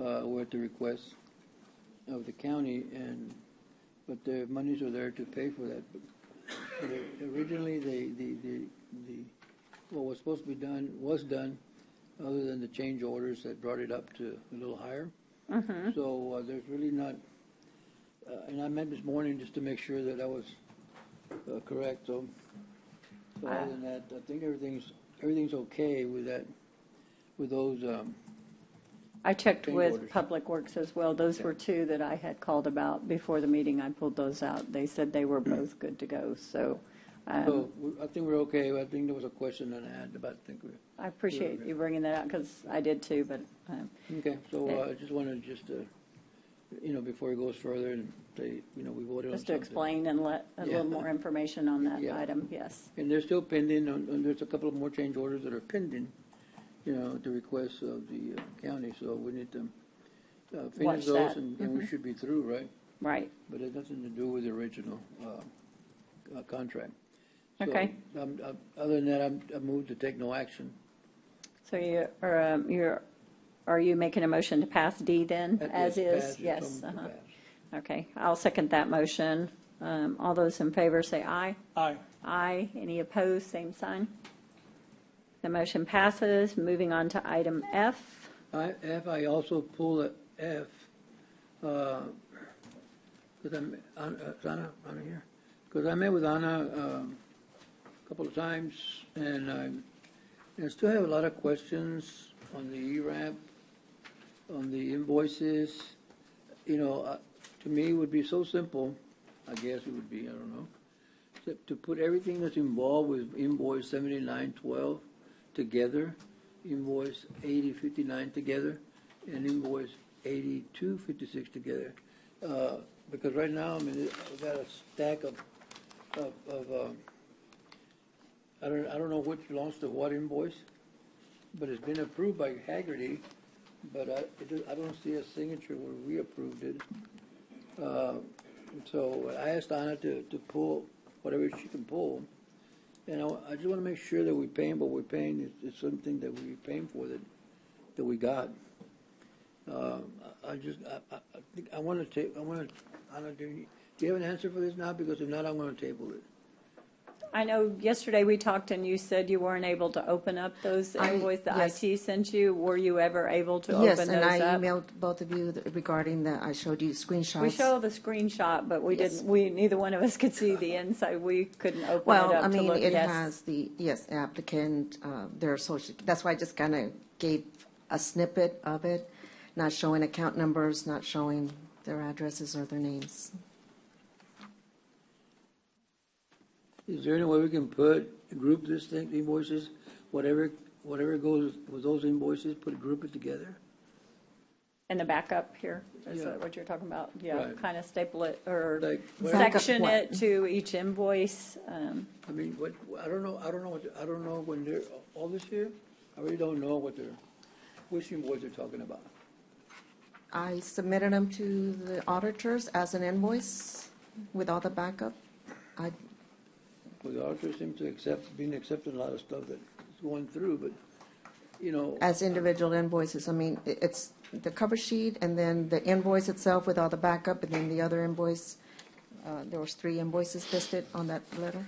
were at the request of the county, but the monies are there to pay for that. But originally, what was supposed to be done was done, other than the change orders that brought it up to a little higher. Mm-hmm. So there's really not, and I met this morning just to make sure that I was correct. So other than that, I think everything's okay with that, with those. I checked with orders. Public Works as well. Those were two that I had called about before the meeting. I pulled those out. They said they were both good to go. So So I think we're okay. I think there was a question that I had about. I appreciate you bringing that out because I did too. But okay. So I just wanted before it goes further and say, we voted on just to something. explain and let a little more information on that Yeah. item. Yes. And they're still pending. And there's a couple of more change orders that are pending. At the request of the county. So we need to finish Watch those, that. and we should be through, right? Right. But it has nothing to do with the original contract. So, Okay. other than that, I moved to take no action. So are you making a motion to pass D then, as is? Pass, Yes. to pass. Okay. I'll second that motion. All those in favor say aye. Aye. Aye. Any opposed, same sign. The motion passes. Moving on to item F. I also pull at F, because Anna here? Because I met with Anna a couple of times, and I still have a lot of questions on the ERAP, on the invoices. To me, it would be so simple, I guess it would be, I don't know, to put everything that's involved with invoice 7912 together, invoice 8059 together, and invoice 8256 together. Because right now, I've got a stack of I don't know which belongs to what invoice, but it's been approved by Haggerty, but I don't see a signature where we approved it. So I asked Anna to pull whatever she can pull. And I just want to make sure that we're paying what we're paying. It's something that we're paying for that we got. I think I want to Anna, do you have an answer for this now? Because if not, I'm going to table it. I know yesterday we talked and you said you weren't able to open up those invoices yes. IT sent you. Were you ever able to Yes, open and those I up? emailed both of you regarding the, I showed you screenshots. We show the screenshot, but we Yes. didn't. Neither one of us could see the inside. We couldn't open Well, it up I mean, to look. it Yes. has the, applicant, their social, that's why I just kind of gave a snippet of it, not showing account numbers, not showing their addresses or their names. Is there any way we can group this thing, invoices, whatever goes with those invoices, group it together? In the backup here, is Yeah. that what you're talking about? Yeah, Right. kind of staple it or Like, section Backup it to each invoice. I mean, I don't know when they're all this here. I really don't know which invoice they're talking about. I submitted them to the auditors as an invoice with all the backup. Well, the auditors seem to been accepting a lot of stuff that's going through, but As individual invoices. I mean, it's the cover sheet and then the invoice itself with all the backup and then the other invoice. There was 3 invoices listed on that letter.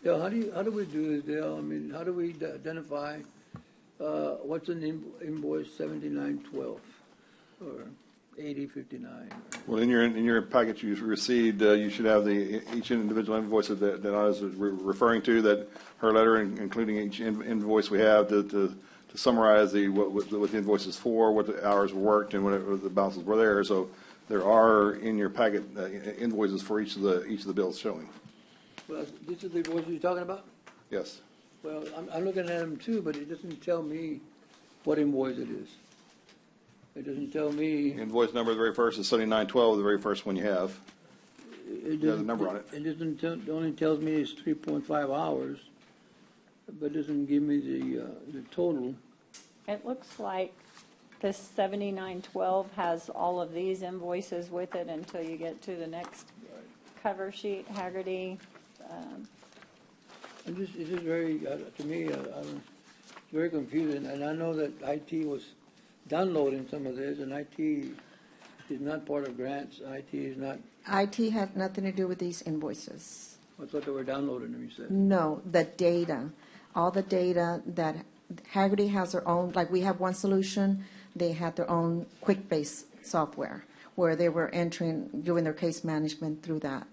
Yeah, how do we do this, Dale? I mean, how do we identify what's an invoice 7912 or 8059? Well, in your package you received, you should have each individual invoice that I was referring to, that her letter, including each invoice we have to summarize what the invoice is for, what the hours were worked, and what the balances were there. So there are in your packet invoices for each of the bills showing. Well, this is the invoice you're talking about? Yes. Well, I'm looking at them too, but it doesn't tell me what invoice it is. It doesn't tell me. Invoice number, the very first is 7912, the very first one you have. It has a number on it. It doesn't only tells me it's 3.5 hours, but doesn't give me the total. It looks like this 7912 has all of these invoices with it until you get to the next cover sheet, Haggerty. It's just very, to me, very confusing. And I know that IT was downloading some of this, and IT is not part of grants. IT is not, IT has nothing to do with these invoices. I thought they were downloading them, you said. No, the data, all the data that Haggerty has their own, like we have one solution, they had their own QuickBase software where they were entering, doing their case management through that.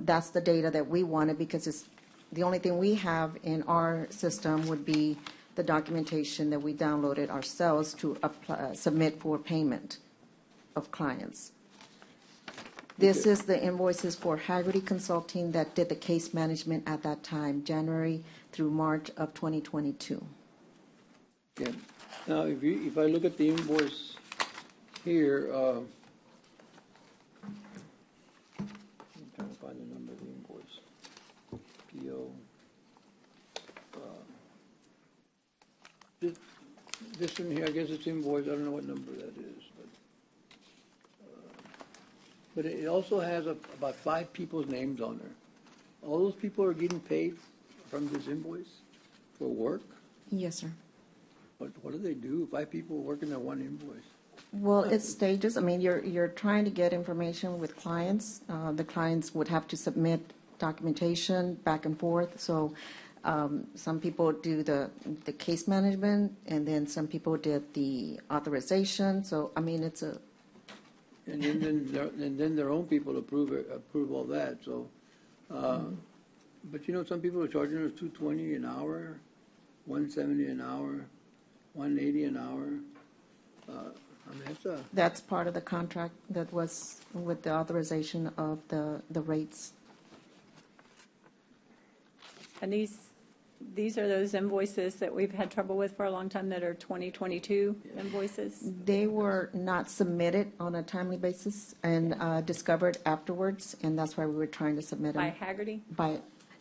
That's the data that we wanted because it's, the only thing we have in our system would be the documentation that we downloaded ourselves to submit for payment of clients. This is the invoices for Haggerty Consulting that did the case management at that time, January through March of 2022. Yeah. Now, if I look at the invoice here, I'm trying to find the number of the invoice. PO. This one here, I guess it's invoice, I don't know what number that is, but it also has about 5 people's names on there. All those people are getting paid from this invoice for work? Yes, sir. What do they do? 5 people working on one invoice? Well, it's stages. I mean, you're trying to get information with clients. The clients would have to submit documentation back and forth. So some people do the case management, and then some people did the authorization. So, I mean, it's a... And then their own people approve all that, so, but you know, some people are charging us $220 an hour, $170 an hour, $180 an hour. I mean, That's part of the contract that was with the authorization of the rates. And these are those invoices that we've had trouble with for a long time that are 2022 invoices? They were not submitted on a timely basis and discovered afterwards, and that's why we were trying to submit them. By Haggerty?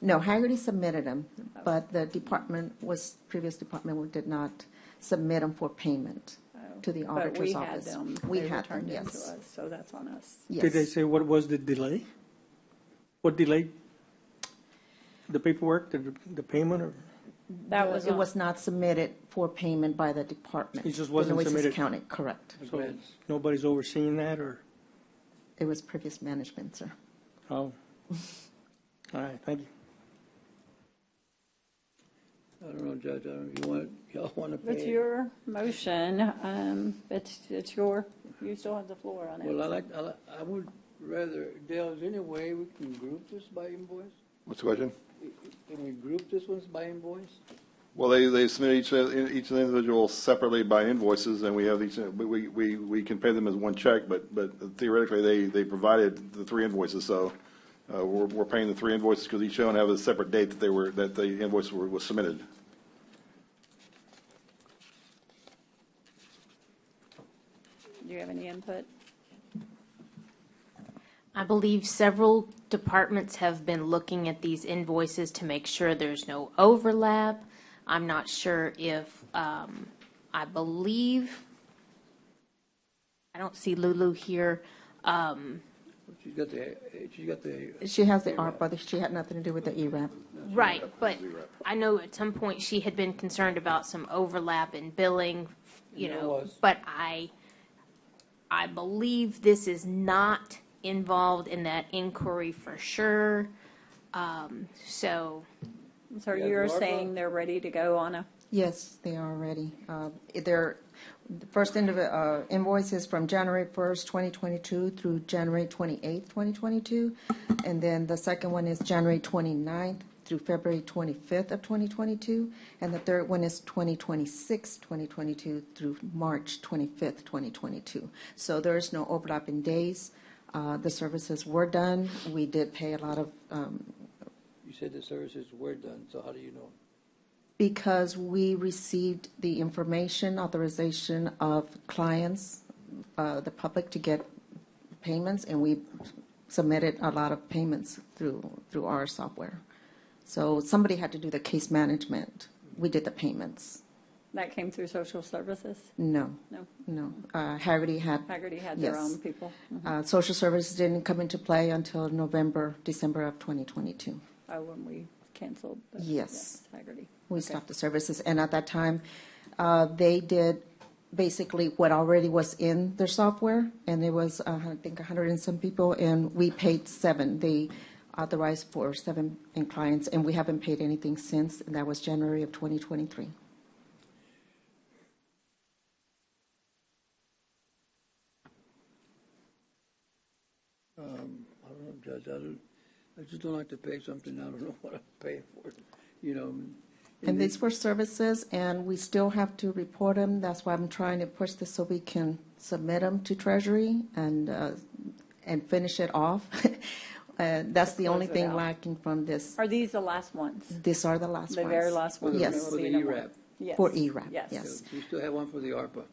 No, Haggerty submitted them, but the previous department did not submit them for payment to the auditor's office. But we had them. We They were had them, turned into yes. us, so that's on us. Yes. Did they say what was the delay? What delayed the paperwork, the payment, or That was It on- was not submitted for payment by the department. It just wasn't The Nueces submitted. County, correct. the so grants. nobody's overseeing that, or? It was previous management, sir. Oh. All right, thank you. I don't know, Judge, y'all want to pay? It's your motion. It's your, you still have the floor on it. Well, I would rather, Dale, is there any way we can group this by invoice? What's the question? Can we group this ones by invoice? Well, they submit each of the individual separately by invoices, and we have each, we can pay them as one check, but theoretically, they provided the 3 invoices, so we're paying the 3 invoices because each one have a separate date that the invoice was submitted. Do you have any input? I believe several departments have been looking at these invoices to make sure there's no overlap. I'm not sure if, I believe, I don't see Lulu here. She's got the, She has the ARPA, she had nothing to do with the ERAP. Right, but I know at some point she had been concerned about some overlap in billing, you There know. was. But I believe this is not involved in that inquiry for sure. So, So Yeah, you're the ARPA- saying they're ready to go on a, Yes, they are ready. The first invoice is from January 1st, 2022 through January 28th, 2022. And then the second one is January 29th through February 25th of 2022. And the third one is 2022 through March 25th, 2022. So there is no overlap in days. The services were done. We did pay a lot of, you said the services were done, so how do you know? because we received the information authorization of clients, the public to get payments, and we submitted a lot of payments through our software. So somebody had to do the case management. We did the payments. that came through social services? No, No, Haggerty had, Haggerty had their Yes. own people? social services didn't come into play until December of 2022. Oh, when we canceled? Yes. Haggerty. We Okay. stopped the services, and at that time, they did basically what already was in their software, and it was, I think, 100 and some people, and we paid 7. They authorized for 7 in clients, and we haven't paid anything since, and that was January of 2023. I don't know, Judge, I just don't like to pay something I don't know what I'm paying for, you know. And these were services, and we still have to report them. That's why I'm trying to push this so we can submit them to Treasury and finish it off. That's the only Close it thing out. lacking from this. Are these the last ones? These are the last The ones. very last ones? Yes. There will For the be no more. ERAP. Yes. For ERAP, Yes. yes. You still have one for the ARPA.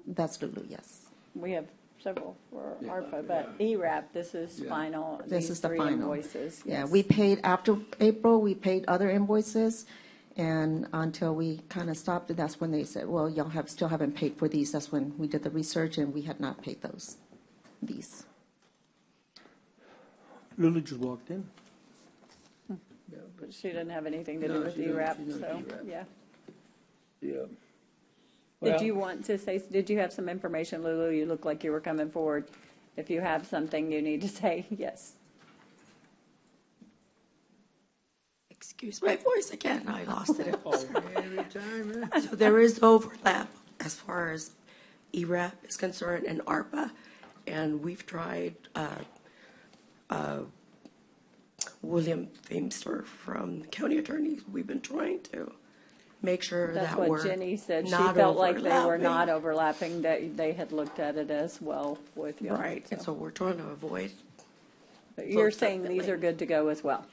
That's Lulu, yes. We have several for Yeah, ARPA, but ERAP, this is Yeah. final. This These is the 3 final. invoices. Yeah, yes. we paid after April, we paid other invoices, and until we kind of stopped it, that's when they said, well, y'all still haven't paid for these. That's when we did the research, and we had not paid these. Lulu just walked in. Yeah, but She didn't have anything to No, do with she don't- ERAP, she don't so, do ERAP. yeah. yeah. Did Well, you want to say, did you have some information, Lulu? You look like you were coming forward. If you have something you need to say, yes. Excuse my voice again, I lost it. every time, eh? So there is overlap as far as ERAP is concerned and ARPA, and we've tried, William Famester from the county attorneys, we've been trying to make sure That's that what we're Jenny said. She not felt like they were overlapping. not overlapping, that they had looked at it as well with you. Right, and so we're trying to avoid, But you're both saying these are good to go as well?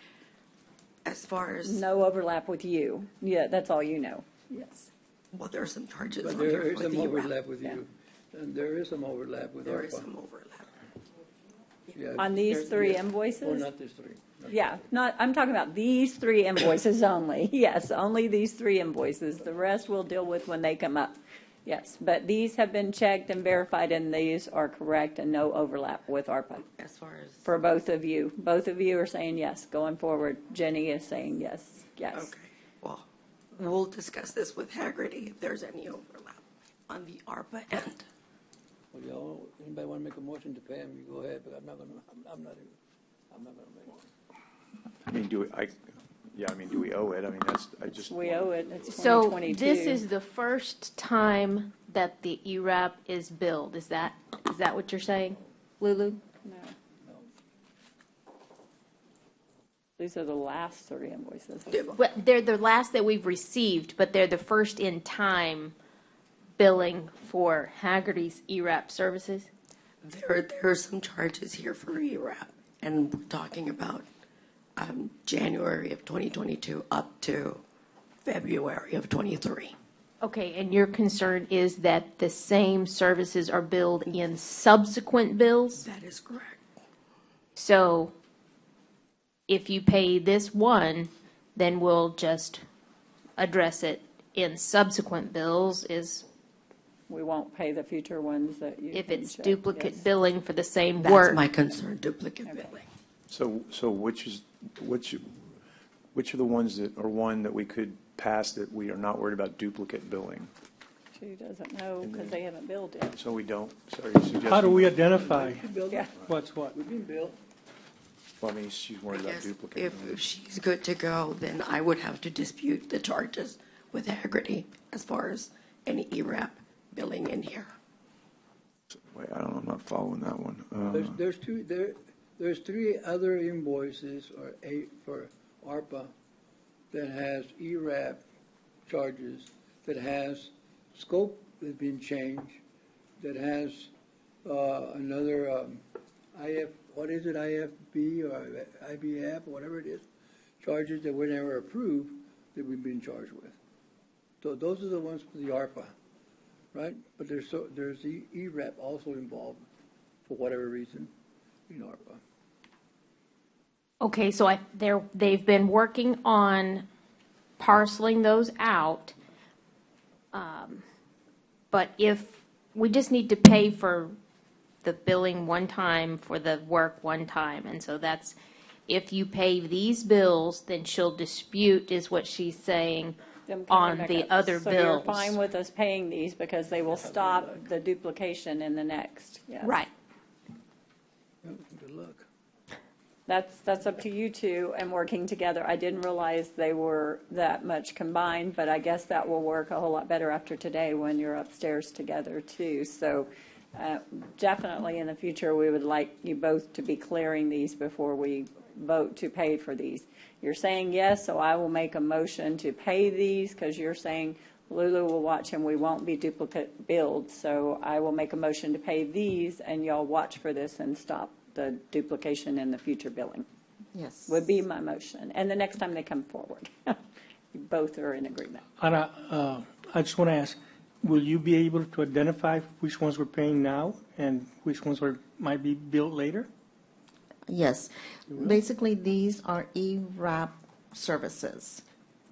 as far as, No overlap with you? Yeah, that's all you know? Yes. well, there are some charges But on there here is for some the overlap ERAP. with Yeah. you. And there is some overlap with There is ARPA. some overlap. Yeah. On these 3 Yeah. invoices? Or not these 3. Not Yeah, not, I'm talking about these 3 invoices only. Yes, only these 3 invoices. The rest we'll deal with when they come up. Yes, but these have been checked and verified, and these are correct and no overlap with ARPA. As far as, For both of you. Both of you are saying yes going forward. Jenny is saying yes, yes. okay, well, we'll discuss this with Haggerty if there's any overlap on the ARPA end. Well, y'all, anybody want to make a motion to pay him, you go ahead, but I'm not going to make one. I mean, do we owe it? I mean, We owe it, it's So 2022. this is the first time that the ERAP is billed. Is that what you're saying, Lulu? No. These are the last 3 invoices. Well, they're the last that we've received, but they're the first in time billing for Haggerty's ERAP services. There are some charges here for ERAP, and we're talking about January of 2022 up to February of 23. Okay, and your concern is that the same services are billed in subsequent bills? That is correct. So if you pay this one, then we'll just address it in subsequent bills is We won't pay the future ones that you if can it's check, duplicate yes. billing for the same That's work. my concern, duplicate Okay. billing. so which are the ones that are one that we could pass that we are not worried about duplicate billing? She doesn't know because they haven't billed yet. So we don't, so are you suggesting? How do we identify Yeah. what's what? We've been billed. Well, I mean, she's worried about Yes, duplicate. if she's good to go, then I would have to dispute the charges with Haggerty as far as any ERAP billing in here. Wait, I don't know, I'm not following that one. There's 3 other invoices or 8 for ARPA that has ERAP charges, that has scope that's been changed, that has another what is it, IFB or IBF, whatever it is, charges that were never approved that we've been charged with. So those are the ones for the ARPA, right? But there's the ERAP also involved for whatever reason in ARPA. Okay, so they've been working on parceling those out. But if, we just need to pay for the billing one time for the work one time. And so if you pay these bills, then she'll dispute, is what she's saying, Them coming on back the up. other So you're bills. fine with us paying these because they will stop the duplication in the next? Yes. Right. Good luck. That's up to you two and working together. I didn't realize they were that much combined, but I guess that will work a whole lot better after today when you're upstairs together too. So definitely in the future, we would like you both to be clearing these before we vote to pay for these. You're saying yes, so I will make a motion to pay these because you're saying Lulu will watch and we won't be duplicate billed. So I will make a motion to pay these and y'all watch for this and stop the duplication in the future billing, Yes. would be my motion. And the next time they come forward, you both are in agreement. Ana, I just want to ask, will you be able to identify which ones we're paying now and which ones might be billed later? Yes. Basically, these are ERAP services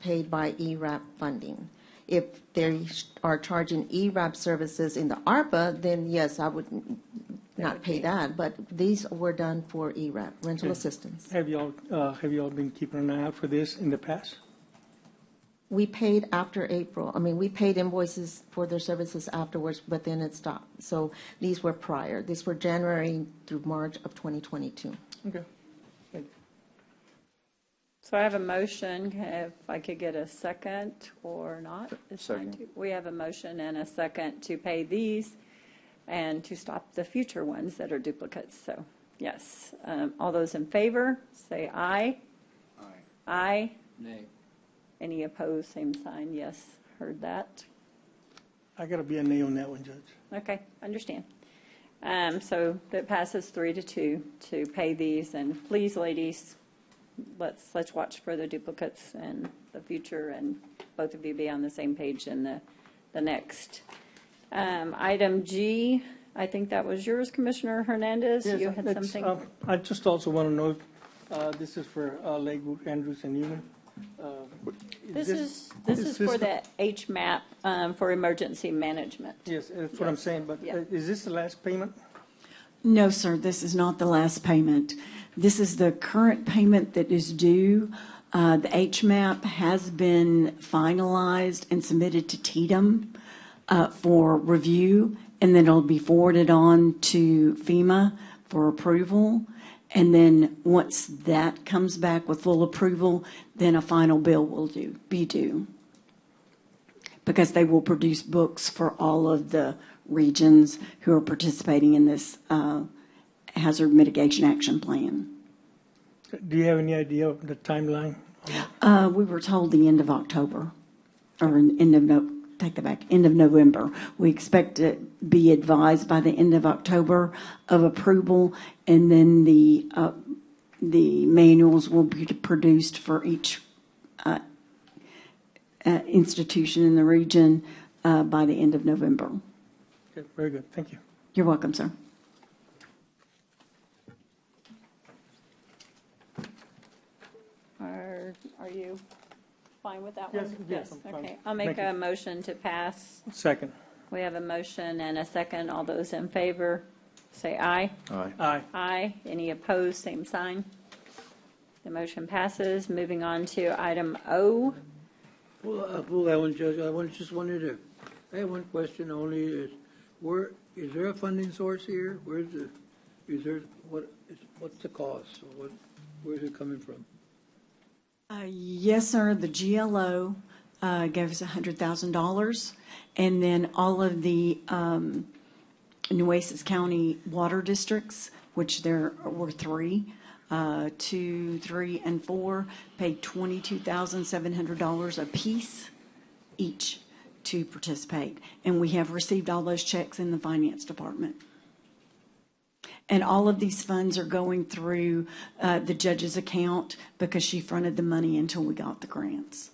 paid by ERAP funding. If they are charging ERAP services in the ARPA, then yes, I would not pay that. But these were done for ERAP, rental assistance. Have y'all been keeping an eye out for this in the past? We paid after April. I mean, we paid invoices for their services afterwards, but then it stopped. So these were prior. These were January through March of 2022. Okay. So I have a motion, if I could get a second or not. It's fine Second. too. We have a motion and a second to pay these and to stop the future ones that are duplicates. So, yes. All those in favor, say aye. Aye. Aye. Nay. Any opposed, same sign. Yes, heard that. I got to be a nay on that one, Judge. Okay, understand. So that passes 3-2 to pay these. And please, ladies, let's watch for the duplicates in the future and both of you be on the same page in the next. Item G, I think that was yours, Commissioner Hernandez. Yes, You had it's, something? I just also want to know if this is for Lakewood, Andrews, and Newman. This is for the HMAP for emergency management. Yes, that's what I'm saying, but Yeah. is this the last payment? No, sir, this is not the last payment. This is the current payment that is due. The HMAP has been finalized and submitted to TDM for review, and then it'll be forwarded on to FEMA for approval. And then once that comes back with full approval, then a final bill will be due. Because they will produce books for all of the regions who are participating in this hazard mitigation action plan. Do you have any idea of the timeline? We were told the end of October, or end of November. We expect to be advised by the end of October of approval, and then the manuals will be produced for each institution in the region by the end of November. Okay, very good, thank you. You're welcome, sir. Are you fine with that Yes, one? yes, I'm fine. Okay, I'll make Thank a motion to pass. Second. We have a motion and a second. All those in favor, say aye. Aye. Aye. Aye. Any opposed, same sign. The motion passes. Moving on to item O. Pull that one, Judge. Just wanted to, I have one question only, is there a funding source here? What's the cost? Where's it coming from? Yes, sir. The GLO gave us $100,000, and then all of the Nueces County water districts, which there were 3, 2, 3, and 4, paid $22,700 apiece each to participate, and we have received all those checks in the finance department. And all of these funds are going through the judge's account because she fronted the money until we got the grants.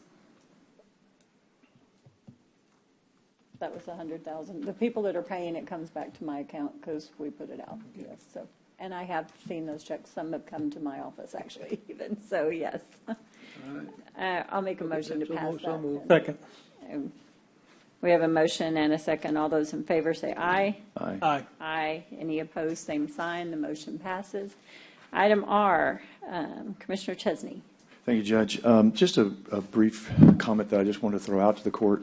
That was $100,000. The people that are paying it comes back to my account because we put it out. Yes, so, and I have seen those checks. Some have come to my office actually, even, so yes. All right. I'll make a motion to So pass moved, so moved. that. Second. We have a motion and a second. All those in favor say aye. Aye. Aye. Aye. Any opposed, same sign. The motion passes. Item R, Commissioner Chesney. Thank you, Judge. Just a brief comment that I just wanted to throw out to the court.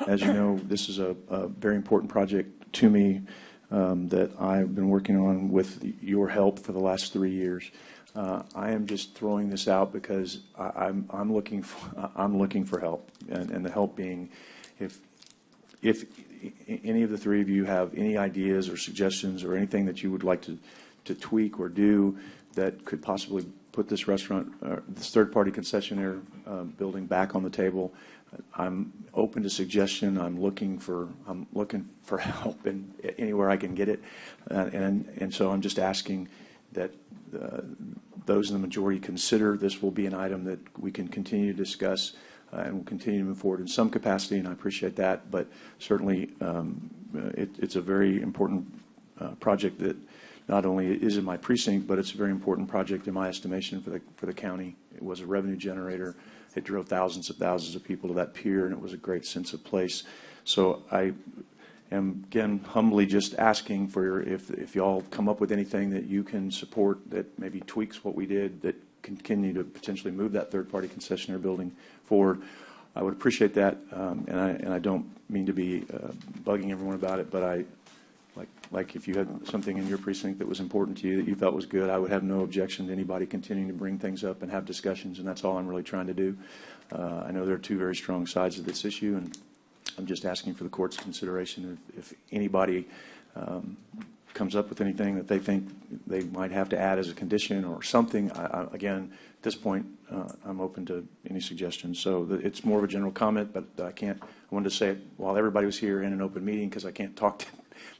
As you know, this is a very important project to me that I've been working on with your help for the last 3 years. I am just throwing this out because I'm looking for help, and the help being if any of the three of you have any ideas or suggestions or anything that you would like to tweak or do that could possibly put this restaurant, this third-party concessionaire building back on the table, I'm open to suggestion. I'm looking for help in anywhere I can get it, and so I'm just asking that those in the majority consider this will be an item that we can continue to discuss and we'll continue to move forward in some capacity, and I appreciate that. But certainly, it's a very important project that not only is in my precinct, but it's a very important project in my estimation for the county. It was a revenue generator. It drove thousands of people to that pier, and it was a great sense of place. So I am, again, humbly just asking for if y'all come up with anything that you can support that maybe tweaks what we did, that continue to potentially move that third-party concessionaire building forward. I would appreciate that, and I don't mean to be bugging everyone about it, but I like if you had something in your precinct that was important to you that you felt was good, I would have no objection to anybody continuing to bring things up and have discussions, and that's all I'm really trying to do. I know there are two very strong sides of this issue, and I'm just asking for the court's consideration if anybody comes up with anything that they think they might have to add as a condition or something. Again, at this point, I'm open to any suggestions. So it's more of a general comment, but I wanted to say it while everybody was here in an open meeting because I can't talk to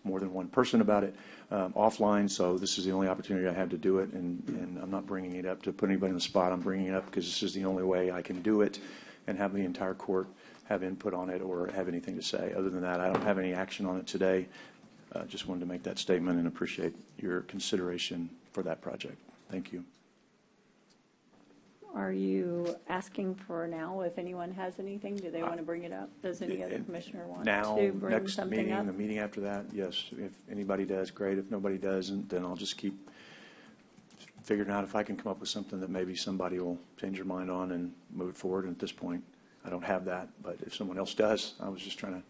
more than one person about it offline. So this is the only opportunity I have to do it, and I'm not bringing it up to put anybody on the spot. I'm bringing it up because this is the only way I can do it and have the entire court have input on it or have anything to say. Other than that, I don't have any action on it today. Just wanted to make that statement and appreciate your consideration for that project. Thank you. Are you asking for now if anyone has anything? Do they want to bring it up? Does any other commissioner want Now, to bring next something meeting, up? the meeting after that, yes. If anybody does, great. If nobody doesn't, then I'll just keep figuring out if I can come up with something that maybe somebody will change their mind on and move it forward. And at this point, I don't have that. But if someone else does, I was just trying to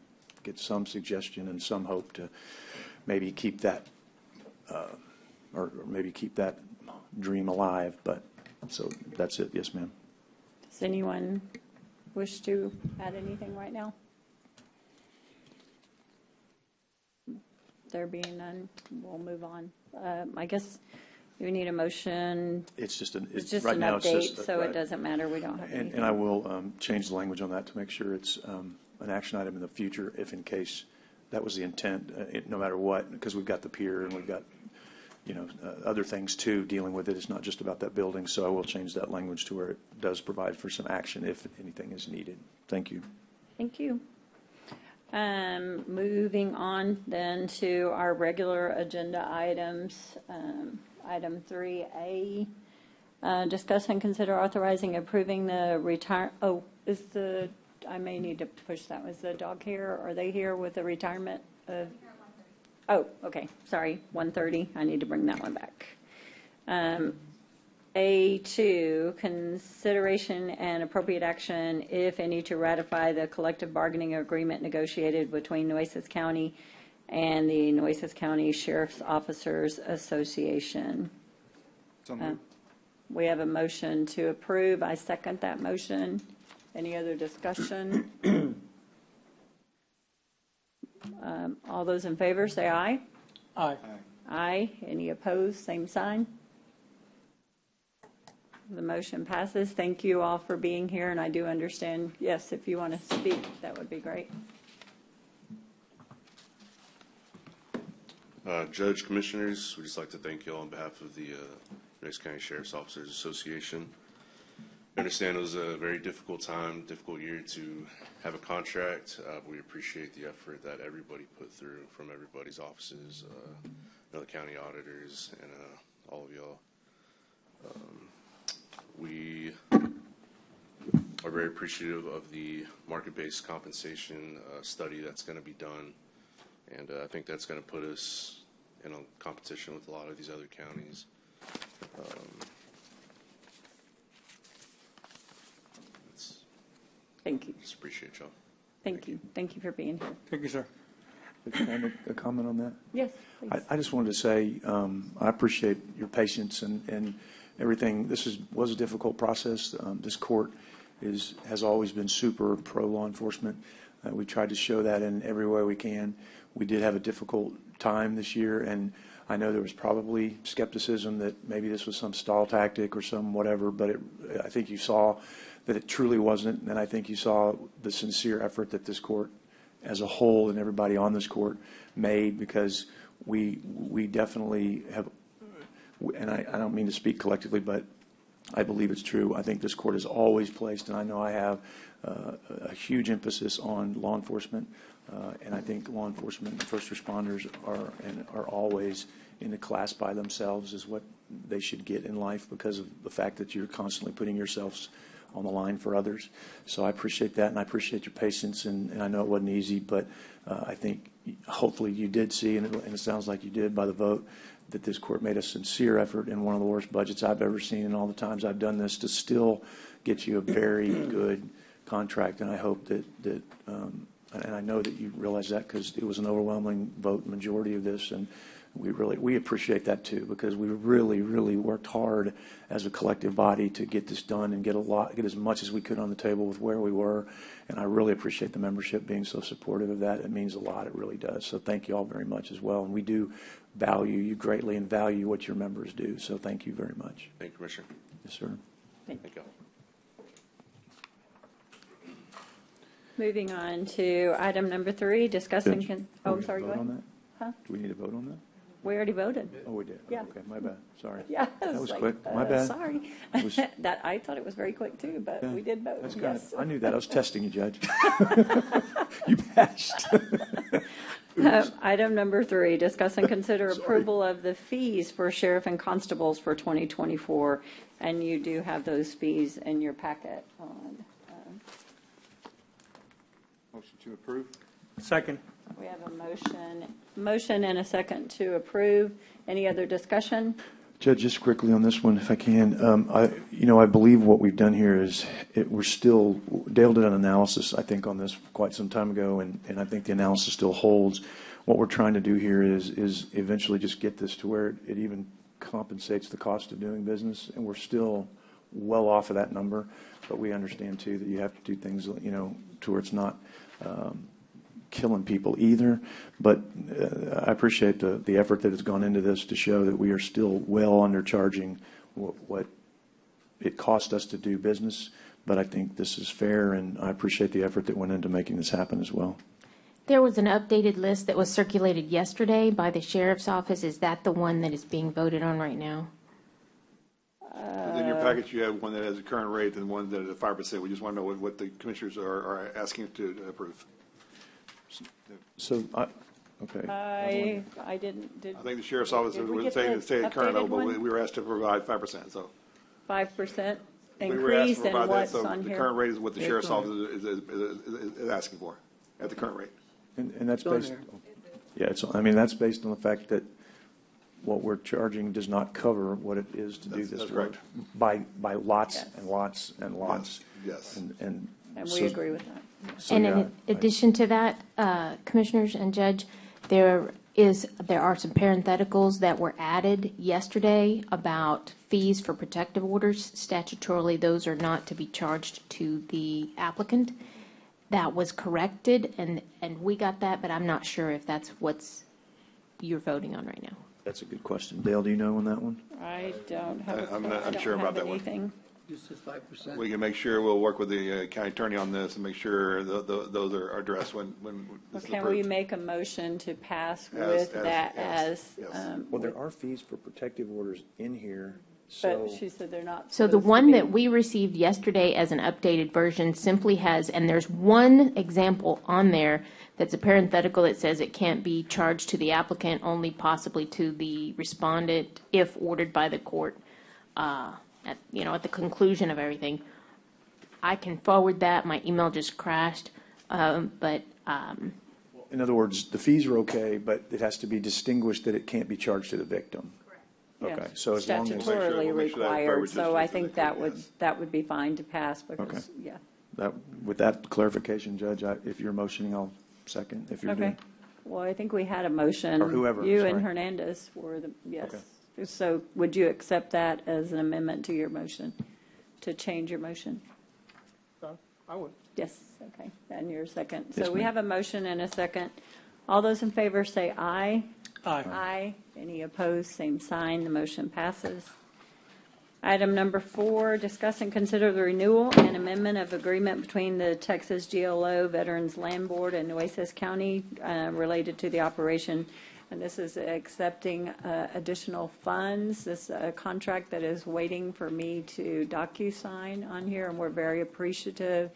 get some suggestion and some hope to maybe keep that, or maybe keep that dream alive. But so that's it. Yes, ma'am. Does anyone wish to add anything right now? There being none, we'll move on. I guess we need a motion. It's just an Right right now now it's just just so right. It doesn't matter. We don't have anything. And I will change the language on that to make sure it's an action item in the future, if in case that was the intent, no matter what, because we've got the pier and we've got other things too dealing with it. It's not just about that building, so I will change that language to where it does provide for some action if anything is needed. Thank you. Thank you. Moving on then to our regular agenda items. Item 3A, discuss and consider authorizing approving the I may need to push that. Was the dog here? Are they here with the retirement of? Oh, okay. Sorry, 1:30. I need to bring that one back. A2, consideration and appropriate action, if any, to ratify the collective bargaining agreement negotiated between Nueces County and the Nueces County Sheriff's Officers Association. We have a motion to approve. I second that motion. Any other discussion? All those in favor, say aye. Aye. Aye. Any opposed, same sign. The motion passes. Thank you all for being here, and I do understand, yes, if you want to speak, that would be great. Judge, Commissioners, we'd just like to thank you all on behalf of the Nueces County Sheriff's Officers Association. I understand it was a very difficult time, difficult year to have a contract. We appreciate the effort that everybody put through from everybody's offices, the county auditors, and all of y'all. We are very appreciative of the market-based compensation study that's going to be done, and I think that's going to put us in a competition with a lot of these other counties. Thank you. Just appreciate y'all. Thank you. Thank you for being here. Thank you, sir. Can I make a comment on that? Yes, please. I just wanted to say, I appreciate your patience and everything. Was a difficult process. This court has always been super pro law enforcement. We tried to show that in every way we can. We did have a difficult time this year, and I know there was probably skepticism that maybe this was some stall tactic or some whatever, but I think you saw that it truly wasn't, and I think you saw the sincere effort that this court as a whole and everybody on this court made, because we definitely have, and I don't mean to speak collectively, but I believe it's true. I think this court has always placed, and I know I have, a huge emphasis on law enforcement, and I think law enforcement and first responders are always in a class by themselves is what they should get in life, because of the fact that you're constantly putting yourselves on the line for others. So I appreciate that, and I appreciate your patience, and I know it wasn't easy, but I think hopefully you did see, and it sounds like you did by the vote, that this court made a sincere effort in one of the worst budgets I've ever seen in all the times I've done this to still get you a very good contract. And I hope that and I know that you realize that, because it was an overwhelming vote majority of this, and we appreciate that too, because we really worked hard as a collective body to get this done and get as much as we could on the table with where we were. And I really appreciate the membership being so supportive of that. It means a lot. It really does. So thank you all very much as well. And we do value you greatly and value what your members do. So thank you very much. Thank you, Commissioner. Yes, sir. Thank you. Moving on to item number 3, discussing. Judge, Oh, do we I'm sorry, go vote on ahead. that? Huh? Do we need to vote on that? We already voted. Oh, we did. Yeah. Okay, my bad. Sorry. Yeah. That it's was like, quick. My bad. Sorry. It was- That, I thought it was very quick too, but Yeah, we did vote, That's kind yes. of, I knew that. I was testing you, Judge. You passed. Item number 3, discuss and consider approval of the fees for sheriff and constables for 2024. And you do have those fees in your packet on. Motion to approve? Second. We have a motion and a second to approve. Any other discussion? Judge, just quickly on this one, if I can. I believe what we've done here is Dale did an analysis, I think, on this quite some time ago, and I think the analysis still holds. What we're trying to do here is eventually just get this to where it even compensates the cost of doing business, and we're still well off of that number, but we understand too that you have to do things, to where it's not killing people either. But I appreciate the effort that has gone into this to show that we are still well undercharging what it cost us to do business. But I think this is fair, and I appreciate the effort that went into making this happen as well. There was an updated list that was circulated yesterday by the sheriff's office. Is that the one that is being voted on right now? In your package, you have one that has a current rate and one that is 5%. We just want to know what the commissioners are asking to approve. So, okay. I didn't, I think the sheriff's office Did we was get saying the to stay at current level, but updated one? we were asked to provide 5%, so. 5% We were asked increase to in provide that, what's so on the here? current rate is what the sheriff's office is asking for, at the current rate. And that's It's on based, there. yeah, that's based on the fact that what we're charging does not cover what it is to do this That's work. correct. By lots Yes. and lots and lots. Yes. And And so- we agree with that. so, And yeah, in addition to that, Commissioners and Judge, there are some parentheticals that were added yesterday about fees for protective orders. Statutorily, those are not to be charged to the applicant. That was corrected, and we got that, but I'm not sure if that's what's you're voting on right now. That's a good question. Dale, do you know on that one? I don't have, I'm not I don't unsure about have that one. anything. This is 5%. We can make sure, we'll work with the county attorney on this and make sure those are addressed when this is Can we approved. make a motion to pass As- with as- that yes, as? yes. Well, there are fees for protective orders in here, But so. she said they're not. So the supposed to one be. that we received yesterday as an updated version simply has, and there's one example on there that's a parenthetical that says it can't be charged to the applicant, only possibly to the respondent if ordered by the court, at the conclusion of everything. I can forward that. My email just crashed, but In other words, the fees are okay, but it has to be distinguished that it can't be charged to the victim. Yes, Okay, so as long as. Statutorily we'll make sure that required, verbiage so is I just think as that clear, would, yes. that would be fine to pass because, Okay. yeah. With that clarification, Judge, if you're motioning, I'll second, if you're Okay. doing. Well, I think we had a motion. Or whoever, You sorry. and Hernandez were the, yes. Okay. So would you accept that as an amendment to your motion, to change your motion? I would. Yes, okay, and your second. Yes, So we ma'am. have a motion and a second. All those in favor say aye. Aye. Aye. Any opposed, same sign. The motion passes. Item number 4, discuss and consider the renewal and amendment of agreement between the Texas GLO Veterans Land Board and Nueces County related to the operation. And this is accepting additional funds. This is a contract that is waiting for me to DocuSign on here, and we're very appreciative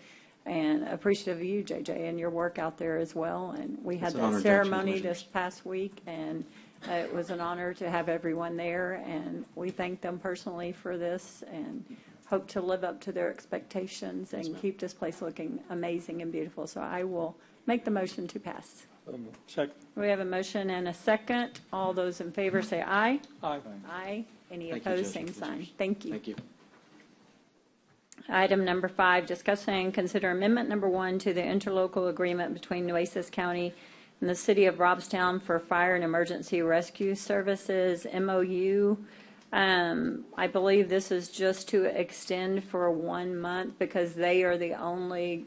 of you, JJ, and your work out there as well. And we had It's an that honor to ceremony actually this past week, and it was an honor to have everyone there, and we thank them personally for this and hope to live up to their expectations and keep this place looking amazing and beautiful. So I will make the motion to pass. Second. We have a motion and a second. All those in favor say aye. Aye. Aye. Any Thank you, opposed, Judge same and sign. Commissioners. Thank you. Thank you. Item number 5, discuss and consider amendment number 1 to the interlocal agreement between Nueces County and the City of Robstown for Fire and Emergency Rescue Services, MOU. I believe this is just to extend for 1 month because they are the only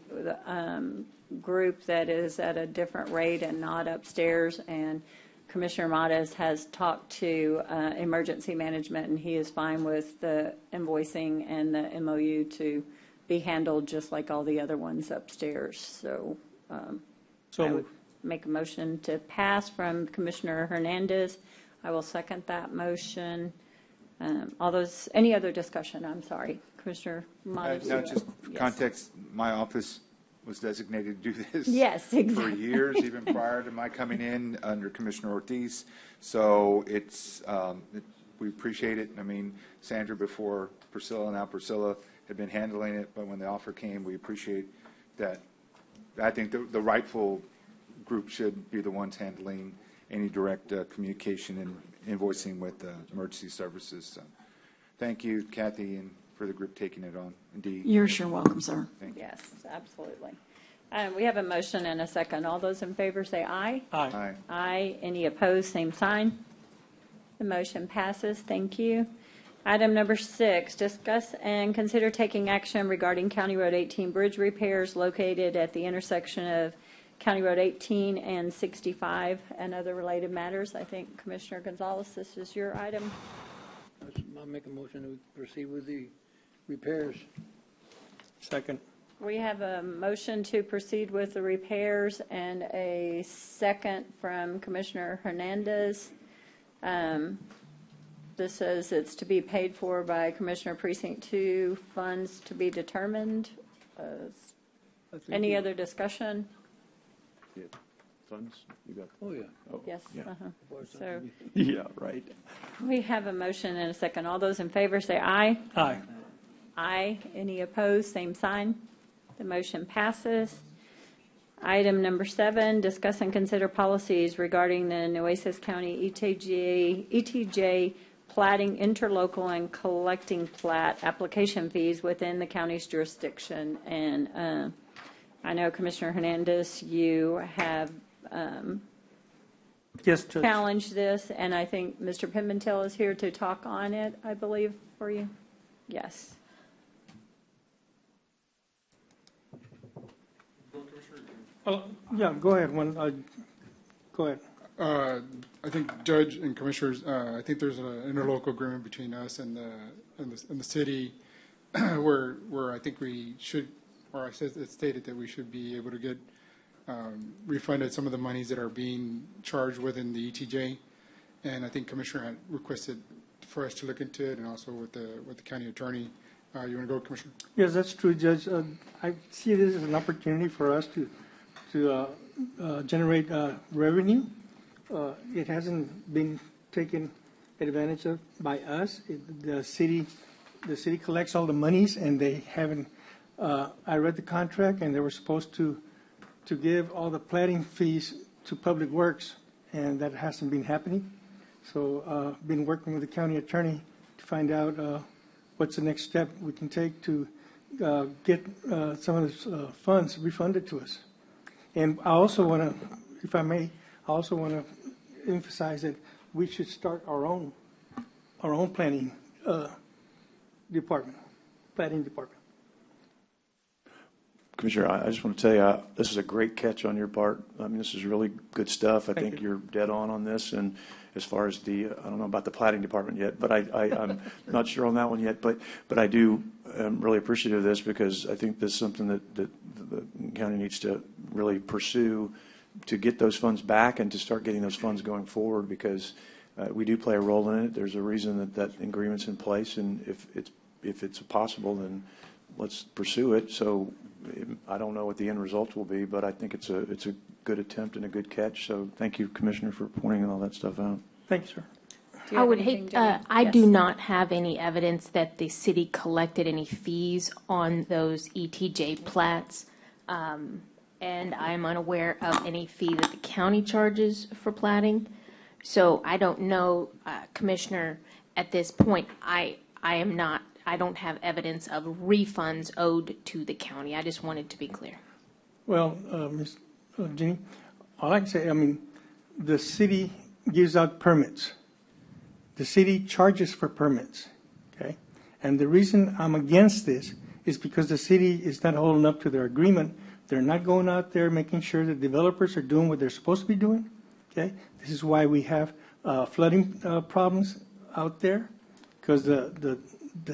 group that is at a different rate and not upstairs. And Commissioner Matas has talked to emergency management, and he is fine with the invoicing and the MOU to be handled just like all the other ones upstairs. So So I would moved. make a motion to pass from Commissioner Hernandez. I will second that motion. Any other discussion? I'm sorry, Commissioner Matas. No, just for Yes. context, my office was designated to do this. Yes, For exactly. years, even prior to my coming in under Commissioner Ortiz. So we appreciate it. I mean, Sandra before Priscilla, now Priscilla had been handling it, but when the offer came, we appreciate that. I think the rightful group should be the ones handling any direct communication and invoicing with emergency services. So thank you, Kathy, and for the group taking it on. Indeed. You're sure welcome, sir. Thank you. Yes, absolutely. We have a motion and a second. All those in favor say aye. Aye. Aye. Aye. Any opposed, same sign. The motion passes. Thank you. Item number 6, discuss and consider taking action regarding County Road 18 bridge repairs located at the intersection of County Road 18 and 65 and other related matters. I think Commissioner Gonzalez, this is your item. I'll make a motion to proceed with the repairs. Second. We have a motion to proceed with the repairs and a second from Commissioner Hernandez. This says it's to be paid for by Commissioner Precinct 2, funds to be determined. Any other discussion? Funds? You got. Oh, yeah. Yes. Yeah. So Yeah, right. we have a motion and a second. All those in favor say aye. Aye. Aye. Any opposed, same sign. The motion passes. Item number 7, discuss and consider policies regarding the Nueces County ETJ platting interlocal and collecting plat application fees within the county's jurisdiction. And I know Commissioner Hernandez, you have Yes, Judge. challenged this, and I think Mr. Pimentel is here to talk on it, I believe, for you. Yes. Yeah, go ahead. Go ahead. I think Judge and Commissioners, I think there's an interlocal agreement between us and the city where I think we should, or I said it stated that we should be able to get refunded some of the monies that are being charged within the ETJ. And I think Commissioner had requested for us to look into it, and also with the county attorney. You want to go, Commissioner? Yes, that's true, Judge. I see this as an opportunity for us to generate revenue. It hasn't been taken advantage of by us. The city collects all the monies, and they haven't. I read the contract, and they were supposed to give all the platting fees to Public Works, and that hasn't been happening. So, been working with the county attorney to find out what's the next step we can take to get some of those funds refunded to us. And I also want to, if I may, I also want to emphasize that we should start our own planning department, planning department. Commissioner, I just want to tell you, this is a great catch on your part. I mean, this is really good stuff. I think you're dead on this. And as far as the, I don't know about the plating department yet, but I'm not sure on that one yet. But I am really appreciative of this because I think this is something that the county needs to really pursue to get those funds back and to start getting those funds going forward because we do play a role in it. There's a reason that agreement's in place, and if it's possible, then let's pursue it. So I don't know what the end result will be, but I think it's a good attempt and a good catch. So thank you, Commissioner, for pointing all that stuff out. Thank you, sir. I would hate, I do not have any evidence that the city collected any fees on those ETJ plats. And I am unaware of any fee that the county charges for platting. So I don't know, Commissioner, at this point, I don't have evidence of refunds owed to the county. I just wanted to be clear. Well, Ms. Jenny, all I can say, I mean, the city gives out permits. The city charges for permits, okay? And the reason I'm against this is because the city is not holding up to their agreement. They're not going out there making sure that developers are doing what they're supposed to be doing, okay? This is why we have flooding problems out there, because the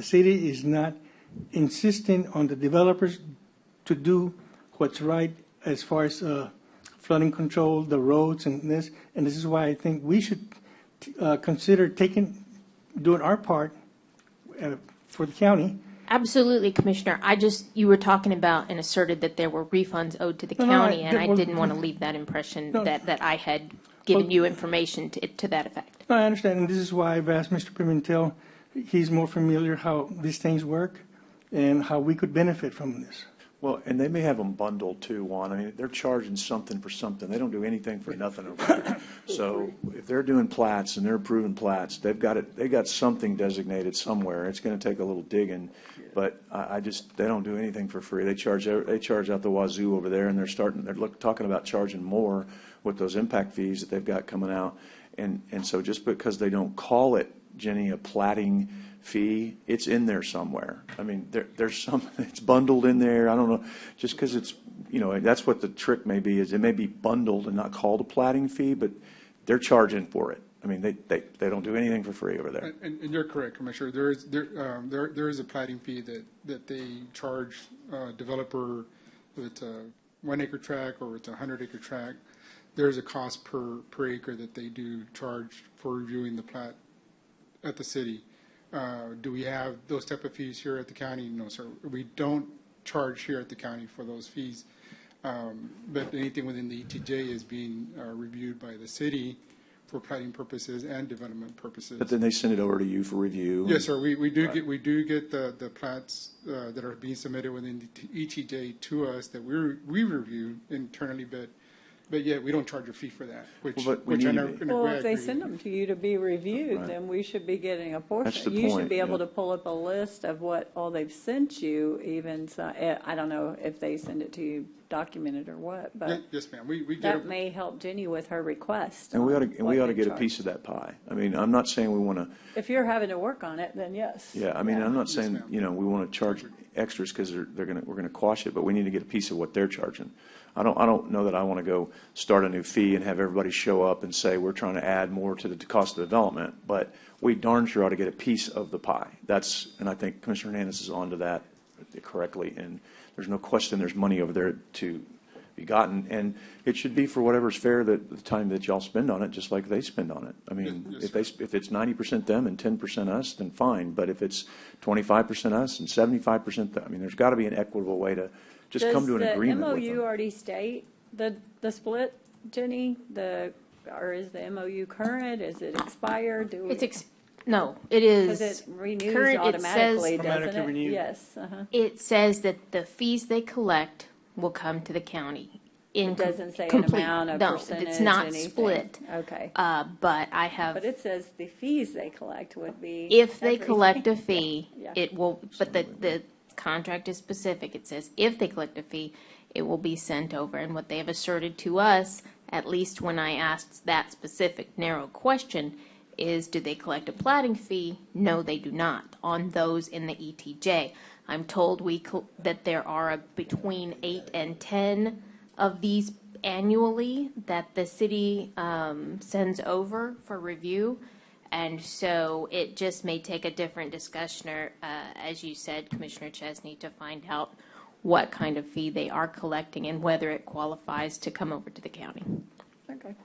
city is not insisting on the developers to do what's right as far as flooding control, the roads, and this is why I think we should consider doing our part for the county. Absolutely, Commissioner. You were talking about and asserted that there were refunds owed to the county, and I didn't want to leave that impression that I had given you information to that effect. No, I understand, and this is why I've asked Mr. Pimentel. He's more familiar how these things work and how we could benefit from this. Well, and they may have them bundled too, Juan. I mean, they're charging something for something. They don't do anything for nothing over there. So if they're doing plats and they're approving plats, they've got something designated somewhere. It's going to take a little digging, but they don't do anything for free. They charge out the wazoo over there, and they're talking about charging more with those impact fees that they've got coming out. And so just because they don't call it, Jenny, a platting fee, it's in there somewhere. I mean, there's some, it's bundled in there. I don't know, just because it's, that's what the trick may be, is it may be bundled and not called a platting fee, but they're charging for it. I mean, they don't do anything for free over there. And you're correct, Commissioner. There is a platting fee that they charge developer if it's a 1 acre tract or it's a 100 acre tract. There's a cost per acre that they do charge for reviewing the plat at the city. Do we have those type of fees here at the county? No, sir. We don't charge here at the county for those fees. But anything within the ETJ is being reviewed by the city for planning purposes and development purposes. But then they send it over to you for review. Yes, sir. We do get the plats that are being submitted within the ETJ to us that we review internally, but yet we don't charge a fee for that, which I never. Well, if they send them to you to be reviewed, then we should be getting a portion. That's the You point, should be able yeah. to pull up a list of what all they've sent you, even, I don't know if they send it to you documented or what, but Yes, ma'am. We get that may help Jenny with her request. And we ought to they get a charge. piece of that pie. I mean, I'm not saying we want to. If you're having to work on it, then yes. Yeah, I mean, I'm not saying, ma'am. we want to charge extras because we're going to quash it, but we need to get a piece of what they're charging. I don't know that I want to go start a new fee and have everybody show up and say we're trying to add more to the cost of development, but we darn sure ought to get a piece of the pie. And I think Commissioner Hernandez is onto that correctly, and there's no question there's money over there to be gotten, and it should be for whatever's fair the time that y'all spend on it, just like they spend on it. I mean, Yes, if it's 90% them and 10% us, then fine. But if it's 25% us and 75% them, I mean, there's got to be an equitable way to just come to an agreement with them. Does the MOU already state the split, Jenny? Or is the MOU current? Is it expired? No, it is. Because it renews current. automatically, doesn't Automatically it? renewed. Yes. It says that the fees they collect will come to the county. It doesn't say complete. an amount, a No, percentage, it's not anything. split. Okay. But I have. But it says the fees they collect would be. If they everything. collect a fee, Yeah. it will, but the contract is specific. It says if they collect a fee, it will be sent over. And what they have asserted to us, at least when I asked that specific narrow question, is do they collect a plating fee? No, they do not on those in the ETJ. I'm told that there are between 8 and 10 of these annually that the city sends over for review. And so it just may take a different discussion, as you said, Commissioner Chesney, to find out what kind of fee they are collecting and whether it qualifies to come over to the county. Okay.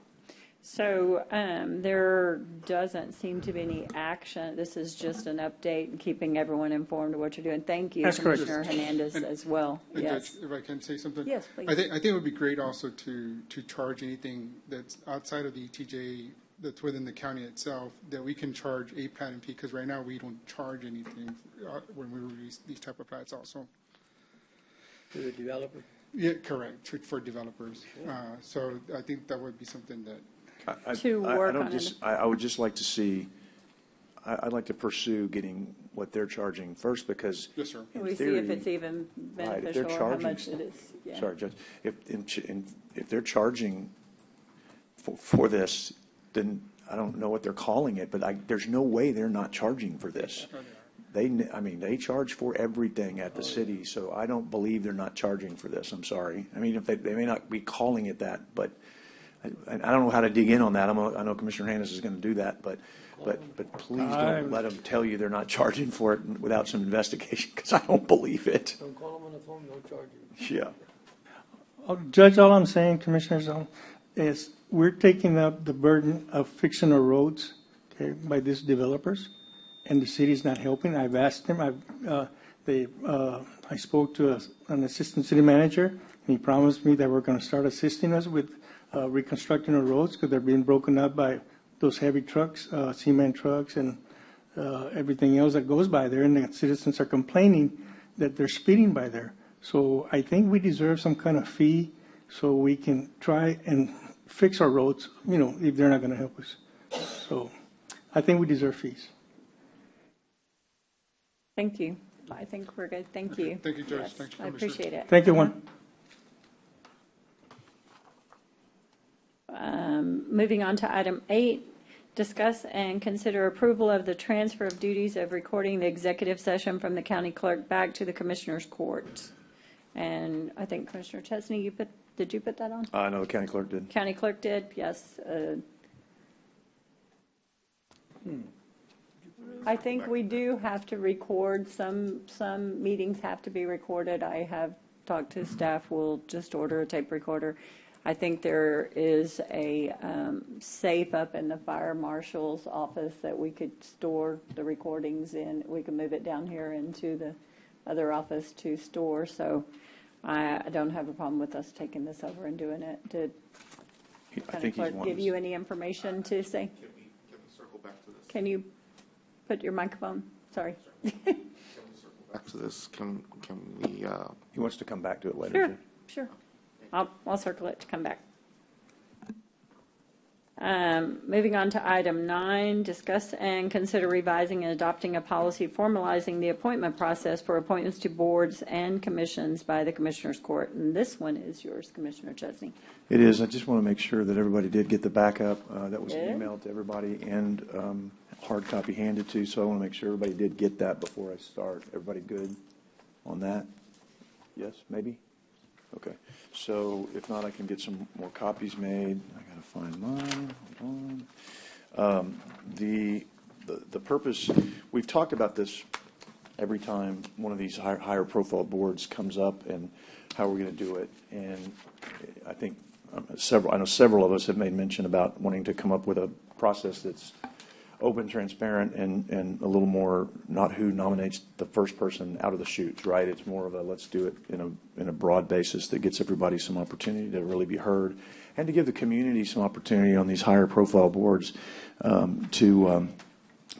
So there doesn't seem to be any action. This is just an update and keeping everyone informed of what you're doing. Thank you, That's correct. Commissioner Hernandez, as well. And Yes. Judge, if I can say something? Yes, please. I think it would be great also to charge anything that's outside of the ETJ that's within the county itself, that we can charge a plating fee, because right now we don't charge anything when we release these type of plats also. To the developer? Yeah, correct, for developers. So I think that would be something that, I would just like to see, I'd like to pursue getting what they're charging first, because yes, sir. in We see theory, if it's even right, if they're beneficial or how charging, much it is. Yeah. sorry, Judge, if they're charging for this, then I don't know what they're calling it, but there's no way they're not charging for this. They charge for everything at the city, so I don't believe they're not charging for this. I'm sorry. I mean, if they may not be calling it that, but I don't know how to dig in on that. I know Commissioner Hernandez is going to do that, but please don't let them tell you they're not charging for it without some investigation, because I don't believe it. Don't call them on the phone, they'll charge you. Yeah. Judge, all I'm saying, Commissioners, is we're taking up the burden of fixing our roads, okay, by these developers, and the city's not helping. I've asked them. I spoke to an assistant city manager, and he promised me that we're going to start assisting us with reconstructing our roads, because they're being broken up by those heavy trucks, cement trucks, and everything else that goes by there, and the citizens are complaining that they're speeding by there. So I think we deserve some kind of fee so we can try and fix our roads, if they're not going to help us. So I think we deserve fees. Thank you. I think we're good. Thank you. Thank you, Judge. Yes, Thank you, I Commissioner. appreciate it. Thank you, Juan. Moving on to item 8, discuss and consider approval of the transfer of duties of recording the executive session from the county clerk back to the commissioner's court. And I think Commissioner Chesney, did you put that on? I know the county clerk did. County clerk did, yes. I think we do have to record, some meetings have to be recorded. I have talked to staff, we'll just order a tape recorder. I think there is a safe up in the fire marshal's office that we could store the recordings in. We could move it down here into the other office to store, so I don't have a problem with us taking this over and doing it. Did I think he's clerk wanting give to- you any information to say? Can we circle back to this? Can you put your microphone? Sorry. Back to this, can we, He wants to come back to it later. Sure, Judge. sure. I'll circle it to come back. Moving on to item 9, discuss and consider revising and adopting a policy formalizing the appointment process for appointments to boards and commissions by the Commissioners Court. And this one is yours, Commissioner Chesney. It is. I just want to make sure that everybody did get the backup that was Good. emailed to everybody and hard copy handed to. So I want to make sure everybody did get that before I start. Everybody good on that? Yes, maybe? Okay. So if not, I can get some more copies made. I got to find mine. Hold on. The purpose, we've talked about this every time one of these higher profile boards comes up and how we're going to do it. And I think I know several of us have made mention about wanting to come up with a process that's open, transparent, and a little more not who nominates the first person out of the chutes, right? It's more of a let's do it in a broad basis that gets everybody some opportunity to really be heard and to give the community some opportunity on these higher profile boards to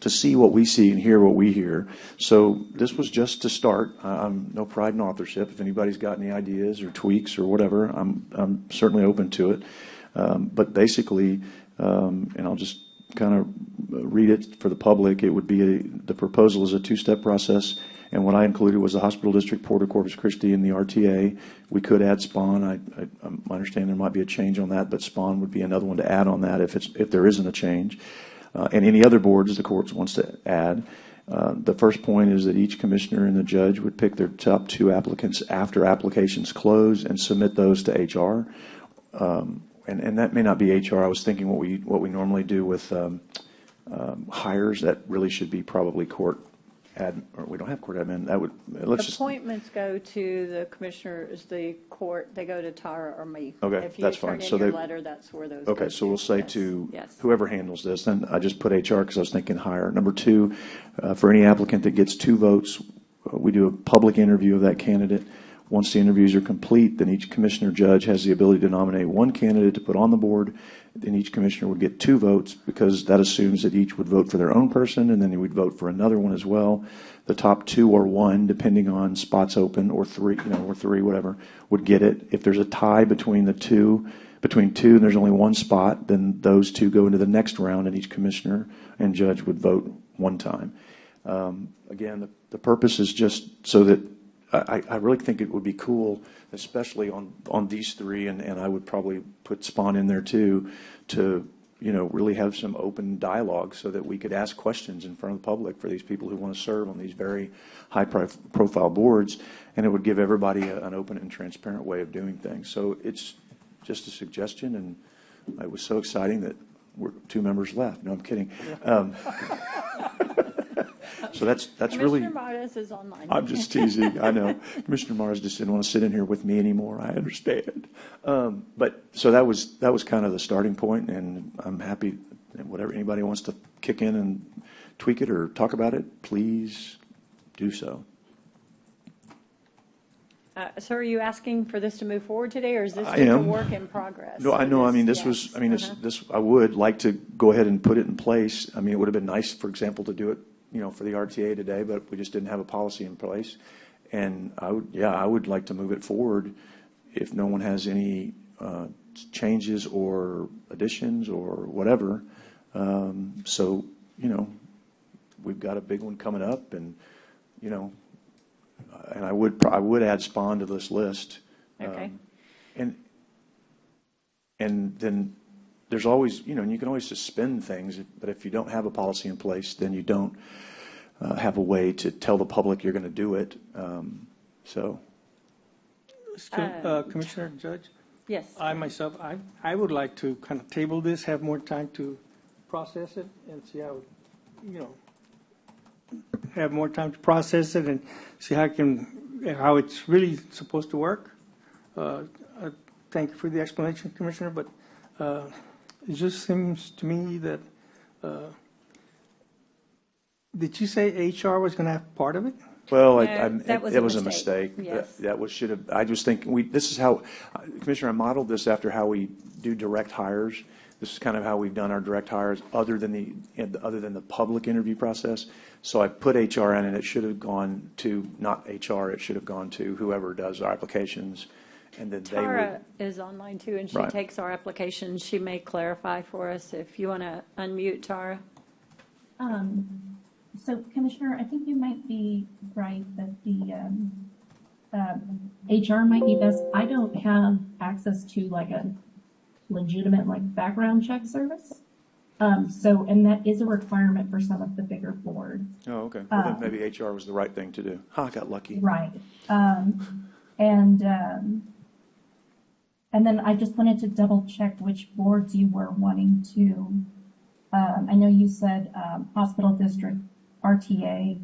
see what we see and hear what we hear. So this was just to start. I'm no pride in authorship. If anybody's got any ideas or tweaks or whatever, I'm certainly open to it. But basically, and I'll just kind of read it for the public, it would be the proposal is a two-step process. And what I included was the hospital district, Port of Corpus Christi, and the RTA. We could add SPAWN. I understand there might be a change on that, but SPAWN would be another one to add on that if there isn't a change. And any other boards the court wants to add. The first point is that each commissioner and the judge would pick their top 2 applicants after applications close and submit those to HR. And that may not be HR. I was thinking what we normally do with hires. That really should be probably court admin, or we don't have court admin. That would Appointments go to the commissioners, the court. They go to Tara or me. Okay, if you that's fine. turn in So your letter, that's where those. Okay, go so we'll say yes. to yes. whoever handles this. Then I just put HR because I was thinking hire. Number 2, for any applicant that gets 2 votes, we do a public interview of that candidate. Once the interviews are complete, then each commissioner judge has the ability to nominate 1 candidate to put on the board. Then each commissioner would get 2 votes because that assumes that each would vote for their own person, and then they would vote for another one as well. The top 2 or 1, depending on spots open, or 3, or 3, whatever, would get it. If there's a tie between 2, and there's only 1 spot, then those 2 go into the next round, and each commissioner and judge would vote 1 time. Again, the purpose is just so that I really think it would be cool, especially on these 3, and I would probably put SPAWN in there too, to really have some open dialogue so that we could ask questions in front of the public for these people who want to serve on these very high-profile boards, and it would give everybody an open and transparent way of doing things. So it's just a suggestion, and it was so exciting that 2 members left. No, I'm kidding. So that's really. Commissioner Martis is online. I'm just teasing. I know. Commissioner Mars just didn't want to sit in here with me anymore. I understand. But so that was kind of the starting point, and I'm happy. Whatever anybody wants to kick in and tweak it or talk about it, please do so. So are you asking for this to move forward today, or is this I just a am. work in progress? No, I know. I mean, this yes. was. I mean, this. I would like to go ahead and put it in place. I mean, it would have been nice, for example, to do it, for the RTA today, but we just didn't have a policy in place. And I would like to move it forward if no one has any changes or additions or whatever. So, we've got a big one coming up, and, and I would add SPAWN to this list. Okay. And then there's always, and you can always suspend things, but if you don't have a policy in place, then you don't have a way to tell the public you're going to do it. Commissioner, Judge? Yes. I myself, I would like to kind of table this, have more time to process it and see how, have more time to process it and see how it's really supposed to work. Thank you for the explanation, Commissioner, but it just seems to me that, did you say HR was going to have part of it? Well, that was it a was a mistake. mistake. Yes. Should have. I just think this is how, Commissioner, I modeled this after how we do direct hires. This is kind of how we've done our direct hires, other than the public interview process. So I put HR in, and it should have gone to not HR. It should have gone to whoever does our applications, and then Tara is online too, and she Right. takes our applications. She may clarify for us if you want to unmute Tara. So, Commissioner, I think you might be right that the HR might be best. I don't have access to like a legitimate background check service. And that is a requirement for some of the bigger boards. Oh, okay. Well, then maybe HR was the right thing to do. I got lucky. Right. And then I just wanted to double check which boards you were wanting to. I know you said hospital district, RTA.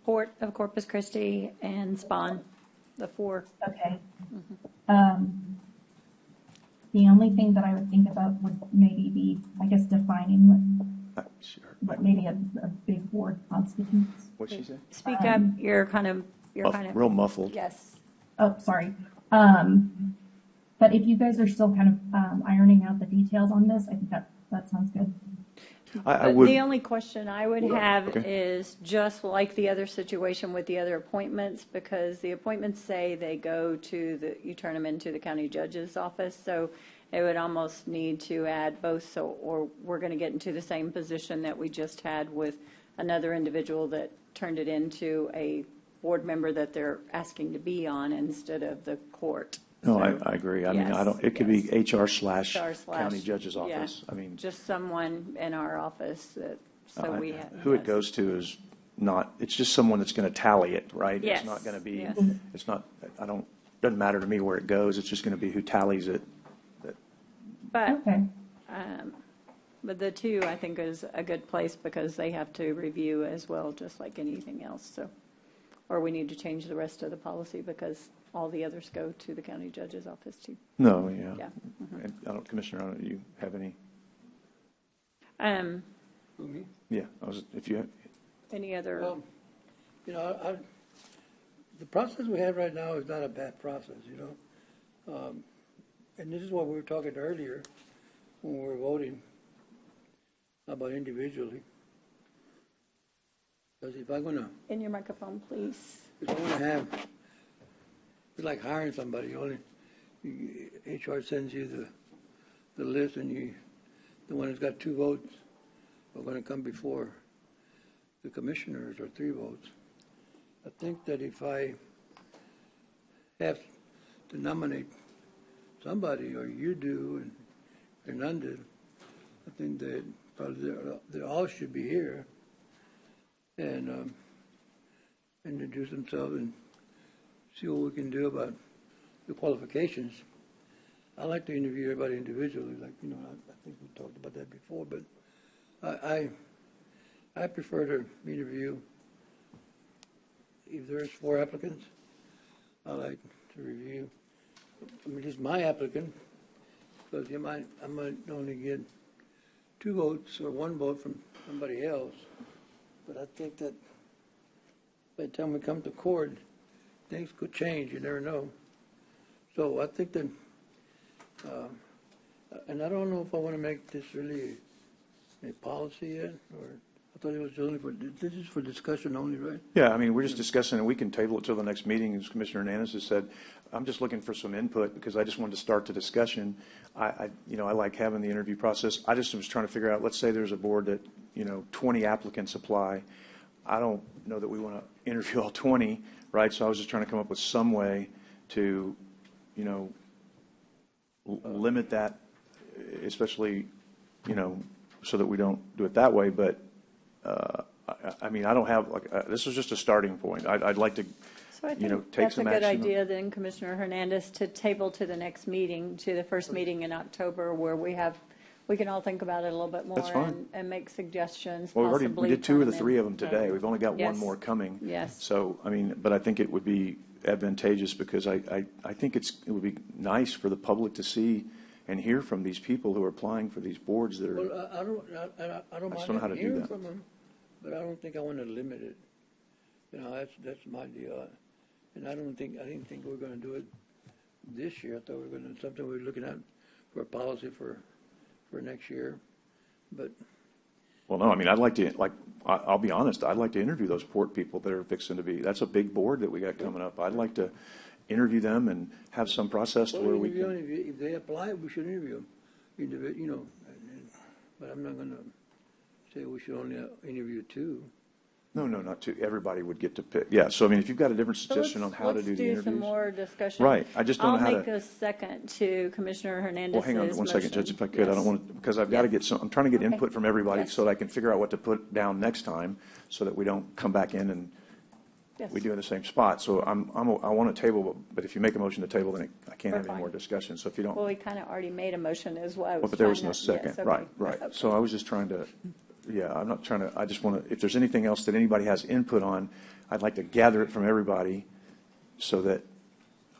Port of Corpus Christi and SPAWN, the 4. Okay. The only thing that I would think about would maybe be, I guess, defining what maybe a big board constitutes. What'd she say? Speak up. You're kind of real muffled. Yes. Oh, sorry. But if you guys are still kind of ironing out the details on this, I think that sounds good. I would. The only question I would have Okay. is just like the other situation with the other appointments, because the appointments say they go to you turn them into the county judge's office. So it would almost need to add both, so, or we're going to get into the same position that we just had with another individual that turned it into a board member that they're asking to be on instead of the court. No, So, I agree. I mean, yes, I don't, it could yes. be HR/county HR/, judge's yeah, office. I mean, just someone in our office that, so we have. who it yes. goes to is not, it's just someone that's going to tally it, right? Yes, It's not going to be, yes. it's not, doesn't matter to me where it goes. It's just going to be who tallies it. But, Okay. but the two, I think, is a good place because they have to review as well, just like anything else, so. Or we need to change the rest of the policy because all the others go to the county judge's office too. No, yeah. Yeah. And Commissioner, I don't, do you have any? Me? Yeah, if you, Any other, Well, you know, the process we have right now is not a bad process, you know? And this is what we were talking earlier when we were voting about individually. Because if I'm gonna, in your microphone, please. if I'm gonna have, it's like hiring somebody, HR sends you the list and the one that's got 2 votes are gonna come before the commissioners or 3 votes. I think that if I have to nominate somebody, or you do, and Hernandez, I think that probably they all should be here and introduce themselves and see what we can do about the qualifications. I like to interview everybody individually, like, you know, I think we talked about that before, but I prefer to interview, if there's 4 applicants, I like to review, I mean, just my applicant, because I might only get 2 votes or 1 vote from somebody else. But I think that by the time we come to court, things could change, you never know. So I think that, and I don't know if I want to make this really a policy yet, or I thought it was only this is for discussion only, right? yeah, I mean, we're just discussing, and we can table it till the next meeting, as Commissioner Hernandez has said. I'm just looking for some input, because I just wanted to start the discussion. I like having the interview process. I just was trying to figure out, let's say there's a board that, 20 applicants apply. I don't know that we want to interview all 20, right? So I was just trying to come up with some way to, limit that, especially, so that we don't do it that way. But, I mean, I don't have, this is just a starting point. I'd like to, So I take think that's a some good action. idea then, Commissioner Hernandez, to table to the next meeting, to the first meeting in October, where we can all think about it a little bit more. That's fine. And make suggestions, Well, we possibly. did 2 of the from 3 of them today. them. We've only got 1 Yes. more coming. Yes. So, I mean, but I think it would be advantageous, because I think it would be nice for the public to see and hear from these people who are applying for these boards that are, Well, I don't just don't know how to mind do hearing that. from them, but I don't think I want to limit it. That's my deal. And I didn't think we were going to do it this year. I thought we were going to, something we were looking at for a policy for next year. But well, no, I mean, I'd like to, I'll be honest, I'd like to interview those port people that are fixing to be, that's a big board that we got coming up. I'd like to interview them and have some process to where we can. if they apply, we should interview them. But I'm not going to say we should only interview 2. No, not to, everybody would get to pick. Yeah, so I mean, if you've got a different So suggestion on how to do the Let's do some interviews. more discussion. Right, I just don't know how I'll make to. a second to Commissioner Hernandez's Well, hang on one second, Judge, if I could. I don't want to, because I've got to get some, I'm trying to get Okay. input from everybody Yes. so that I can figure out what to put down next time, so that we don't come back in and Yes. we do in the same spot. So I want to table, but if you make a motion to table, then I can't We're have any fine. more discussion. So if you don't, Well, we kind of already made a motion as well. well, but there was no Yes, second. okay. Right. Okay. So I was just trying to, yeah, I'm not trying to, I just want to, if there's anything else that anybody has input on, I'd like to gather it from everybody so that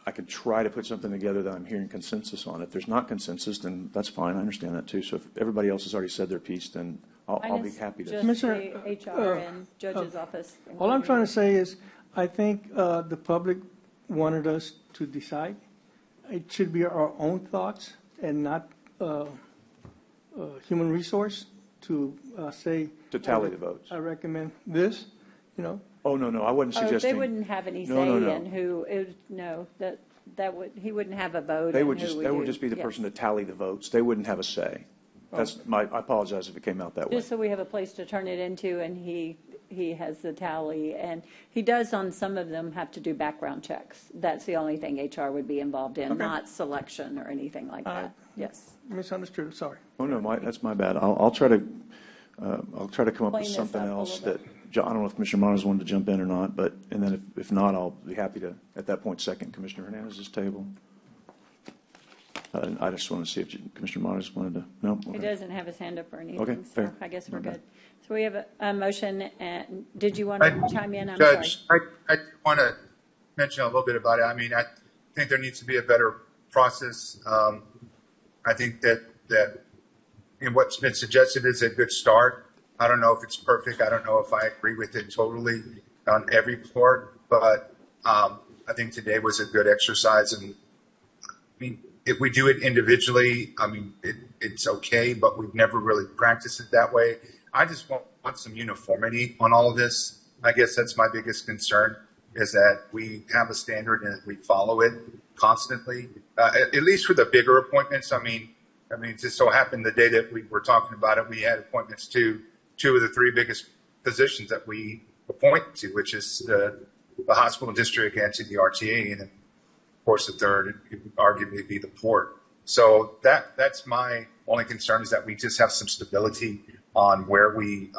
I could try to put something together that I'm hearing consensus on. If there's not consensus, then that's fine. I understand that too. So if everybody else has already said their piece, then I'll be Minus happy to. just Commissioner, the HR and judge's office. All I'm trying to say is, I think the public wanted us to decide. It should be our own thoughts and not human resource to say. To tally the votes. I recommend this. Oh, no, I wasn't Oh, suggesting. they wouldn't have any No, no, say no. in who, no, that, he wouldn't have a vote. They in would who just, we they would do. just be the Yes. person to tally the votes. They wouldn't have a say. That's I apologize if it came out that way. Just so we have a place to turn it into, and he has the tally, and he does on some of them have to do background checks. That's the only thing HR would be involved in, Okay. not selection or anything like that. Yes. Misunderstood, sorry. Oh, no, that's my bad. I'll try to come up with Clean this something up a else little that, I don't know if Commissioner Montes wanted to jump in or not, but, and then if not, I'll be happy to, at that point, second Commissioner Hernandez's table. I just want to see if Commissioner Montes wanted to, no? He Okay. doesn't have his hand up or anything. Okay, so fair. I guess My we're bad. good. So we have a motion, and did you want to chime in? I'm sorry. Judge, I want to mention a little bit about it. I mean, I think there needs to be a better process. I think that what's been suggested is a good start. I don't know if it's perfect. I don't know if I agree with it totally on every part, but I think today was a good exercise. And I mean, if we do it individually, I mean, it's okay, but we've never really practiced it that way. I just want some uniformity on all of this. I guess that's my biggest concern, is that we have a standard and we follow it constantly, at least for the bigger appointments. I mean, it just so happened the day that we were talking about it, we had appointments to two of the three biggest positions that we appoint to, which is the hospital district and to the RTA, and of course the third would arguably be the port. So that's my only concern, is that we just have some stability on where we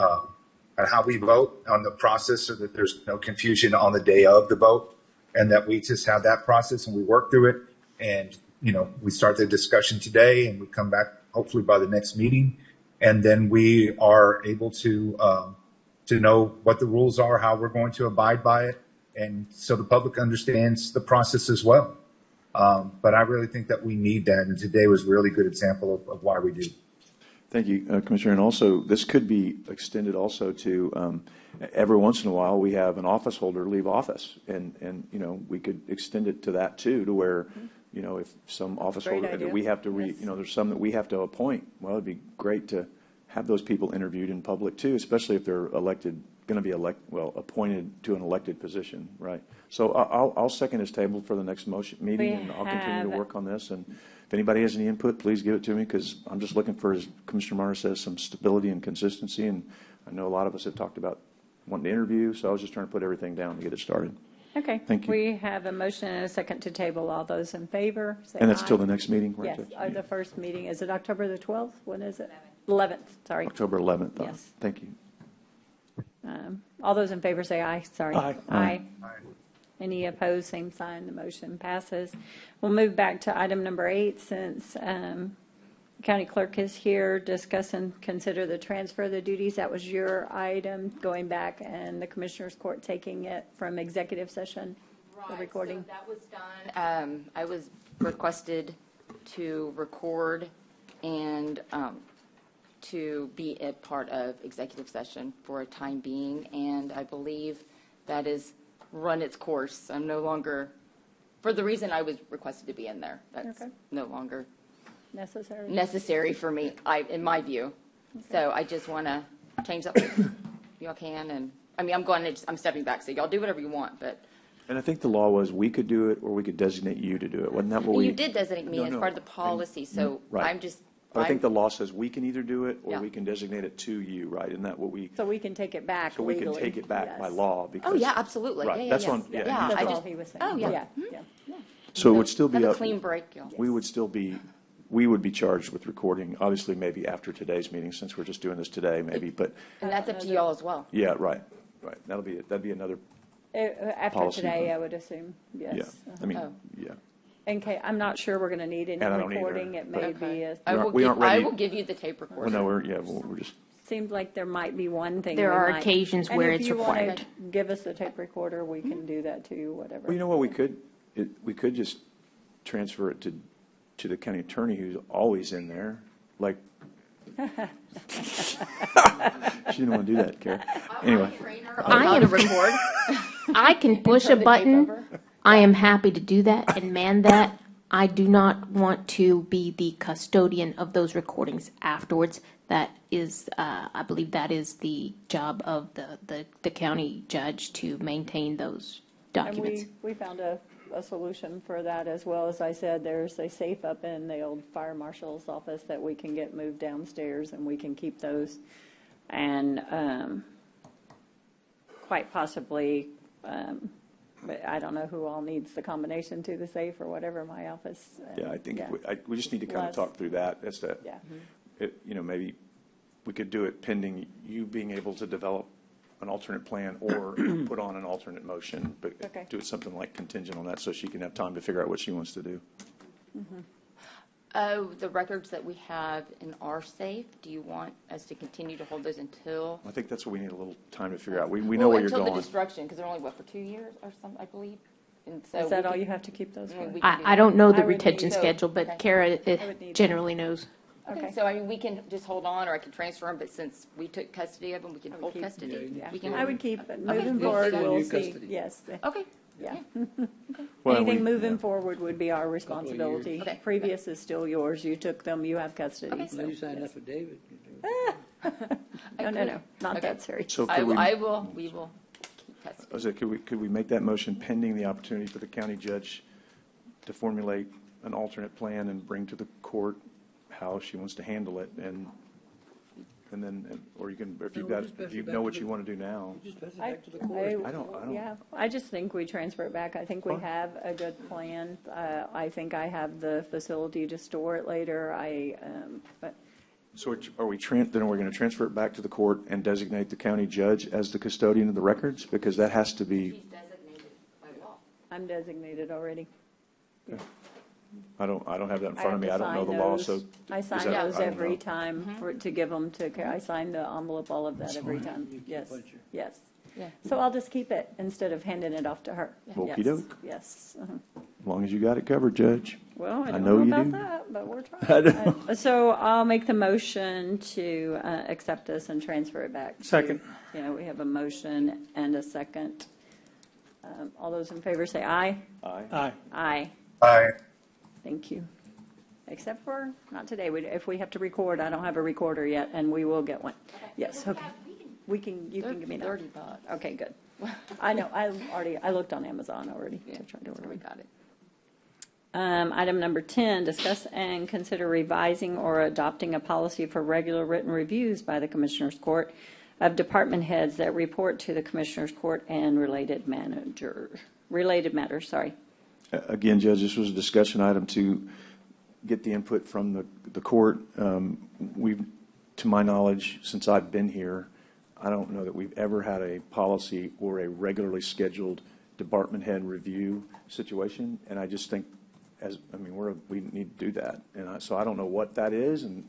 and how we vote on the process, so that there's no confusion on the day of the vote, and that we just have that process and we work through it. And, we start the discussion today and we come back hopefully by the next meeting. And then we are able to know what the rules are, how we're going to abide by it. And so the public understands the process as well. But I really think that we need that. And today was a really good example of why we do. Thank you, Commissioner. And also, this could be extended also to, every once in a while, we have an office holder leave office. And we could extend it to that too, to where, if some office Great holder idea. that we have to Yes. there's some that we have to appoint. Well, it'd be great to have those people interviewed in public too, especially if they're appointed to an elected position, right? So I'll second his table for the next meeting, and I'll continue to work on this. And if anybody has any input, please give it to me, because I'm just looking for, as Commissioner Martin says, some stability and consistency. And I know a lot of us have talked about wanting to interview, so I was just trying to put everything down to get it started. Okay. Thank you. We have a motion and a second to table. All those in favor, say And that's aye. till the next meeting, right? Yes, Judge? the first meeting. Is it October the 12th? When is it? 11th, sorry. October 11th. Yes. Thank you. All those in favor say aye, sorry. Aye. Aye. Any opposed, same sign, the motion passes. We'll move back to item number 8, since county clerk is here. Discuss and consider the transfer of the duties. That was your item, going back, and the Commissioners Court taking it from executive session, the recording. So that was done. I was requested to record and to be a part of executive session for a time being, and I believe that has run its course. I'm no longer, for the reason I was requested to be in there, that's Okay. no longer Necessary? necessary for me, in my view. So I just want to change that. Y'all can, and I mean, I'm stepping back, so y'all do whatever you want, but. And I think the law was we could do it, or we could designate you to do it. Wasn't that what we? You did designate me as part of the policy, so Right. I'm just. But I think the law says we can either do it, or Yeah. we can designate it to you, right? Isn't that what we? So we can take it back So we can legally. take it back by Yes. law because. Oh, yeah, absolutely. Right, Yeah, that's yeah, one, yeah. yeah. Yeah, That's I all just- he was saying. Oh, yeah. Yeah. So it would still be Have a up. clean break, y'all. We would still be, we would be charged with recording, obviously maybe after today's meeting, since we're just doing this today, maybe, but, And that's up to y'all as well. yeah, right. That'd be another, After Policy, today, huh? I would assume, yeah, yes. I mean, Oh. yeah. Okay, I'm not sure we're going to need any And I don't either, recording. It may but- be, I We will aren't I ready- will give you the tape Well, recorder. no, we're just, seems like there might be one thing. There we are might- occasions and where if it's you wanna required. give us the tape recorder, we can do that too, whatever. well, you know what, we could just transfer it to the county attorney, who's always in there, like. She didn't want to do that, Kara. Anyway. I I am am- record. I can push a Turn the tape button. over. I am happy to do that and man that. I do not want to be the custodian of those recordings afterwards. That is, I believe that is the job of the county judge to maintain those And documents. we found a a solution for that as well. As I said, there's a safe up in the old fire marshal's office that we can get moved downstairs, and we can keep those. And quite possibly, but I don't know who all needs the combination to the safe or whatever, my office. Yeah, I think we just need to kind of Less. talk through that. As to, Yeah. maybe we could do it pending you being able to develop an alternate plan or put on an alternate motion, but Okay. do it something like contingent on that so she can have time to figure out what she wants to do. The records that we have in our safe, do you want us to continue to hold those until? I think that's what we need a little time to figure out. We know where you're Until the going. destruction, because they're only, what, for 2 years or something, I believe? And so Is that we all can- you have to keep those for? we can do I that. don't know I the would retention need- schedule, Okay. but Kara would need generally knows. Okay, so I mean, we can just hold on, or I can transfer them, but since we took custody of them, we can hold keep- custody. Yeah, We can I would keep, it. moving Okay. forward, Still we'll need see, custody. yes. Okay. Yeah. Well, Anything we- moving yeah. forward would be our responsibility. years. Okay. Previous is still yours, you took them, you have custody. Okay. so, Well, you sign an yes. affidavit. You do. No, not Okay. that serious. So I could we, we will keep custody. I was like, could we make that motion pending the opportunity for the county judge to formulate an alternate plan and bring to the court how she wants to handle it, and then, or you can, if you've No, we'll got, just pass if it you back know to what the- you want to do now. You just pass it back to the court. I don't- Yeah, I just think we transfer it back. I think we have a good plan. I think I have the facility to store it later. But So are we, then we're going to transfer it back to the court and designate the county judge as the custodian of the records? Because that has to be, She's designated by law. I'm designated already. I don't have that in front of me. I have to don't know the sign law, those. so. I sign that- those I don't every know. time to give them to, I sign the envelope, all of that every time. Yes, yes. Yeah. So I'll just keep it instead of handing it off to her. Yes, Okey-doke. yes. As long as you got it covered, Judge. Well, I I don't know know you about do. that, but we're I trying. So I'll make the motion to accept this and transfer it back. Second. Yeah, we have a motion and a second. All those in favor say aye. Aye. Aye. Aye. Aye. Thank you. Except for, not today, if we have to record, I don't have a recorder yet, and we will get one. Yes, okay. You can give me that. $30. Okay, good. I know, I looked on Amazon already to try to order We one. got it. Item number 10, discuss and consider revising or adopting a policy for regular written reviews by the Commissioners Court of department heads that report to the Commissioners Court and related matters, sorry. Again, Judge, this was a discussion item to get the input from the court. We've, to my knowledge, since I've been here, I don't know that we've ever had a policy or a regularly scheduled department head review situation. And I just think, we need to do that. And so I don't know what that is. And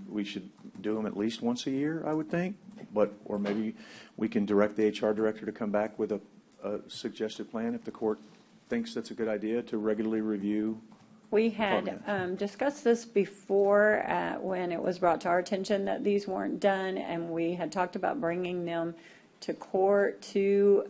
we should do them at least once a year, I would think. Or maybe we can direct the HR director to come back with a suggested plan if the court thinks that's a good idea to regularly review. We had discussed this before when it was brought to our attention that these weren't done, and we had talked about bringing them to court to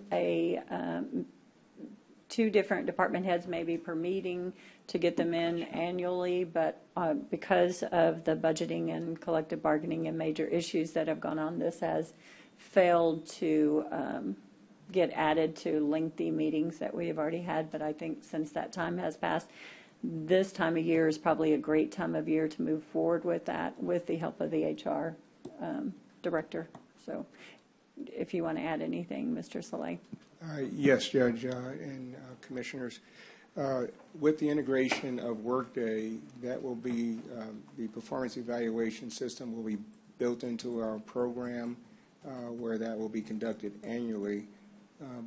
two different department heads maybe per meeting to get them in annually, but because of the budgeting and collective bargaining and major issues that have gone on, this has failed to get added to lengthy meetings that we have already had. But I think since that time has passed, this time of year is probably a great time of year to move forward with that with the help of the HR director. So if you want to add anything, Mr. Saleh. Yes, Judge and Commissioners. With the integration of Workday, that will be, the performance evaluation system will be built into our program where that will be conducted annually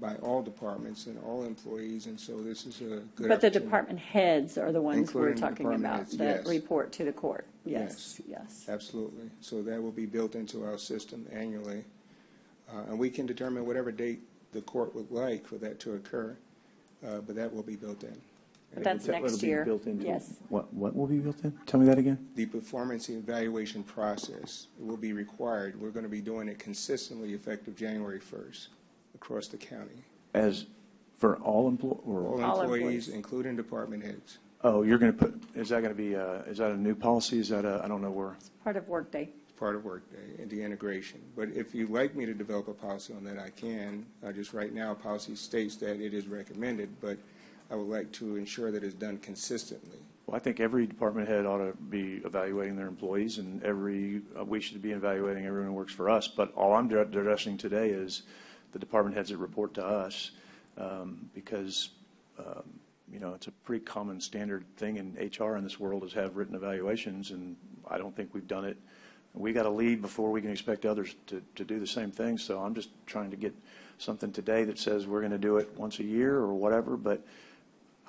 by all departments and all employees, and so this is a good But the opportunity. department heads are the ones we're Including talking department about heads, that yes. report to the court. Yes, yes. Absolutely. So that will be built into our system annually. And we can determine whatever date the court would like for that to occur, but that will be built in. But that's next year. Yes. What will be built in? Tell me that again. The performance evaluation process will be required. We're going to be doing it consistently effective January 1st across the county. As for all employees? All employees, including department heads. Oh, you're going to put, is that going to be, is that a new policy? Is that I don't know where. Part of Workday. Part of Workday and the integration. But if you'd like me to develop a policy on that, I can. Just right now, policy states that it is recommended, but I would like to ensure that it's done consistently. Well, I think every department head ought to be evaluating their employees, and we should be evaluating everyone who works for us. But all I'm addressing today is the department heads that report to us, because it's a pretty common standard thing in HR in this world is have written evaluations, and I don't think we've done it. We got to lead before we can expect others to do the same thing. So I'm just trying to get something today that says we're going to do it once a year or whatever. But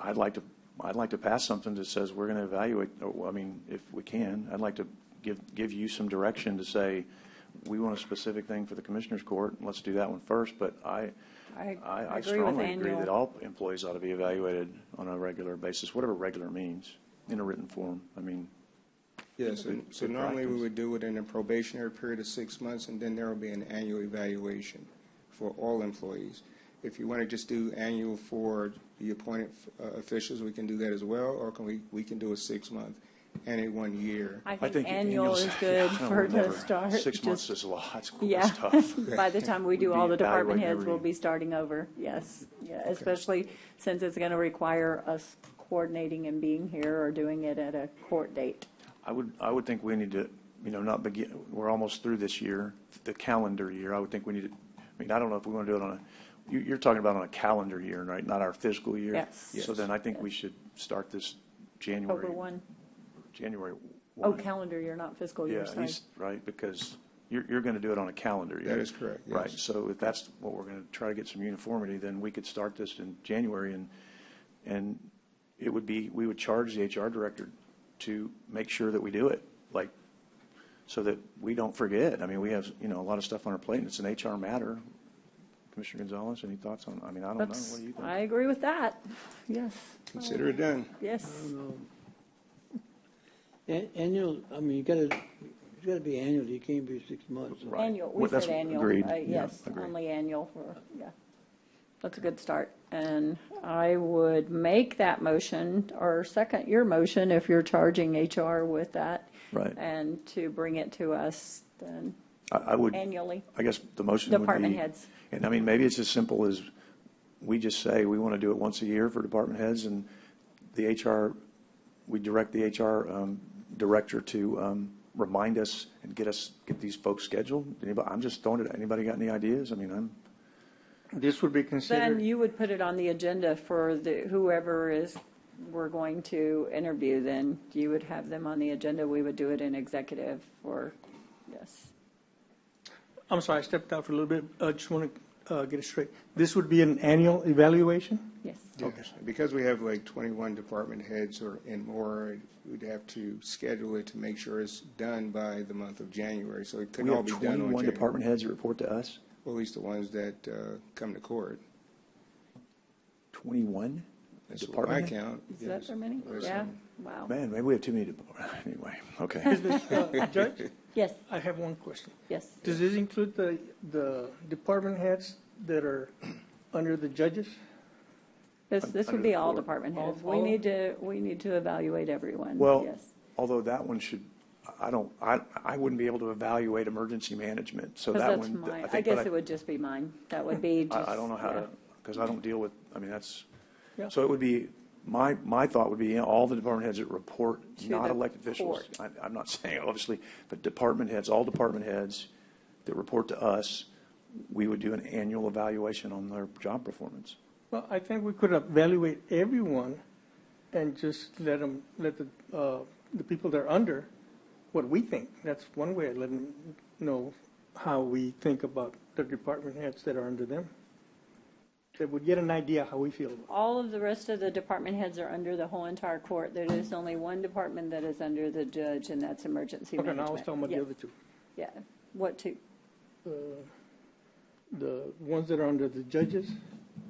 I'd like to pass something that says we're going to evaluate. I mean, if we can, I'd like to give you some direction to say we want a specific thing for the Commissioners Court. And let's do that one first. But I strongly agree that all employees ought to be evaluated on a regular basis, whatever regular means, in a written form. I mean. Yes, so normally we would do it in a probationary period of 6 months, and then there will be an annual evaluation for all employees. If you want to just do annual for the appointed officials, we can do that as well, or we can do a 6 month and a 1 year. I think annual is good for the start. 6 months is a lot. Yeah. It's tough. By the time we do all the department heads, we'll every- be starting over. Yes. Yeah. Especially since it's going to require us coordinating and being here or doing it at a court date. I would think we need to, not begin, we're almost through this year, the calendar year. I would think we need to, I don't know if we want to do it on you're talking about on a calendar year, right? Not our fiscal year? Yes. So then I think we should start this January. Over 1. January 1. Oh, calendar year, not fiscal year. Yeah, Sorry. right, because you're going to do it on a calendar year. That is correct, yes. Right, so if that's what we're going to try to get some uniformity, then we could start this in January, and it would be, we would charge the HR director to make sure that we do it, so that we don't forget. I mean, we have, a lot of stuff on our plate, and it's an HR matter. Commissioner Gonzalez, any thoughts on, I don't know, what do you think? I agree with that. Yes. Consider it done. Yes. Annual, you gotta be annual, you can't be 6 months. Right. Annual, we Well, that's said annual. agreed. Yes, Yeah, agreed. only annual. That's a good start. And I would make that motion, or second your motion, if you're charging HR with that. Right. And to bring it to us then I would, annually. I guess the motion would be. Department heads. And maybe it's as simple as we just say we want to do it once a year for department heads, and we direct the HR director to remind us and get these folks scheduled. I'm just throwing it. Anybody got any ideas? This would be considered. Then you would put it on the agenda for whoever we're going to interview, then you would have them on the agenda. We would do it in executive yes. I'm sorry, I stepped out for a little bit. I just want to get it straight. This would be an annual evaluation? Yes. Yes. Because we have 21 department heads and more, we'd have to schedule it to make sure it's done by the month of January. So it couldn't We all have be done on 21 January. department heads that report to us. Well, at least the ones that come to court. 21 That's what I department heads? count. Is that so many? There's Yeah. some. Wow. Man, maybe we have too many. Anyway, okay. Is this, Judge, Yes. I have one question. Yes. Does this include the department heads that are under the judges? This Under would be the all court. department heads. All- We need to evaluate everyone. Well, Yes. although that one should, I wouldn't be able to evaluate emergency management, so Because that that's one. mine. I think, guess but it would just be mine. That would be just. I don't know how yeah. to, because I don't deal with, that's, Yeah. so it would be, my thought would be all the department heads that report, To not the elected officials. court. I'm not saying, obviously, but department heads, all department heads that report to us, we would do an annual evaluation on their job performance. Well, I think we could evaluate everyone and just let the people they're under what we think. That's one way of letting them know how we think about the department heads that are under them. They would get an idea how we feel. All of the rest of the department heads are under the whole entire court. There is only one department that is under the judge, and that's emergency Okay, management. now I was talking about Yeah. the other two. Yeah. What two? The ones that are under the judges?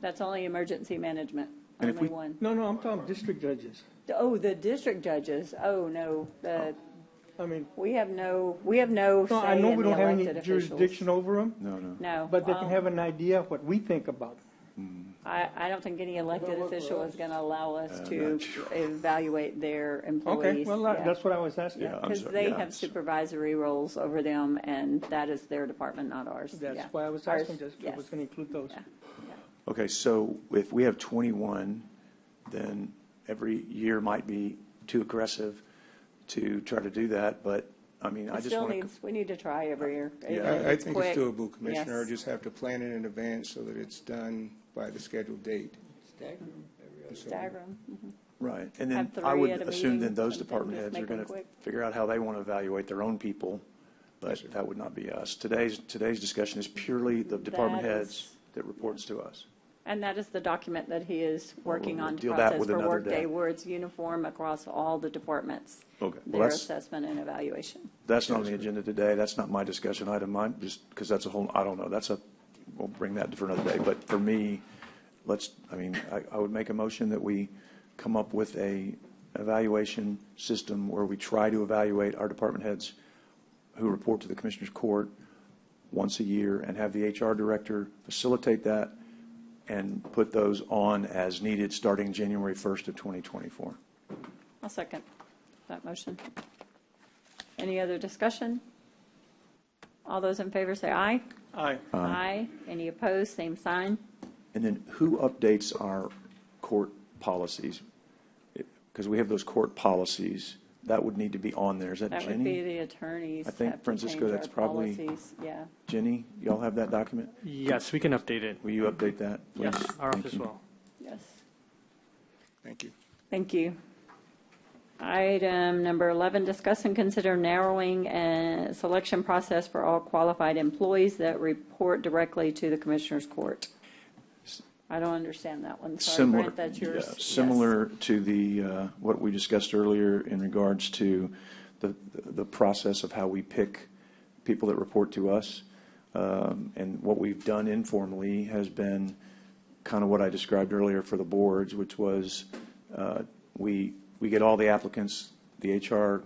That's only emergency management. And if Only we- one. No, I'm talking district judges. Oh, the district judges. Oh, no. I mean, We have no no, say I know in we the don't have any elected officials. jurisdiction over them, No. but they can have an idea of what we think about them. I don't think any elected official is going to allow us to not sure. evaluate their Okay, employees. well, Yeah. that's what I was asking. Yeah. I'm Because sorry, they yeah, have supervisory roles over them, and that is their department, not ours. That's Yeah. why I was Ours, asking, just if it was yes. going to include those. Yeah. Okay, so if we have 21 then every year might be too aggressive to try to do that. But, I mean, I just want to. We need to try every year. I think quick. it's doable, Commissioner. Yes. Just have to plan it in advance so that it's done by the scheduled date. Stagger 'em. Mhm. Right, and then Have three I would at a assume meeting, then those something, department just heads are make going them to quick. figure out how they want to evaluate their own people, but that would not be us. Today's discussion is purely the department That heads is- that reports to us. And that is the document that he is working we'll on to deal that process with for another Workday, day. where it's uniform across all the departments. Okay, well, Their that's- assessment and evaluation. That's not on the agenda today. That's not my discussion item. Mine, just because that's a whole, I don't know. We'll bring that for another day. But for me, I would make a motion that we come up with a evaluation system where we try to evaluate our department heads who report to the Commissioners Court once a year and have the HR director facilitate that and put those on as needed starting January 1st of 2024. I'll second that motion. Any other discussion? All those in favor say aye. Aye. Aye. Any opposed, same sign. And then who updates our court policies? Because we have those court policies, that would need to be on there. Is that That Jenny? would be the attorneys. I think, have to Francisco, change that's our probably- policies. Yeah. Jenny, y'all have that document? Yes, we can update it. Will you update that, please? Yes, our Thank office you. will. Yes. Thank you. Thank you. Item number 11, discuss and consider narrowing a selection process for all qualified employees that report directly to the Commissioners Court. I don't understand that one. Sorry, Similar, Brent, that's yours. yeah, Yes. similar to the, what we discussed earlier in regards to the process of how we pick people that report to us. And what we've done informally has been kind of what I described earlier for the boards, which was we get all the applicants, the HR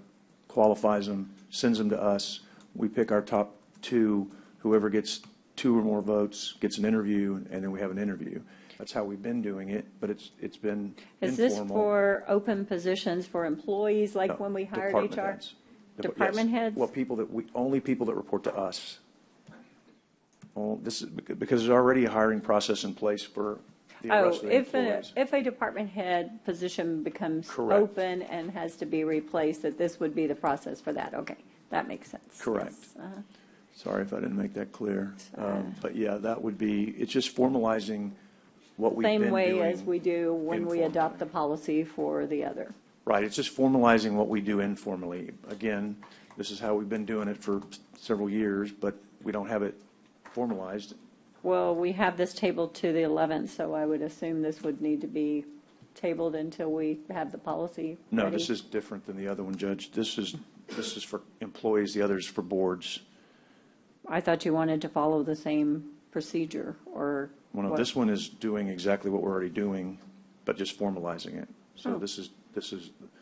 qualifies them, sends them to us. We pick our top two. Whoever gets 2 or more votes gets an interview, and then we have an interview. That's how we've been doing it, but it's been Is informal. this for open positions for employees, like No, when we hired department HR? heads. Department Yes. heads? Well, only people that report to us. Well, this is because there's already a hiring process in place for the rest of the employees. If a department head position becomes Correct. open and has to be replaced, that this would be the process for that. Okay, that makes sense. Correct. Yes, uh-huh. Sorry if I didn't make that clear. But yeah, that would be, it's just formalizing what we've been doing. Same way as we do when we informally. adopt the policy for the other. Right, it's just formalizing what we do informally. Again, this is how we've been doing it for several years, but we don't have it formalized. Well, we have this tabled to the 11th, so I would assume this would need to be tabled until we have the policy No, ready. this is different than the other one, Judge. This is for employees, the other is for boards. I thought you wanted to follow the same procedure, or Well, no, what? this one is doing exactly what we're already doing, but just formalizing it. So Oh. this is,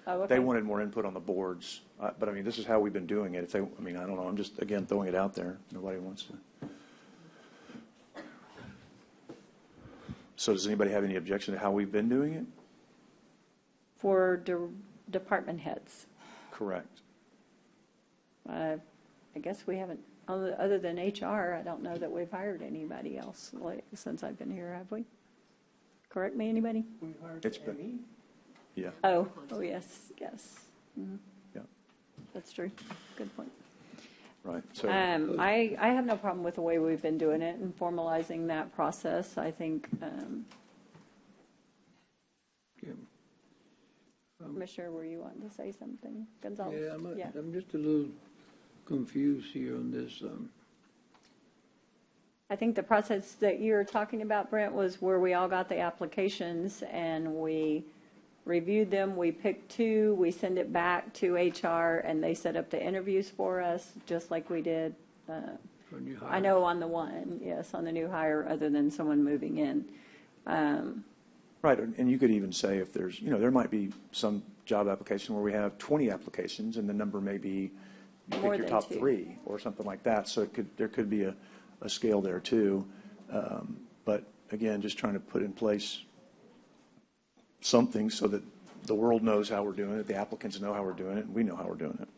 Oh, they okay. wanted more input on the boards, but I mean, this is how we've been doing it. I don't know, I'm just, again, throwing it out there. Nobody wants to. So does anybody have any objection to how we've been doing it? For department heads. Correct. I guess we haven't, other than HR, I don't know that we've hired anybody else since I've been here, have we? Correct me, anybody? It's been, yeah, Oh, yes. Mhm. yeah, That's true. Good point. right. So, I have no problem with the way we've been doing it and formalizing that process. I think, Commissioner, were you wanting to say something? Gonzalez? Yeah, I'm just a little confused here on this. I think the process that you're talking about, Brent, was where we all got the applications and we reviewed them, we picked 2, we send it back to HR, and they set up the interviews for us, just like we did. For new I hires. know on the one, yes, on the new hire, other than someone moving in. right, and you could even say if there's, there might be some job application where we have 20 applications and the number may be, you More pick your than top 2. 3 or something like that. So there could be a scale there too. But again, just trying to put in place something so that the world knows how we're doing it, the applicants know how we're doing it, and we know how we're doing it.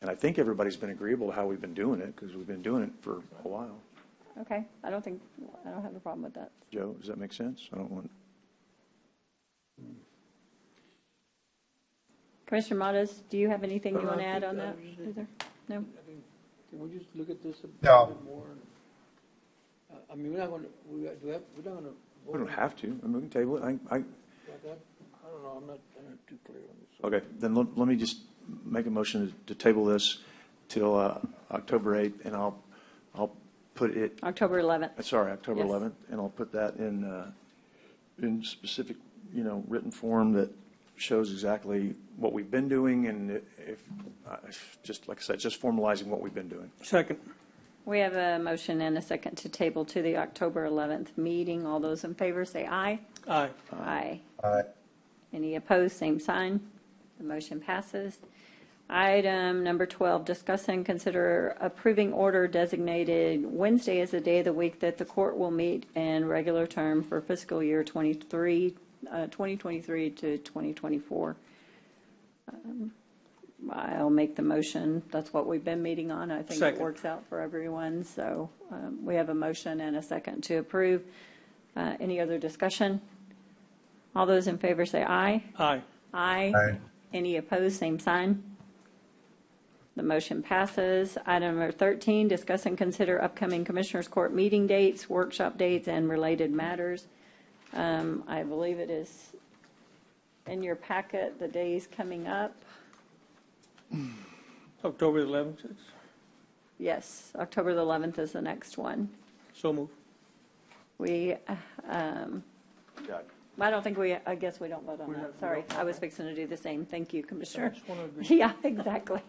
And I think everybody's been agreeable to how we've been doing it because we've been doing it for a while. Okay, I don't have a problem with that. Joe, does that make sense? I don't want. Commissioner Modas, do you have anything you want to I add think on I that was just- either? No? Can we just look at this a No. bit more? I mean, we're not gonna, we're not gonna. We don't have to. I mean, we can table it. I I don't know, I'm not too clear on this. Okay, then let me just make a motion to table this till October 8th, and I'll put it, October 11th. sorry, October Yes. 11th, and I'll put that in specific, written form that shows exactly what we've been doing, and if just like I said, just formalizing what we've been doing. Second. We have a motion and a second to table to the October 11th meeting. All those in favor say aye. Aye. Aye. Aye. Any opposed, same sign. The motion passes. Item number 12, discuss and consider approving order designated Wednesday as the day of the week that the court will meet in regular term for fiscal year 2023 to 2024. I'll make the motion. That's what we've been meeting on. I think it Second. works out for everyone. So we have a motion and a second to approve. Any other discussion? All those in favor say aye. Aye. Aye. Aye. Any opposed, same sign. The motion passes. Item number 13, discuss and consider upcoming Commissioners Court meeting dates, workshop dates, and related matters. I believe it is in your packet, the days coming up. October 11th. Yes, October the 11th is the next one. So move. We, I don't think I guess we don't vote on that. Sorry, I was fixing to do the same. Thank you, Commissioner. just wanna agree. Yeah, exactly.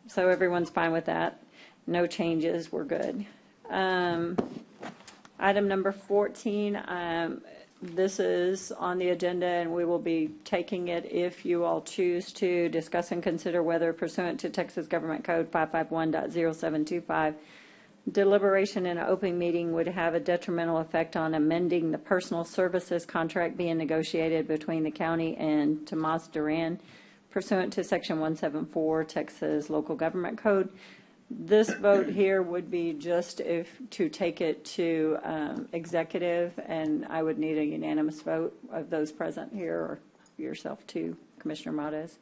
So everyone's fine with that. No changes, we're good. Item number 14, this is on the agenda, and we will be taking it if you all choose to discuss and consider whether pursuant to Texas Government Code 551.0725, deliberation in an open meeting would have a detrimental effect on amending the personal services contract being negotiated between the county and Tomas Duran pursuant to Section 174 Texas Local Government Code. This vote here would be just to take it to executive, and I would need a unanimous vote of those present here, or yourself too, Commissioner Modas,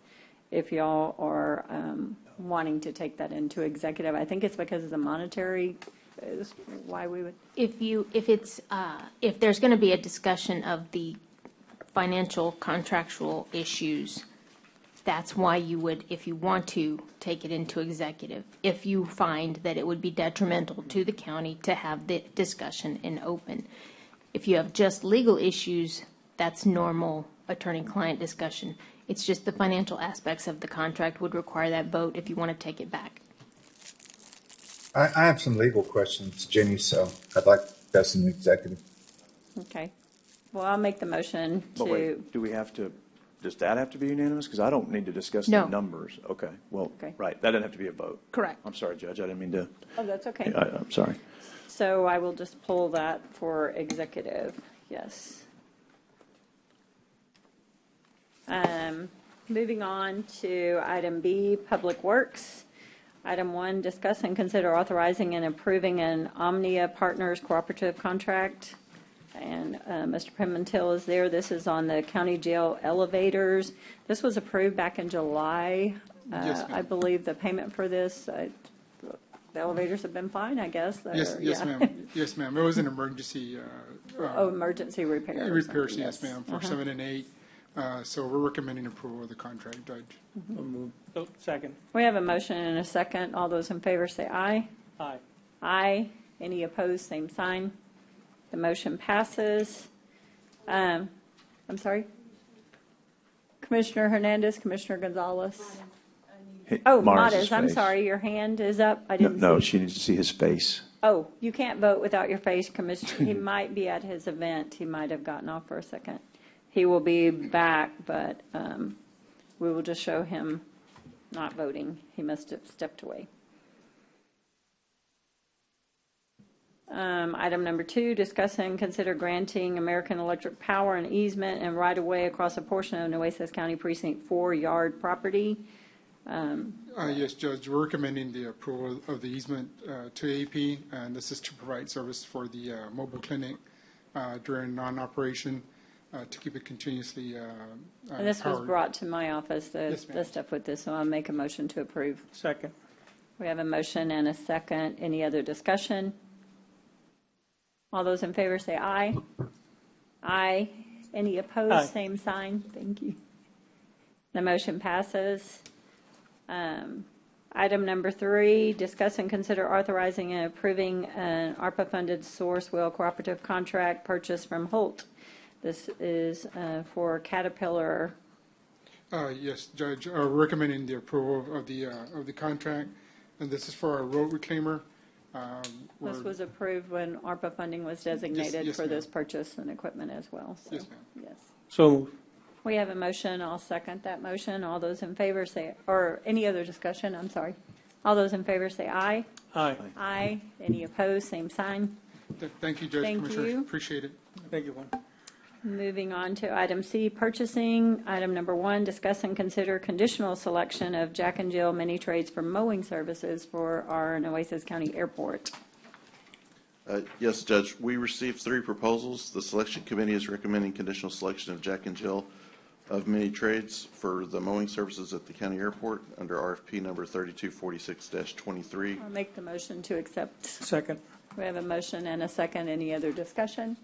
if y'all are wanting to take that into executive. I think it's because of the monetary is why we would. If there's going to be a discussion of the financial contractual issues, that's why you would, if you want to, take it into executive. If you find that it would be detrimental to the county to have the discussion in open. If you have just legal issues, that's normal attorney-client discussion. It's just the financial aspects of the contract would require that vote if you want to take it back. I have some legal questions, Jenny, so I'd like that's in executive. Okay. Well, I'll make the motion But to. wait, does that have to be unanimous? Because I don't need to discuss No. the numbers. Okay, well, Okay. right, that doesn't have to be a vote. Correct. I'm sorry, Judge, I didn't mean to, Oh, that's okay. I'm sorry. So I will just pull that for executive, yes. Moving on to item B, Public Works. Item 1, discuss and consider authorizing and approving an Omnia Partners Cooperative Contract. And Mr. Pimentel is there. This is on the county jail elevators. This was approved back in July. Yes, ma'am. I believe the payment for this, the elevators have been fine, I guess. Yes, yeah. ma'am. Yes, ma'am. It was an emergency Oh, emergency repair. or repairs, something, yes, ma'am, for Uh-huh. 7 and 8. So we're recommending approval of the contract, Judge. Oh, second. We have a motion and a second. All those in favor say aye. Aye. Aye. Any opposed, same sign. The motion passes. I'm sorry? Commissioner Hernandez, Commissioner Gonzalez. Hey, Oh, Morris's Modas, I'm face. sorry, your hand is up. I No, didn't no, see. she needs to see his face. Oh, you can't vote without your face, Commissioner. He might be at his event. He might have gotten off for a second. He will be back, but we will just show him not voting. He must have stepped away. Item number 2, discuss and consider granting American Electric Power an easement and right-of-way across a portion of Nueces County Precinct 4 yard property. Yes, Judge, we're recommending the approval of the easement to AP, and this is to provide service for the mobile clinic during non-operation. to keep it continuously And this was powered. brought to my office, Yes, the ma'am. stuff with this, so I'll make a motion to approve. Second. We have a motion and a second. Any other discussion? All those in favor say aye. Aye. Any opposed, Aye. same sign. Thank you. The motion passes. Item number 3, discuss and consider authorizing and approving an ARPA-funded source wheel cooperative contract purchase from Holt. This is for Caterpillar. Yes, Judge, recommending the approval of the contract, and this is for our road reclaimer. This We're- was approved when ARPA funding was designated yes, for this ma'am. purchase and equipment as well. So, Yes, ma'am. yes. So moved. We have a motion. I'll second that motion. All those in favor say, or any other discussion? I'm sorry. All those in favor say aye. Aye. Aye. Any opposed? Same sign. Thank you, Judge, Thank Commissioners, you. appreciate it. Thank you, Juan. Moving on to item C, purchasing. Item number 1, discuss and consider conditional selection of Jack and Jill mini trades for mowing services for our Nueces County Airport. Yes, Judge, we received 3 proposals. The selection committee is recommending conditional selection of Jack and Jill of mini trades for the mowing services at the county airport under RFP number 3246-23. I'll make the motion to accept. Second. We have a motion and a second. Any other discussion?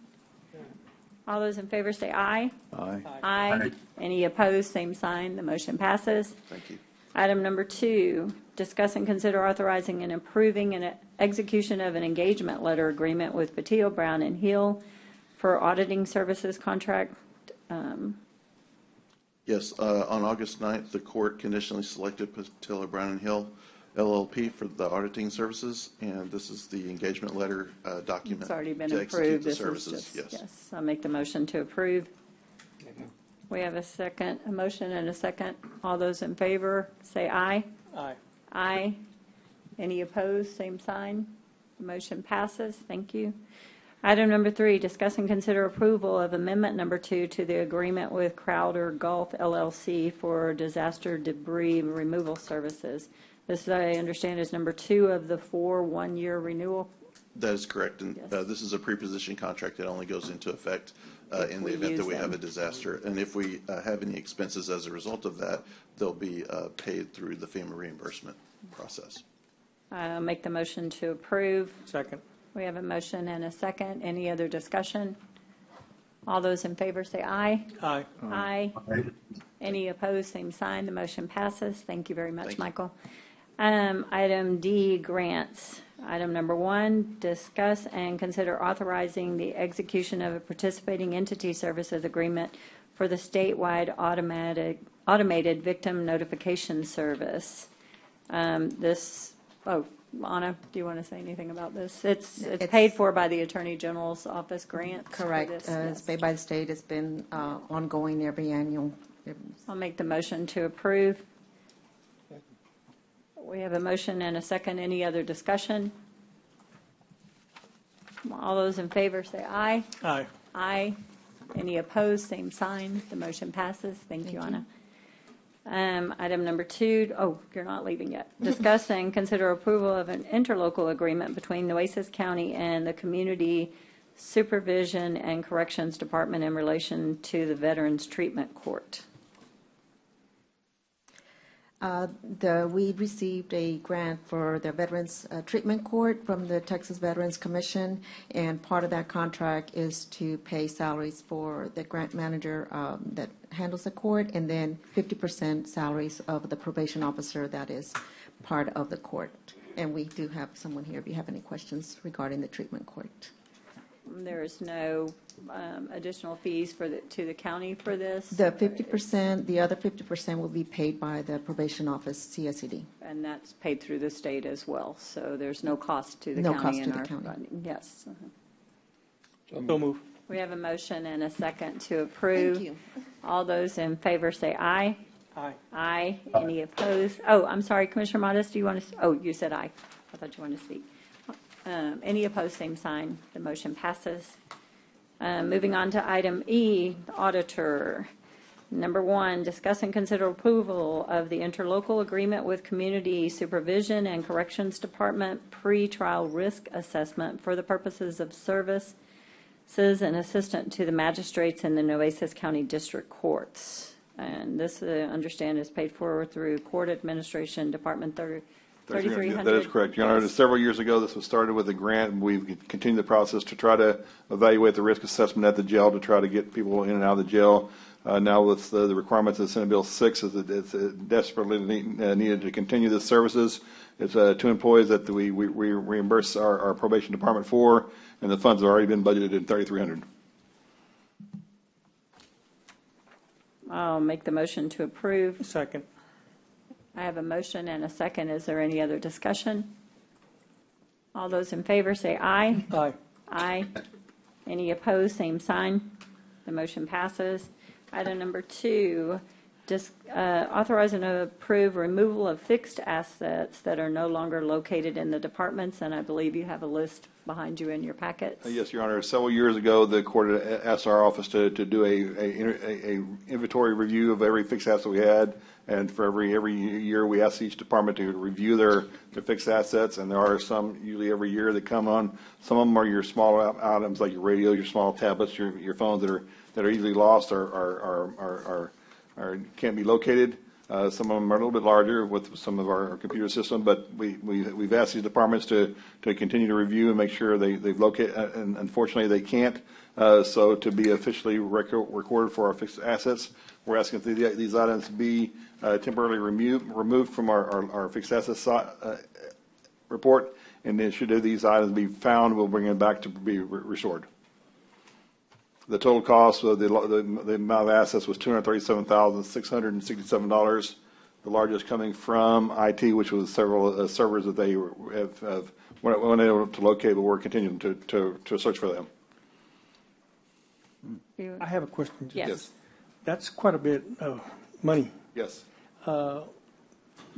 All those in favor say aye. Aye. Aye. Any opposed, same sign. The motion passes. Thank you. Item number 2, discuss and consider authorizing and approving an execution of an engagement letter agreement with Patillo, Brown, and Hill for auditing services contract. Yes, on August 9th, the court conditionally selected Patillo, Brown and Hill LLP for the auditing services, and this is the engagement letter document. It's already been to execute approved. the This is services. just, Yes. yes, I'll make the motion to approve. We have a second, a motion and a second. All those in favor, say aye. Aye. Aye. Any opposed, same sign. The motion passes. Thank you. Item number 3, discuss and consider approval of amendment number 2 to the agreement with Crowder Gulf LLC for disaster debris removal services. This, I understand, is number 2 of the 4 one-year renewal. That is correct, and Yes. this is a preposition contract that only goes into effect in we the event that use we have them. a disaster. And if we have any expenses as a result of that, they'll be paid through the FEMA reimbursement process. I'll make the motion to approve. Second. We have a motion and a second. Any other discussion? All those in favor say aye. Aye. Aye. Any opposed, same sign. The motion passes. Thank you very much, Thank you. Michael. Item D, grants. Item number 1, discuss and consider authorizing the execution of a participating entity services agreement for the statewide automated victim notification service. Anna, do you want to say anything about this? It's paid for by the Attorney General's office grant. for Correct. this, It's yes. paid by the state. It's been ongoing every annual. I'll make the motion to approve. We have a motion and a second. Any other discussion? All those in favor say aye. Aye. Aye. Any opposed, same sign. The motion passes. Thank you, Anna. Item number 2, you're not leaving yet. Discuss and consider approval of an interlocal agreement between Nueces County and the Community Supervision and Corrections Department in relation to the Veterans Treatment Court. We received a grant for the Veterans Treatment Court from the Texas Veterans Commission, and part of that contract is to pay salaries for the grant manager that handles the court, and then 50% salaries of the probation officer that is part of the court. And we do have someone here if you have any questions regarding the treatment court. There is no additional fees to the county for this? The 50%, the other 50% will be paid by the probation office, CSED. And that's paid through the state as well, so there's no cost to the No county cost in to the our county. funding. Yes. So move. We have a motion and a second to approve. Thank you. All those in favor say aye. Aye. Aye. Any opposed? Oh, I'm sorry, Commissioner Modis, do you want to, you said aye. I thought you wanted to speak. Any opposed, same sign. The motion passes. Moving on to item E, the auditor. Number 1, discuss and consider approval of the interlocal agreement with Community Supervision and Corrections Department pre-trial risk assessment for the purposes of service and assistant to the magistrates in the Nueces County District Courts. And this, understand, is paid for through Court Administration Department 3300. That is correct, Your Honor. Several years ago, this was started with a grant, and we've continued the process to try to evaluate the risk assessment at the jail to try to get people in and out of the jail. Now with the requirements of Senate Bill 6, it's desperately needed to continue the services. It's 2 employees that we reimburse our probation department for, and the funds have already been budgeted in 3,300. I'll make the motion to approve. Second. I have a motion and a second. Is there any other discussion? All those in favor say aye. Aye. Aye. Any opposed, same sign. The motion passes. Item number 2, authorize and approve removal of fixed assets that are no longer located in the departments, and I believe you have a list behind you in your packets. Yes, Your Honor. Several years ago, the court asked our office to do a inventory review of every fixed asset we had, and for every year we ask each department to review their fixed assets, and there are some usually every year that come on. Some of them are your small items like your radios, your small tablets, your phones that are easily lost or can't be located. Some of them are a little bit larger with some of our computer system, but we've asked these departments to continue to review and make sure they've located, and unfortunately they can't. So to be officially recorded for our fixed assets, we're asking that these items be temporarily removed from our fixed assets report, and then should these items be found, we'll bring them back to be restored. The total cost of the amount of assets was $237,667. The largest coming from IT, which was several servers that they have when able to locate, but we're continuing to search for them. I have a question. Yes. That's quite a bit of money. Yes.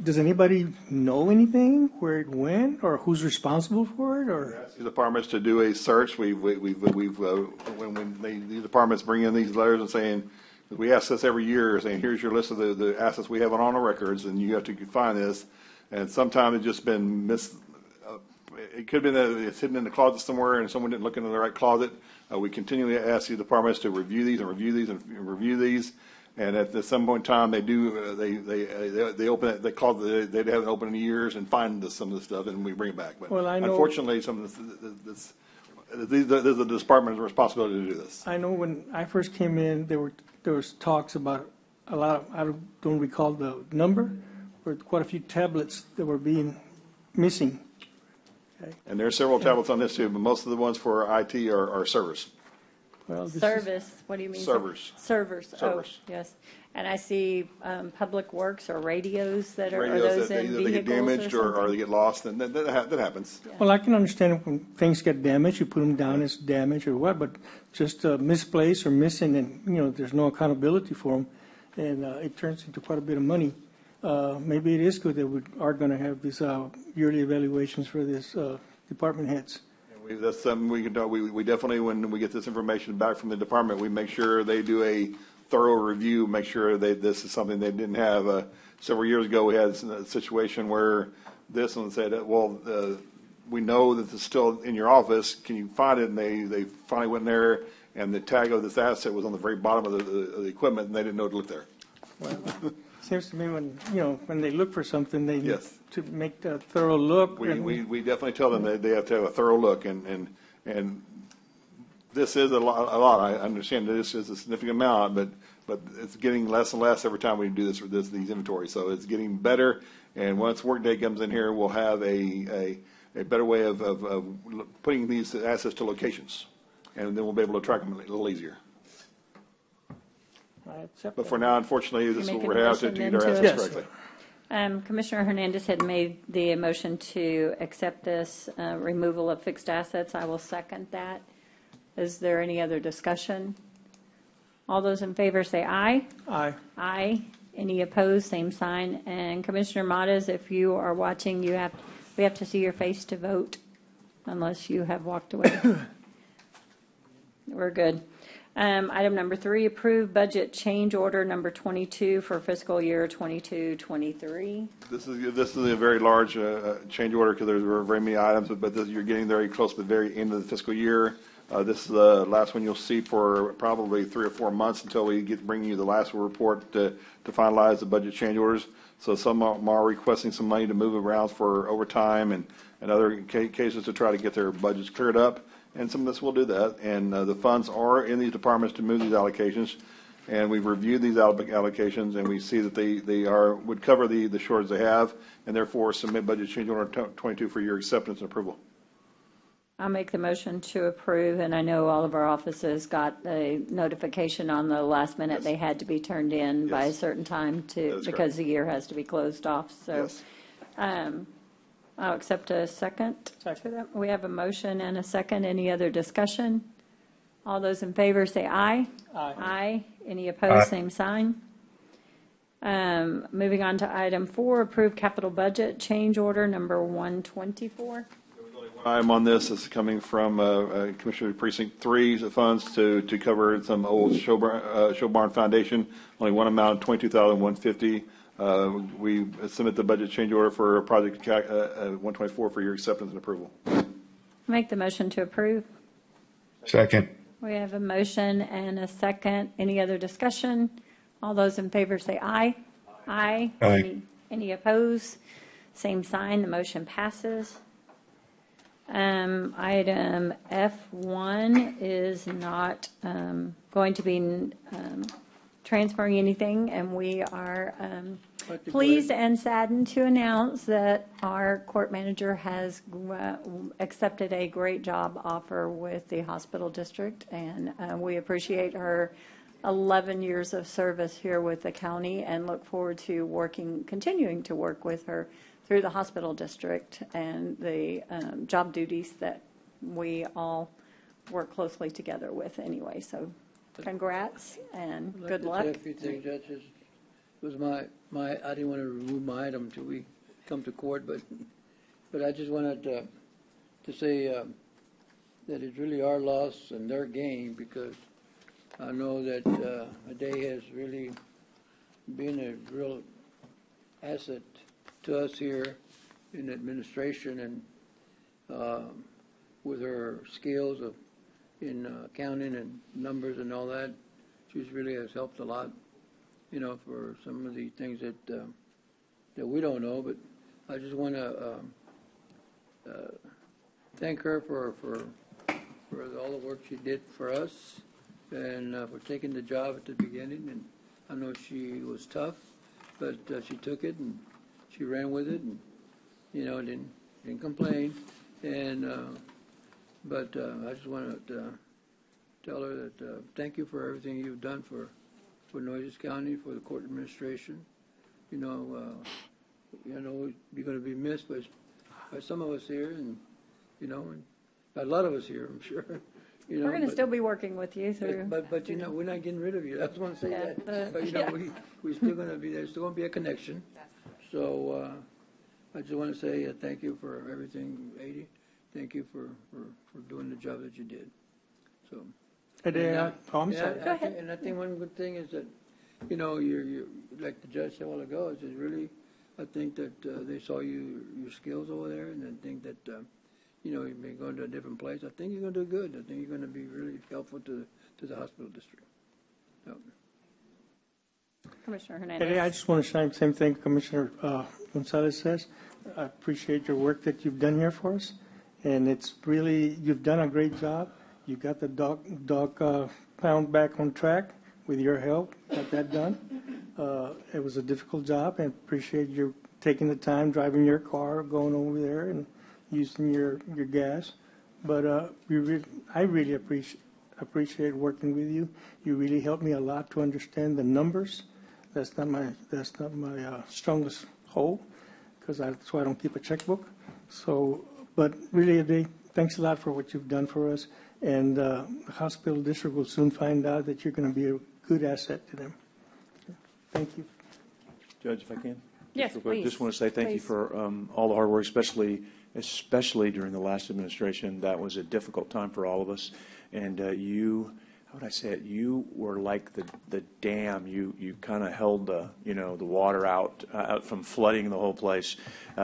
Does anybody know anything where it went or who's responsible for it? Or The departments to do a search. When these departments bring in these letters and saying, we ask this every year, saying, here's your list of the assets we have on all the records, and you have to find this. And sometimes it's just been missed. It could have been that it's hidden in the closet somewhere, and someone didn't look into the right closet. We continually ask these departments to review these and review these and review these. And at some point in time, they do. They open it. They call it. They haven't opened in years and find some of the stuff, and we bring it back. But well, I know, unfortunately, some of this there's a department's responsibility to do this. I know when I first came in, there was talks about a lot of, I don't recall the number, but quite a few tablets that were being missing. Okay. And there are several tablets on this too, but most of the ones for IT are servers. Well, Service, what do you mean? Servers. Servers. Servers. Oh, yes. And I see Public Works or radios that are Radios those in that they get vehicles damaged or they get lost, and that happens. Yeah. Well, I can understand when things get damaged, you put them down as damaged or what, but just misplaced or missing, and there's no accountability for them, and it turns into quite a bit of money. Maybe it is good that we are going to have these yearly evaluations for this department heads. That's something we can do. We definitely, when we get this information back from the department, we make sure they do a thorough review, make sure this is something they didn't have. Several years ago, we had a situation where this one said, well, we know that it's still in your office. Can you find it? And they finally went in there, and the tag of this asset was on the very bottom of the equipment, and they didn't know to look there. Well, seems to me when they look for something, they need Yes. to make a thorough look. We definitely tell them that they have to have a thorough look, and this is a lot. I understand that this is a significant amount, but it's getting less and less every time we do these inventories. So it's getting better, and once Workday comes in here, we'll have a better way of putting these assets to locations, and then we'll be able to track them a little easier. But for now, unfortunately, this is what we have to do our assets correctly. Commissioner Hernandez had made the motion to accept this removal of fixed assets. I will second that. Is there any other discussion? All those in favor say aye. Aye. Aye. Any opposed, same sign. And Commissioner Modas, if you are watching, we have to see your face to vote unless you have walked away. We're good. Item number 3, approve budget change order number 22 for fiscal year 22-23. This is a very large change order because there are very many items, but you're getting very close to the very end of the fiscal year. This is the last one you'll see for probably 3 or 4 months until we bring you the last report to finalize the budget change orders. So some are requesting some money to move around for overtime and other cases to try to get their budgets cleared up. And some of this will do that. And the funds are in these departments to move these allocations. And we've reviewed these allocations, and we see that they would cover the shortage they have, and therefore submit budget change order 22 for your acceptance and approval. I'll make the motion to approve, and I know all of our offices got a notification on the last minute. Yes. They had to be turned in by a Yes. certain time That is because correct. the year has to be closed off. So Yes. I'll accept a second. Second. We have a motion and a second. Any other discussion? All those in favor say aye. Aye. Aye. Any opposed, same sign. Moving on to item 4, approve capital budget change order number 124. Item on this is coming from Commissioner Precinct 3's funds to cover some old show barn foundation, only one amount, $22,150. We submit the budget change order for project 124 for your acceptance and approval. Make the motion to approve. Second. We have a motion and a second. Any other discussion? All those in favor say aye. Aye. Aye. Any opposed? Same sign. The motion passes. Item F1 is not going to be transferring anything, and we are pleased and saddened to announce that our court manager has accepted a great job offer with the hospital district, and we appreciate her 11 years of service here with the county and look forward to continuing to work with her through the hospital district and the job duties that we all work closely together with anyway. So congrats and good luck. I'd like to say a few things, Judge. It was I didn't want to remove my item until we come to court, but I just wanted to say that it's really our loss and their gain, because I know that Ade has really been a real asset to us here in administration, and with her skills in accounting and numbers and all that, she really has helped a lot, for some of the things that we don't know. But I just want to thank her for all the work she did for us, and for taking the job at the beginning. And I know she was tough, but she took it and she ran with it, and didn't complain. And but I just want to tell her that thank you for everything you've done for Nueces County, for the court administration. You're going to be missed by some of us here, and and a lot of us here, I'm sure. We're going to still be working with you through. But we're not getting rid of you. I just want to say Yeah, that. But we're still going to be there. Still going to be a connection. So I just want to say thank you for everything, Adi. Thank you for doing the job that you did. So. I'm sorry. Go ahead. And I think one good thing is that, you're like the judge said a while ago, is really, I think that they saw your skills over there, and I think that, you've been going to a different place. I think you're going to do good. I think you're going to be really helpful to the hospital district. So. Commissioner Hernandez. Hey, I just want to say the same thing Commissioner Gonzalez says. I appreciate your work that you've done here for us, and it's really, you've done a great job. You got the dog pound back on track with your help. Got that done. It was a difficult job, and appreciate you taking the time, driving your car, going over there, and using your gas. But I really appreciate working with you. You really helped me a lot to understand the numbers. That's not my strongest hold, because that's why I don't keep a checkbook. So, but really, Ade, thanks a lot for what you've done for us. And the hospital district will soon find out that you're going to be a good asset to them. Thank you. Judge, if I can? Yes, please. Just want to say thank you for all the hard work, especially during the last administration. That was a difficult time for all of us. And you how would I say it? You were like the dam. You kind of held the water out from flooding the whole place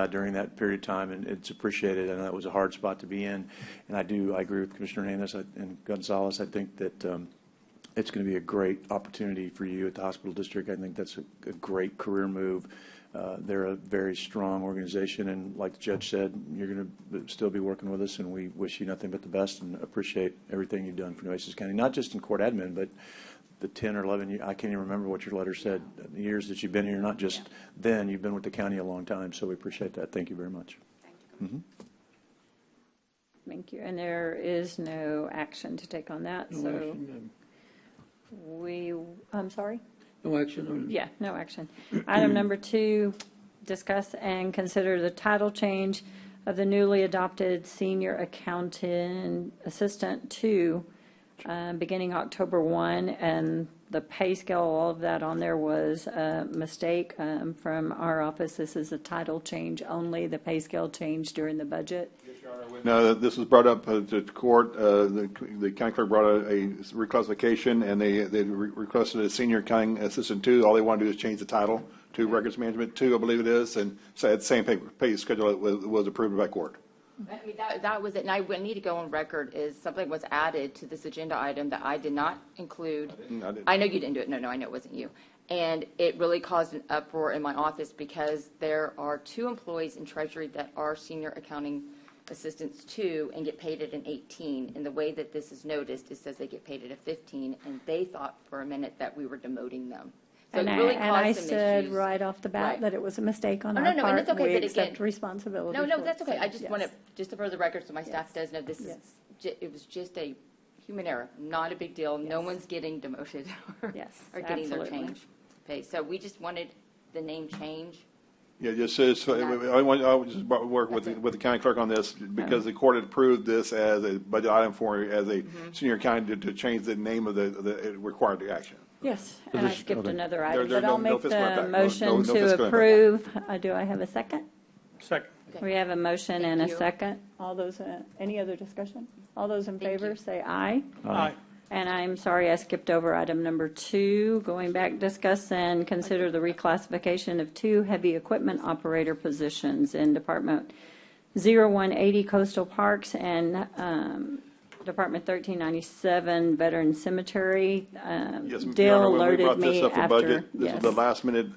during that period of time, and it's appreciated. And that was a hard spot to be in. And I agree with Commissioner Hernandez and Gonzalez. I think that it's going to be a great opportunity for you at the hospital district. I think that's a great career move. They're a very strong organization, and like the judge said, you're going to still be working with us, and we wish you nothing but the best and appreciate everything you've done for Nueces County, not just in court admin, but the 10 or 11 years, I can't even remember what your letter said, the years that you've been here, not just then, you've been with the county a long time, so we appreciate that. Thank you very much. Thank you. And there is no action to take on that, No so action, I'm sorry? no action. Yeah, no action. Item number 2, discuss and consider the title change of the newly adopted senior accountant assistant 2, beginning October 1, and the pay scale, all of that on there was a mistake from our office. This is a title change only. The pay scale changed during the budget. No, this was brought up to court. The county clerk brought a reclassification, and they requested a senior accounting assistant 2. All they want to do is change the title to records management 2, I believe it is, and so at the same pay schedule that was approved by court. I mean, that was it, and I would need to go on record, is something was added to this agenda item that I did not include. I know you didn't do it. No, I know it wasn't you. And it really caused an uproar in my office because there are 2 employees in Treasury that are senior accounting assistants 2 and get paid at an 18. And the way that this is noticed, it says they get paid at a 15, and they thought for a minute that we were demoting them. So And it really I some said issues. right off the bat Right. that it was a mistake on Oh, our no, and part. it's okay, We but accept again- responsibility. No, for that's it. okay. So, I just want to, yes. just for the record, so my staff Yes. does know, this is, Yes. it was just a human error, not a big deal. No one's getting demoted Yes, or getting their absolutely. change pay. So we just wanted the name change. Yeah, just says, I would just work with the county clerk on this, because the court had approved this as a budget item as a senior accountant to change the name of the required action. Yes, and I skipped another item, There's but I'll no make fiscal the impact. motion No fiscal to impact. approve. Do I have a second? Second. We have a motion and a Thank you. second. All those, any other discussion? All those in Thank favor, you. say aye. Aye. And I'm sorry, I skipped over item number 2. Going back, discuss and consider the reclassification of 2 heavy equipment operator positions in Department 0180 Coastal Parks and Department 1397 Veteran Cemetery. Yes, Your Dale Honor, when we alerted brought this me up for after. budget, this was the last minute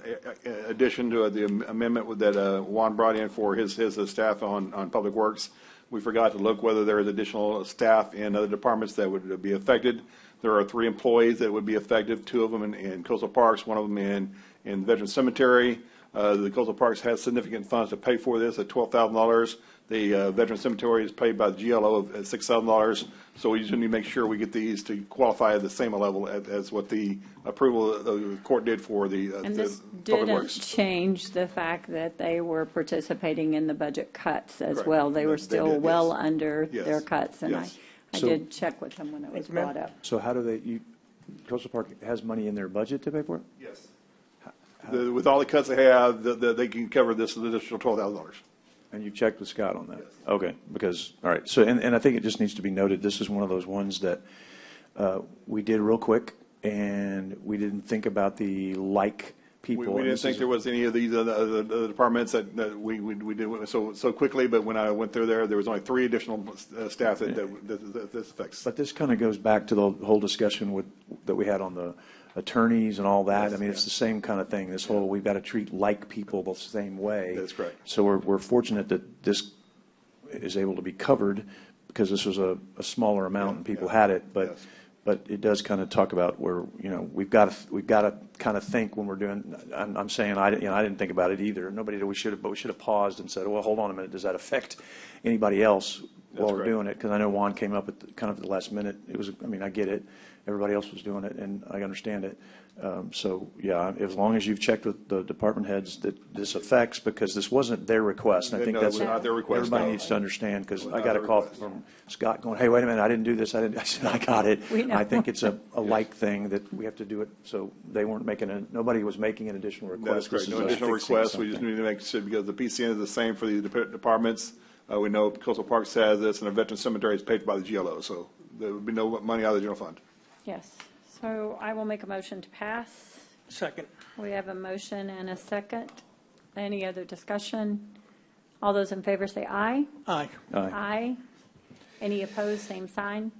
addition to the amendment that Juan brought in for his staff on Public Works. We forgot to look whether there is additional staff in other departments that would be affected. There are 3 employees that would be effective, 2 of them in Coastal Parks, 1 of them in Veteran Cemetery. The Coastal Parks has significant funds to pay for this at $12,000. The Veteran Cemetery is paid by the GLO at $6,000. So we just need to make sure we get these to qualify at the same level as what the approval of the court did for the And this Public didn't Works. change the fact that they were participating in the budget cuts as Correct. well. They were They still did, well yes. under Yes. their cuts, and Yes. I So- did check with them when it was brought up. So how do Coastal Park has money in their budget to pay for it? Yes. With all the cuts they have, they can cover this additional $12,000. And you checked with Scott on that? Okay, because, all right, so, and I think it just needs to be noted, this is one of those ones that we did real quick, and we didn't think about the people. We and didn't this think is- there was any of these other departments that we did so quickly, but when I went through there was only 3 additional staff that this affects. But this kind of goes back to the whole discussion that we had on the attorneys and all that. I mean, it's the same kind of thing. This whole, we've got to treat like people the same way. That's correct. So we're fortunate that this is able to be covered because this was a smaller amount and people had it. But it does kind of talk about where, we've got to kind of think when we're doing, I'm saying, I didn't think about it either. Nobody did. But we should have paused and said, well, hold on a minute. Does that affect anybody else while we're doing it? Because I know Juan came up at kind of the last minute. I get it. Everybody else was doing it, and I understand it. So, yeah, as long as you've checked with the department heads that this affects, because this wasn't their request. And I think No, it that's was not their request, everybody no. needs to understand, because It was I not got a their call request. from Scott going, hey, wait a minute, I didn't do this. I said, I got it. We know. I think it's a like thing that we have to do it. So they weren't nobody was making an additional request. That's correct. This No is us additional fixing requests. We just something. need to make sure, because the PCN is the same for the departments. We know Coastal Parks has this, and the Veteran Cemetery is paid by the GLO, so there would be no money out of the general fund. Yes. So I will make a motion to pass. Second. We have a motion and a second. Any other discussion? All those in favor say aye. Aye. Aye. Any opposed, same sign.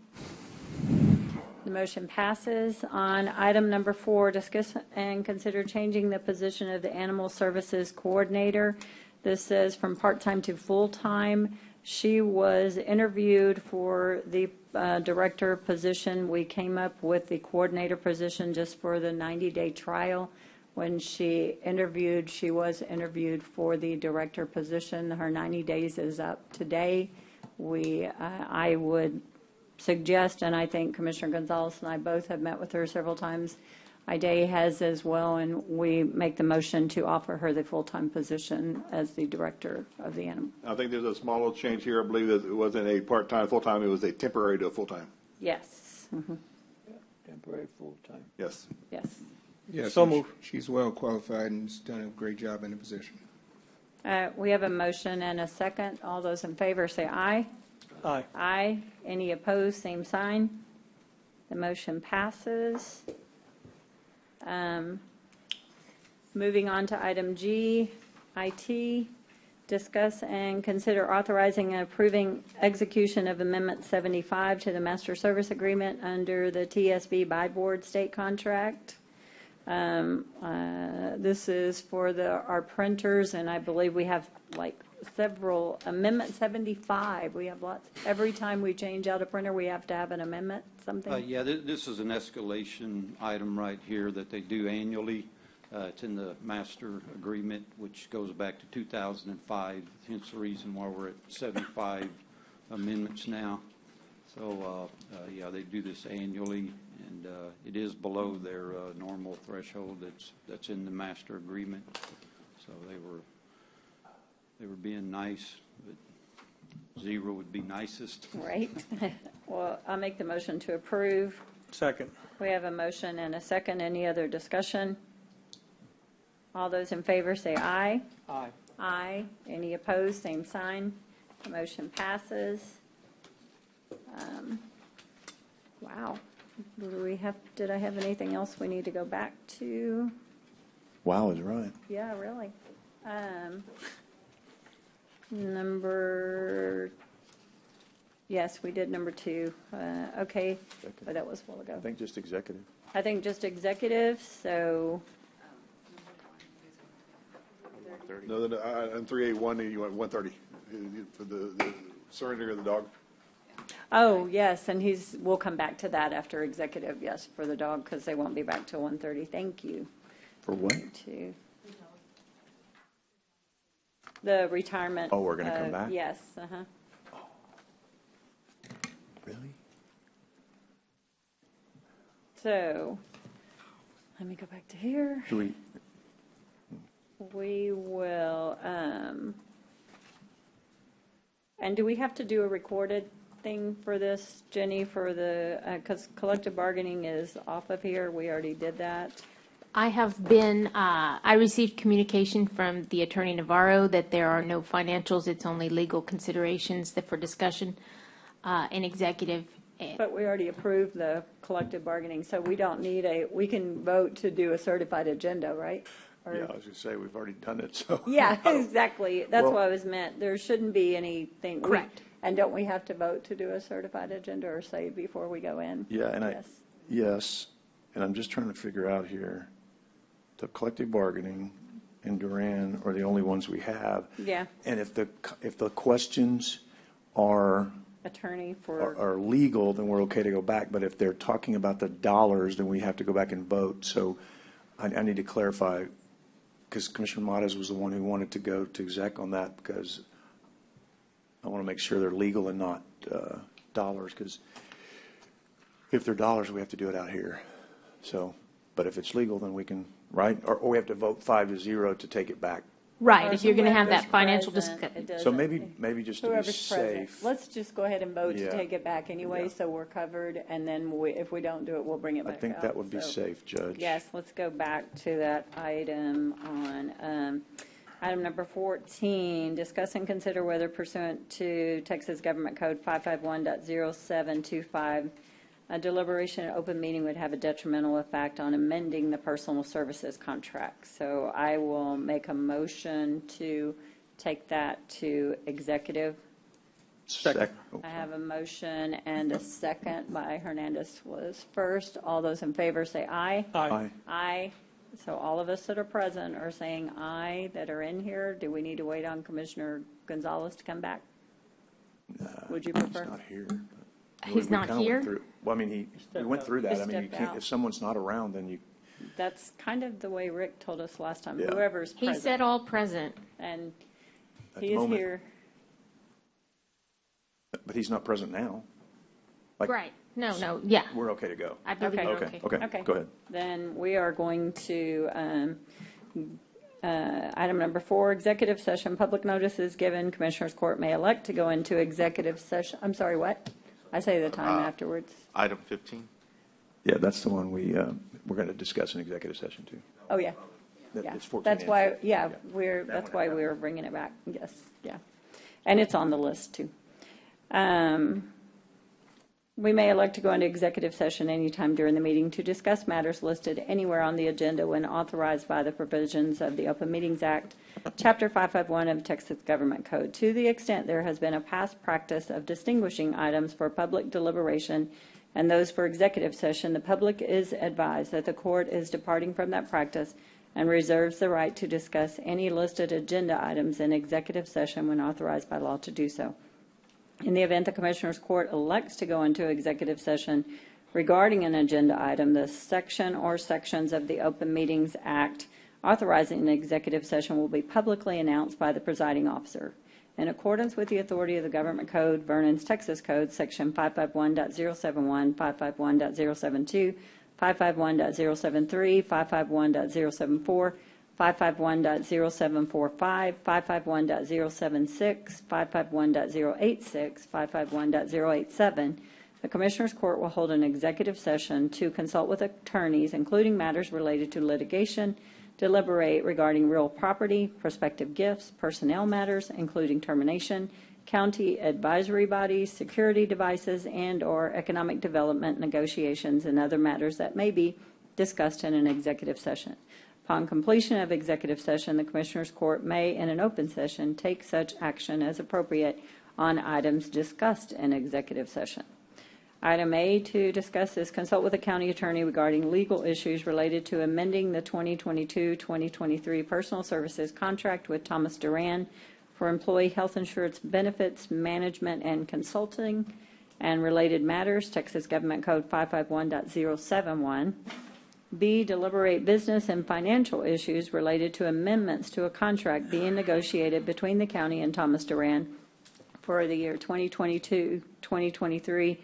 The motion passes. On item number 4, discuss and consider changing the position of the Animal Services Coordinator. This says from part-time to full-time. She was interviewed for the director position. We came up with the coordinator position just for the 90-day trial. When she was interviewed for the director position. Her 90 days is up today. I would suggest, and I think Commissioner Gonzalez and I both have met with her several times, IDA has as well, and we make the motion to offer her the full-time position as the director of the animal. I think there's a small little change here. I believe that it wasn't a part-time, full-time, it was a temporary to a full-time. Yes. Temporary, full-time. Yes. Yes. Yes, So and moved. she's well qualified and has done a great job in the position. We have a motion and a second. All those in favor say aye. Aye. Aye. Any opposed, same sign. The motion passes. Moving on to item G, IT, discuss and consider authorizing and approving execution of Amendment 75 to the Master Service Agreement under the TSV Buy Board state contract. This is for our printers, and I believe we have like several, Amendment 75, we have lots. Every time we change out a printer, we have to have an amendment, something? Yeah, this is an escalation item right here that they do annually. It's in the master agreement, which goes back to 2005, hence the reason why we're at 75 amendments now. So, yeah, they do this annually, and it is below their normal threshold that's in the master agreement. So they were being nice, but 0 would be nicest. Right. Well, I'll make the motion to approve. Second. We have a motion and a second. Any other discussion? All those in favor say aye. Aye. Aye. Any opposed, same sign. The motion passes. Wow. Did I have anything else we need to go back to? Wow is right. Yeah, really. Yes, we did number 2. Okay, but that was a while ago. I think just executive. I think just executive, so, No, on 381, you want 130 for the surrendering of the dog. oh, yes, and we'll come back to that after executive, yes, for the dog, because they won't be back till 1:30. Thank you. For what? The retirement. Oh, we're gonna come back? Yes, uh-huh. Really? So, let me go back to here. Do we, We will, and do we have to do a recorded thing for this, Jenny, for the, because collective bargaining is off of here, we already did that. I have been, I received communication from the Attorney Navarro that there are no financials, it's only legal considerations that for discussion in executive. But we already approved the collective bargaining, so we don't need we can vote to do a certified agenda, right? Or- yeah, I was going to say, we've already done it, so. Yeah, exactly, that's Well- what I was meant, there shouldn't be anything. Correct. And don't we have to vote to do a certified agenda or say before we go in? Yeah, and Yes. yes, and I'm just trying to figure out here, the collective bargaining and Duran are the only ones we have. Yeah, And if the questions are attorney for, are legal, then we're okay to go back. But if they're talking about the dollars, then we have to go back and vote. So I need to clarify, because Commissioner Mottes was the one who wanted to go to exec on that, because I want to make sure they're legal and not dollars, because if they're dollars, we have to do it out here. So, but if it's legal, then we can, right? Or we have to vote 5-0 to take it back. Right, if you're going to have whoever's that financial present, discussion. it So doesn't- maybe just to be whoever's present. safe. Let's just go ahead and vote to Yeah. take it back anyway, Yeah. so we're covered, and then if we don't do it, we'll bring it I back think out. that would be So, safe, Judge. Yes, let's go back to that item on, item number 14, discuss and consider whether pursuant to Texas Government Code 551.0725, A deliberation in open meeting would have a detrimental effect on amending the personal services contract. So I will make a motion to take that to executive. Second. I have a motion and a second by Hernandez was first. All those in favor say aye. Aye. Aye. So all of us that are present are saying aye that are in here. Do we need to wait on Commissioner Gonzalez to come back? Would you prefer? He's not here. He's not kinda went here? through- Well, I mean, he went through that. He I mean, you stepped can't, out. if someone's not around, then you, That's kind of the way Rick told us last time. Yeah. Whoever's He present. said all present. And At he the is moment. here. but he's not present now. Like, Right. No, yeah. We're okay to go. I believe Okay. you're Okay, okay. okay, go ahead. Then we are going to, item number 4, executive session. Public notice is given. Commissioners Court may elect to go into executive session. I'm sorry, what? I say the time afterwards. Item 15. Yeah, that's the one we're going to discuss in executive session too. Oh, yeah. That- Yeah. it's 14 That's and why, 15. yeah, That that's one why I have. we were bringing it back. Yes, yeah. And it's on the list too. We may elect to go into executive session anytime during the meeting to discuss matters listed anywhere on the agenda when authorized by the provisions of the Open Meetings Act, Chapter 551 of Texas Government Code. To the extent there has been a past practice of distinguishing items for public deliberation and those for executive session, the public is advised that the court is departing from that practice and reserves the right to discuss any listed agenda items in executive session when authorized by law to do so. In the event the Commissioners Court elects to go into executive session regarding an agenda item, the section or sections of the Open Meetings Act authorizing an executive session will be publicly announced by the presiding officer. In accordance with the authority of the Government Code, Vernon's Texas Code, Section 551.071, 551.072, 551.073, 551.074, 551.0745, 551.076, 551.086, 551.087, the Commissioners Court will hold an executive session to consult with attorneys, including matters related to litigation, deliberate regarding real property, prospective gifts, personnel matters, including termination, county advisory bodies, security devices, and/or economic development negotiations and other matters that may be discussed in an executive session. Upon completion of executive session, the Commissioners Court may, in an open session, take such action as appropriate on items discussed in executive session. Item A to discuss is consult with the county attorney regarding legal issues related to amending the 2022-2023 personal services contract with Thomas Duran for employee health insurance benefits management and consulting and related matters, Texas Government Code 551.071. B, deliberate business and financial issues related to amendments to a contract being negotiated between the county and Thomas Duran for the year 2022-2023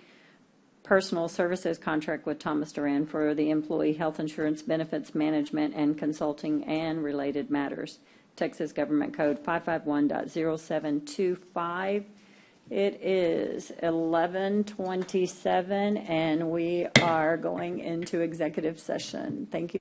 personal services contract with Thomas Duran for the employee health insurance benefits management and consulting and related matters, Texas Government Code 551.0725. It is 11:27, and we are going into executive session. Thank you.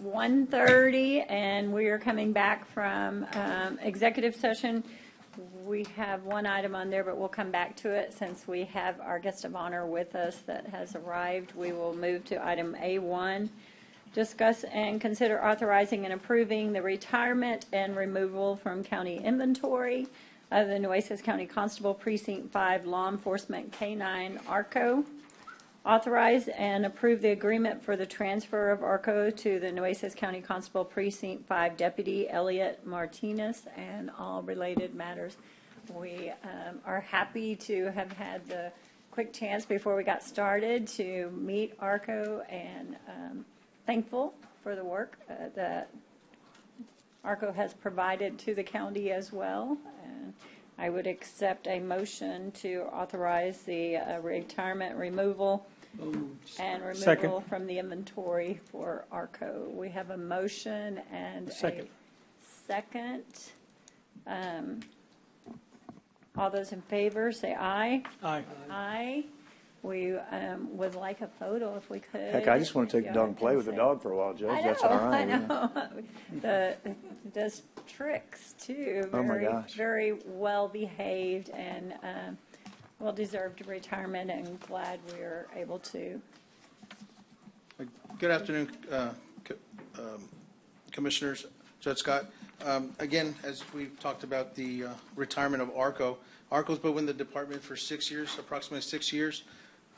1:30, and we are coming back from executive session. We have one item on there, but we'll come back to it since we have our guest of honor with us that has arrived. We will move to item A1, discuss and consider authorizing and approving the retirement and removal from county inventory of the Nueces County Constable Precinct 5 Law Enforcement K-9 ARCO. Authorize and approve the agreement for the transfer of ARCO to the Nueces County Constable Precinct 5 Deputy Elliot Martinez and all related matters. We are happy to have had the quick chance before we got started to meet ARCO and thankful for the work that ARCO has provided to the county as well. And I would accept a motion to authorize the retirement removal and removal Second. from the inventory for ARCO. We have a motion and Second. a second. All those in favor, say aye. Aye. Aye. We would like a photo if we could. Heck, I just want to take the dog and play with the consent. dog for a while, Judge. I know, That's all right. I know. It does tricks too. Oh, my Very, gosh. very well behaved and well deserved retirement, and glad we are able to. Good afternoon, Commissioners, Judge Scott. Again, as we've talked about the retirement of ARCO, ARCO's been in the department for 6 years, approximately 6 years.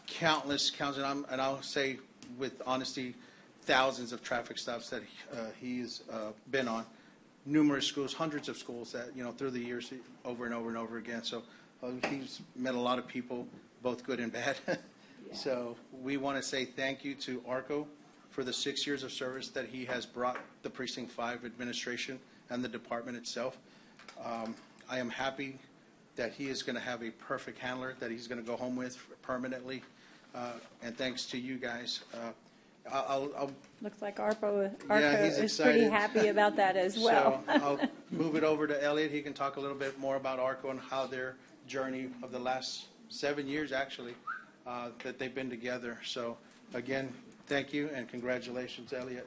Countless, and I'll say with honesty, thousands of traffic stops that he's been on. Numerous schools, hundreds of schools that, through the years, over and over and over again. So he's met a lot of people, both good and bad. So we want to say thank you to ARCO for the 6 years of service that he has brought the Precinct 5 administration and the department itself. I am happy that he is going to have a perfect handler that he's going to go home with permanently. And thanks to you guys. I'll Looks like ARCO he's is pretty excited. happy about that as well. So I'll move it over to Elliot. He can talk a little bit more about ARCO and how their journey of the last 7 years, actually, that they've been together. So again, thank you and congratulations, Elliot.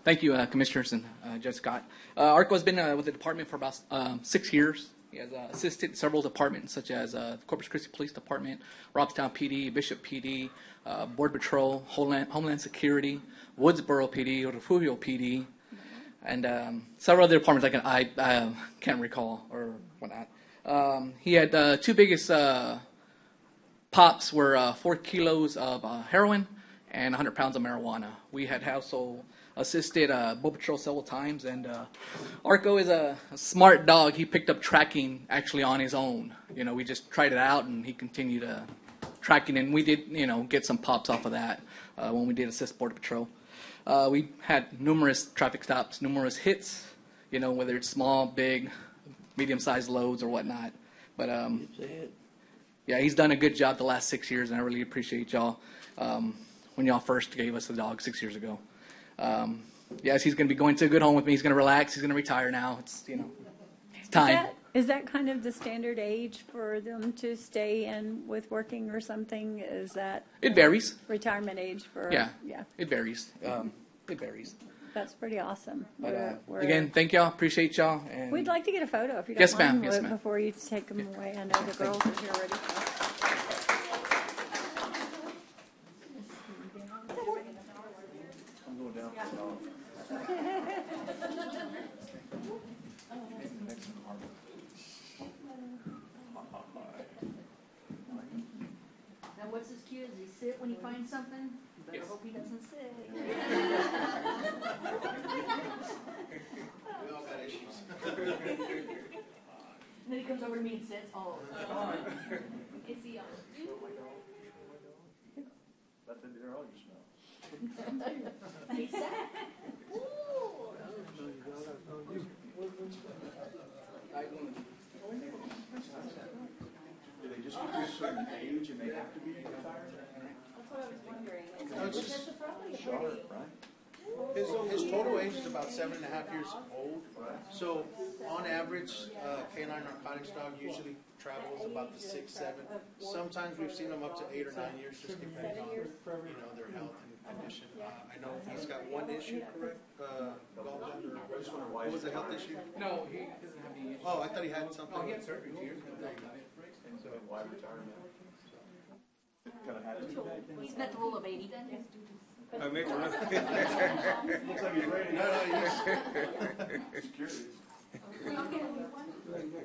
Thank you, Commissioners and Judge Scott. ARCO has been with the department for about 6 years. He has assisted several departments, such as Corpus Christi Police Department, Robstown PD, Bishop PD, Border Patrol, Homeland Security, Woodsboro PD, Refugio PD, and several other departments I can't recall or whatnot. He had two biggest pops were 4 kilos of heroin and 100 pounds of marijuana. We had also assisted Border Patrol several times, and ARCO is a smart dog. He picked up tracking actually on his own. We just tried it out, and he continued tracking, and we did, get some pops off of that when we did assist Border Patrol. We had numerous traffic stops, numerous hits, whether it's small, big, medium-sized loads or whatnot. But yeah, he's done a good job the last 6 years, and I really appreciate y'all when y'all first gave us the dog 6 years ago. Yes, he's going to be going to a good home with me. He's going to relax. He's going to retire now. It's it's time. Is that kind of the standard age for them to stay in with working or something? Is that It varies. retirement age for? Yeah, Yeah, it varies. It varies. that's pretty awesome. But again, thank y'all. appreciate y'all. And We'd like to get a photo if you don't Yes, ma'am. mind Yes, Luke, ma'am. before you take them away. I know the girls are here ready. Now, what's his cue? Does he sit when he finds something? You better hope he doesn't sit. We all got issues. And then he comes over to me and sits. Oh, is he on? And he sat. Do they just get to a certain age and they have to be retired? That's what I was wondering. No, it's Because just it's probably sharp, pretty. right? His total age is about 7.5 years old. So on average, canine narcotics dog usually travels about the 6, 7. Sometimes we've seen them up to 8 or 9 years, just depending on their health and condition. I know he's got one issue, correct? Gallbladder. What was the health issue? No, he doesn't have any issues. Oh, I thought he had something. Oh, he had surgery 2 years ago. So why retirement? He's met the rule of 80. I made the Looks like he's ready.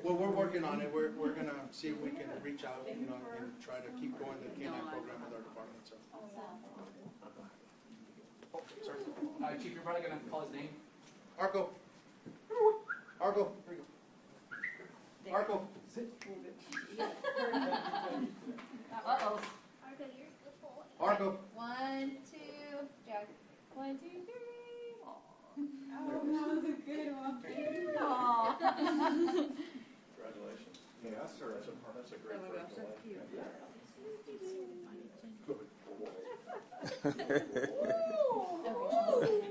Well, we're working on it. We're gonna see if we can reach out, and try to keep going the canine program with our department. So. Chief, you're probably gonna have to call his name. Arco. Arco. Arco. Uh-oh. Arco. 1, 2, Jack. 1, 2, 3. Oh, that was a good one. Aw. Congratulations. Yeah, that's a great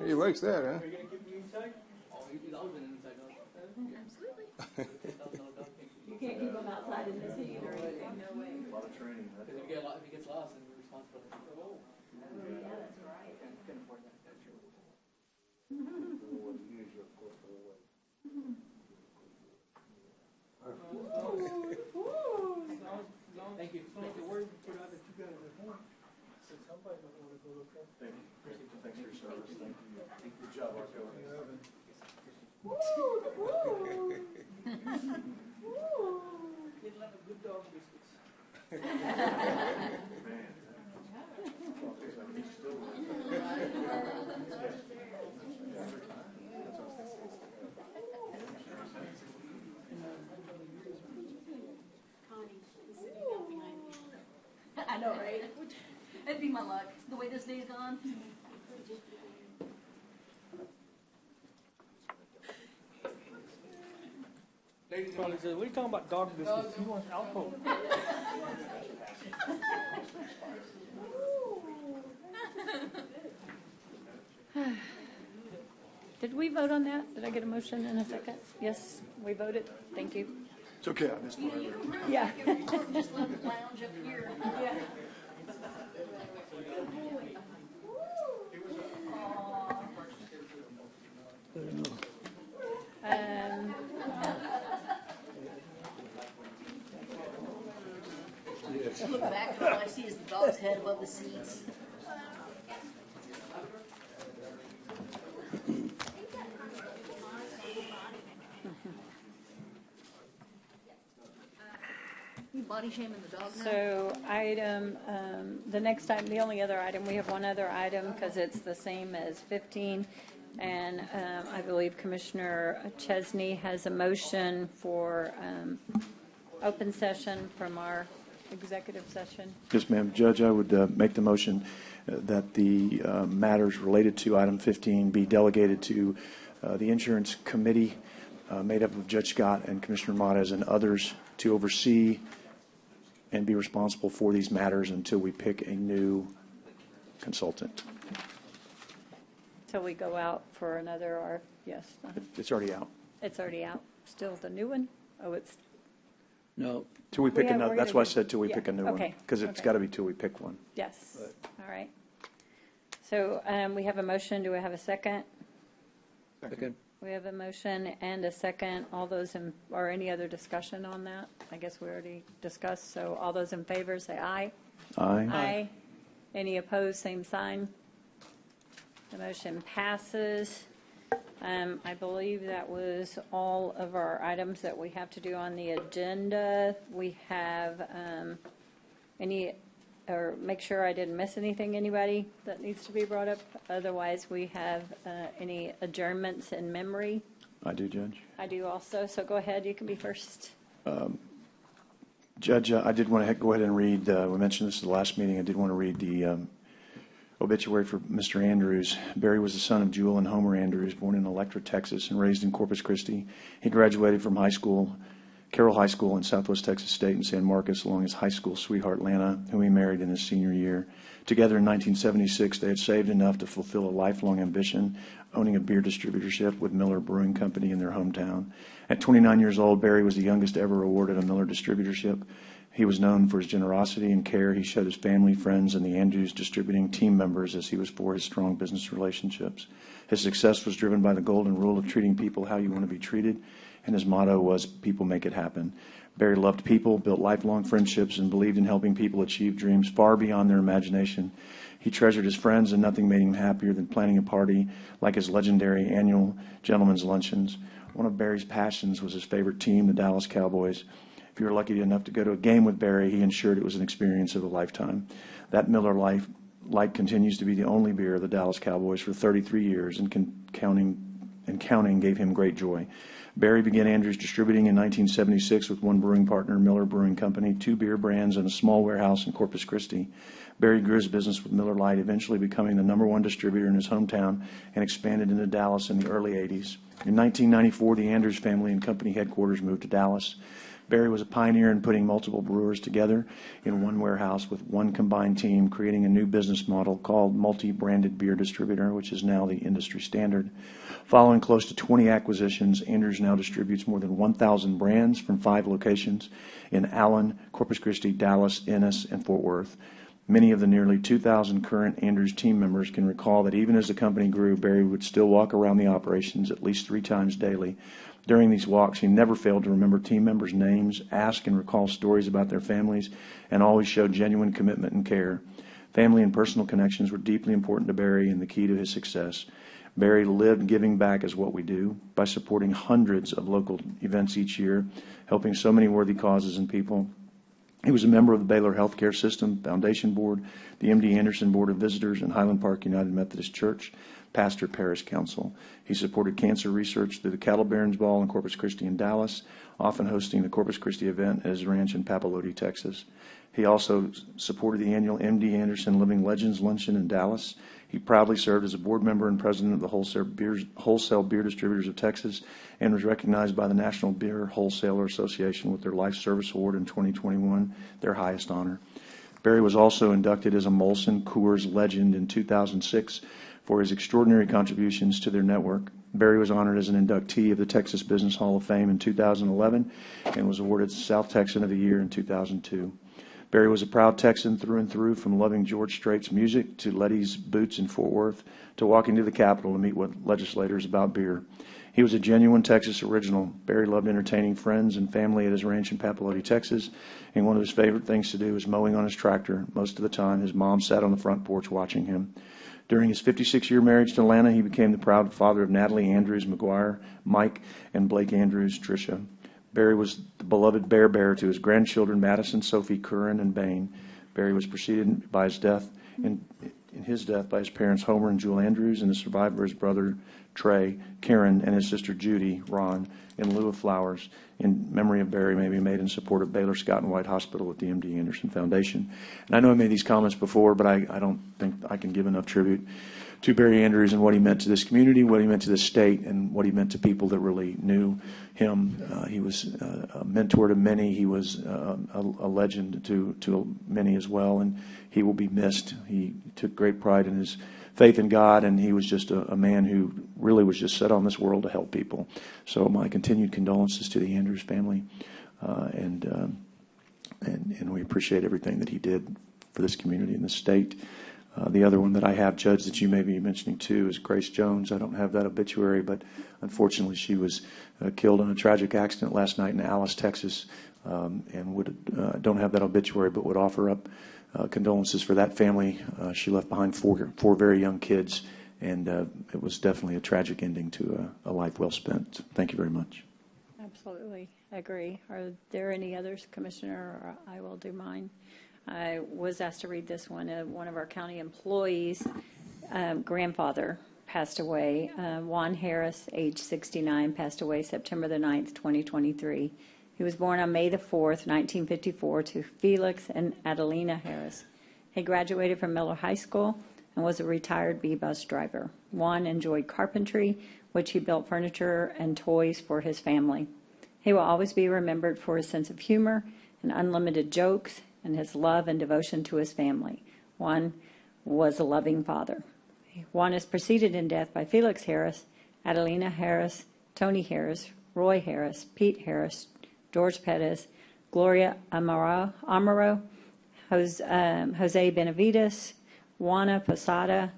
He likes that, huh? Are you gonna keep him inside? Oh, he's always been inside. Absolutely. You can't keep them outside in this heat or anything, no way. A lot of training. Because if he gets lost, then we're responsible. Oh, yeah, that's right. Can afford that. That's true. Thank you. So the word put out that you got it at home. So somebody might want to go look up. Thank you. Thanks for your service. Thank you. Good job, Arco. You'd love a good dog biscuits. Man. I know, right? That'd be my luck, the way this day's gone. Probably says, what are you talking about dog biscuits? He wants alcohol. Did we vote on that? Did I get a motion in a second? Yes, we voted. Thank you. It's okay, I missed one earlier. Yeah. Just let him lounge up here. Yeah. Look back and all I see is the dog's head above the seats. You body shaming the dog now? So the next item, the only other item, we have one other item because it's the same as 15. And I believe Commissioner Chesney has a motion for open session from our executive session. Yes, ma'am. Judge, I would make the motion that the matters related to item 15 be delegated to the insurance committee made up of Judge Scott and Commissioner Mottez and others to oversee and be responsible for these matters until we pick a new consultant. Till we go out for another, yes. It's already out. It's already out. Still the new one? Oh, it's, No, Till we pick have- another, we're that's gonna why I do- said till we yeah, pick a new one. okay, Because it's okay. got to be till we pick one. yes. All right. So we have a motion. Do we have a second? second. We have a motion and a second. All those in, or any other discussion on that? I guess we already discussed. So all those in favor say aye. Aye. Aye. Any opposed, same sign. The motion passes. I believe that was all of our items that we have to do on the agenda. We have or make sure I didn't miss anything, anybody that needs to be brought up? Otherwise, we have any adjournments in memory. I do, Judge. I do also, so go ahead, you can be first. Judge, I did want to go ahead and read, we mentioned this at the last meeting, I did want to read the obituary for Mr. Andrews. Barry was the son of Jewel and Homer Andrews, born in Electra, Texas, and raised in Corpus Christi. He graduated from high school Carroll High School in Southwest Texas State in San Marcos, along his high school sweetheart, Lana, whom he married in his senior year. Together in 1976, they had saved enough to fulfill a lifelong ambition, owning a beer distributorship with Miller Brewing Company in their hometown. At 29 years old, Barry was the youngest ever awarded a Miller distributorship. He was known for his generosity and care he showed his family, friends, and the Andrews distributing team members as he was for his strong business relationships. His success was driven by the golden rule of treating people how you want to be treated, and his motto was, people make it happen. Barry loved people, built lifelong friendships, and believed in helping people achieve dreams far beyond their imagination. He treasured his friends, and nothing made him happier than planning a party like his legendary annual gentlemen's luncheons. One of Barry's passions was his favorite team, the Dallas Cowboys. If you were lucky enough to go to a game with Barry, he ensured it was an experience of a lifetime. That Miller Lite continues to be the only beer of the Dallas Cowboys for 33 years, and counting gave him great joy. Barry began Andrews Distributing in 1976 with one brewing partner, Miller Brewing Company, 2 beer brands, and a small warehouse in Corpus Christi. Barry grew his business with Miller Lite, eventually becoming the #1 distributor in his hometown, and expanded into Dallas in the early 80s. In 1994, the Andrews family and company headquarters moved to Dallas. Barry was a pioneer in putting multiple brewers together in one warehouse with one combined team, creating a new business model called multi-branded beer distributor, which is now the industry standard. Following close to 20 acquisitions, Andrews now distributes more than 1,000 brands from 5 locations in Allen, Corpus Christi, Dallas, Ennis, and Fort Worth. Many of the nearly 2,000 current Andrews team members can recall that even as the company grew, Barry would still walk around the operations at least 3 times daily. During these walks, he never failed to remember team members' names, ask and recall stories about their families, and always showed genuine commitment and care. Family and personal connections were deeply important to Barry and the key to his success. Barry lived giving back as what we do by supporting hundreds of local events each year, helping so many worthy causes and people. He was a member of the Baylor Healthcare System Foundation Board, the MD Anderson Board of Visitors, and Highland Park United Methodist Church Pastor Parish Council. He supported cancer research through the Cattle Barons Ball in Corpus Christi and Dallas, often hosting the Corpus Christi event at his ranch in Papalote, Texas. He also supported the annual MD Anderson Living Legends Luncheon in Dallas. He proudly served as a board member and president of the Wholesale Beer Distributors of Texas, and was recognized by the National Beer Wholesaler Association with their Life Service Award in 2021, their highest honor. Barry was also inducted as a Molson Coors Legend in 2006 for his extraordinary contributions to their network. Barry was honored as an inductee of the Texas Business Hall of Fame in 2011 and was awarded South Texan of the Year in 2002. Barry was a proud Texan through and through, from loving George Strait's music to Letty's Boots in Fort Worth to walking to the Capitol to meet with legislators about beer. He was a genuine Texas original. Barry loved entertaining friends and family at his ranch in Papalote, Texas, and one of his favorite things to do was mowing on his tractor. Most of the time, his mom sat on the front porch watching him. During his 56-year marriage to Lana, he became the proud father of Natalie Andrews McGuire, Mike, and Blake Andrews, Tricia. Barry was the beloved bear to his grandchildren, Madison, Sophie, Curran, and Bain. Barry was preceded by his death, in his death by his parents, Homer and Jewel Andrews, and the survivor, his brother, Trey, Karen, and his sister, Judy, Ron, in lieu of flowers. In memory of Barry, may be made in support of Baylor Scott and White Hospital at the MD Anderson Foundation. And I know I made these comments before, but I don't think I can give enough tribute to Barry Andrews and what he meant to this community, what he meant to this state, and what he meant to people that really knew him. He was a mentor to many. He was a legend to many as well, and he will be missed. He took great pride in his faith in God, and he was just a man who really was just set on this world to help people. So my continued condolences to the Andrews family, and we appreciate everything that he did for this community and the state. The other one that I have, Judge, that you may be mentioning too, is Grace Jones. I don't have that obituary, but unfortunately she was killed in a tragic accident last night in Alice, Texas, and don't have that obituary, but would offer up condolences for that family. She left behind four very young kids, and it was definitely a tragic ending to a life well spent. Thank you very much. Absolutely, I agree. Are there any others, Commissioner, or I will do mine? I was asked to read this one. One of our county employees' grandfather passed away. Juan Harris, age 69, passed away September the 9th, 2023. He was born on May the 4th, 1954, to Felix and Adelina Harris. He graduated from Miller High School and was a retired B-bus driver. Juan enjoyed carpentry, which he built furniture and toys for his family. He will always be remembered for his sense of humor and unlimited jokes and his love and devotion to his family. Juan was a loving father. Juan is preceded in death by Felix Harris, Adelina Harris, Tony Harris, Roy Harris, Pete Harris, George Pettis, Gloria Amaro, Jose Benavides, Juana Posada,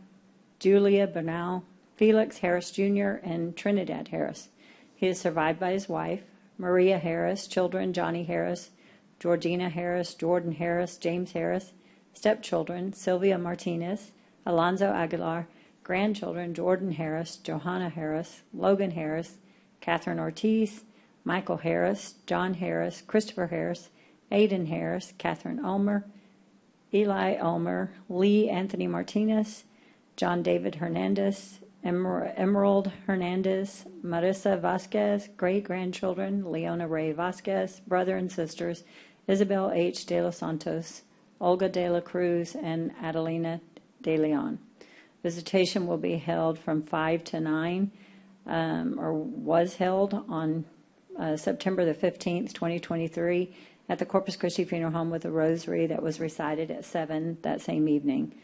Julia Bernal, Felix Harris Jr., and Trinidad Harris. He is survived by his wife, Maria Harris, children Johnny Harris, Georgina Harris, Jordan Harris, James Harris, stepchildren Sylvia Martinez, Alonzo Aguilar, grandchildren Jordan Harris, Johanna Harris, Logan Harris, Catherine Ortiz, Michael Harris, John Harris, Christopher Harris, Aiden Harris, Catherine Ulmer, Eli Ulmer, Lee Anthony Martinez, John David Hernandez, Emerald Hernandez, Marissa Vasquez, great-grandchildren Leona Ray Vasquez, brother and sisters Isabel H. de los Santos, Olga de la Cruz, and Adelina de Leon. Visitation will be held from 5 to 9, or was held on September the 15th, 2023, at the Corpus Christi Funeral Home with a rosary that was recited at 7 that same evening.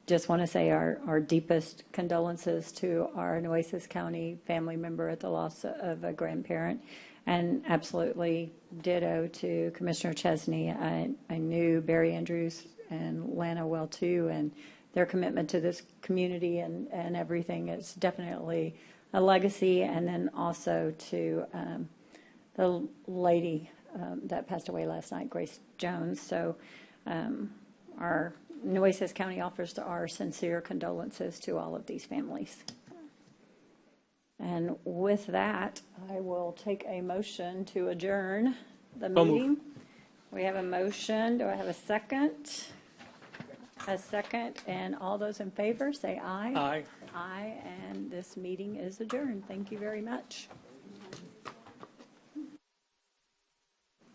Just want to say our deepest condolences to our Nueces County family member at the loss of a grandparent, and absolutely ditto to Commissioner Chesney. I knew Barry Andrews and Lana well too, and their commitment to this community and everything is definitely a legacy. And then also to the lady that passed away last night, Grace Jones. So our Nueces County offers our sincere condolences to all of these families. And with that, I will take a motion to adjourn the meeting. We have a motion. Do I have a second? A second. And all those in favor, say aye. Aye. Aye. And this meeting is adjourned. Thank you very much.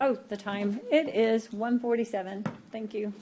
Oh, the time. It is 1:47. Thank you.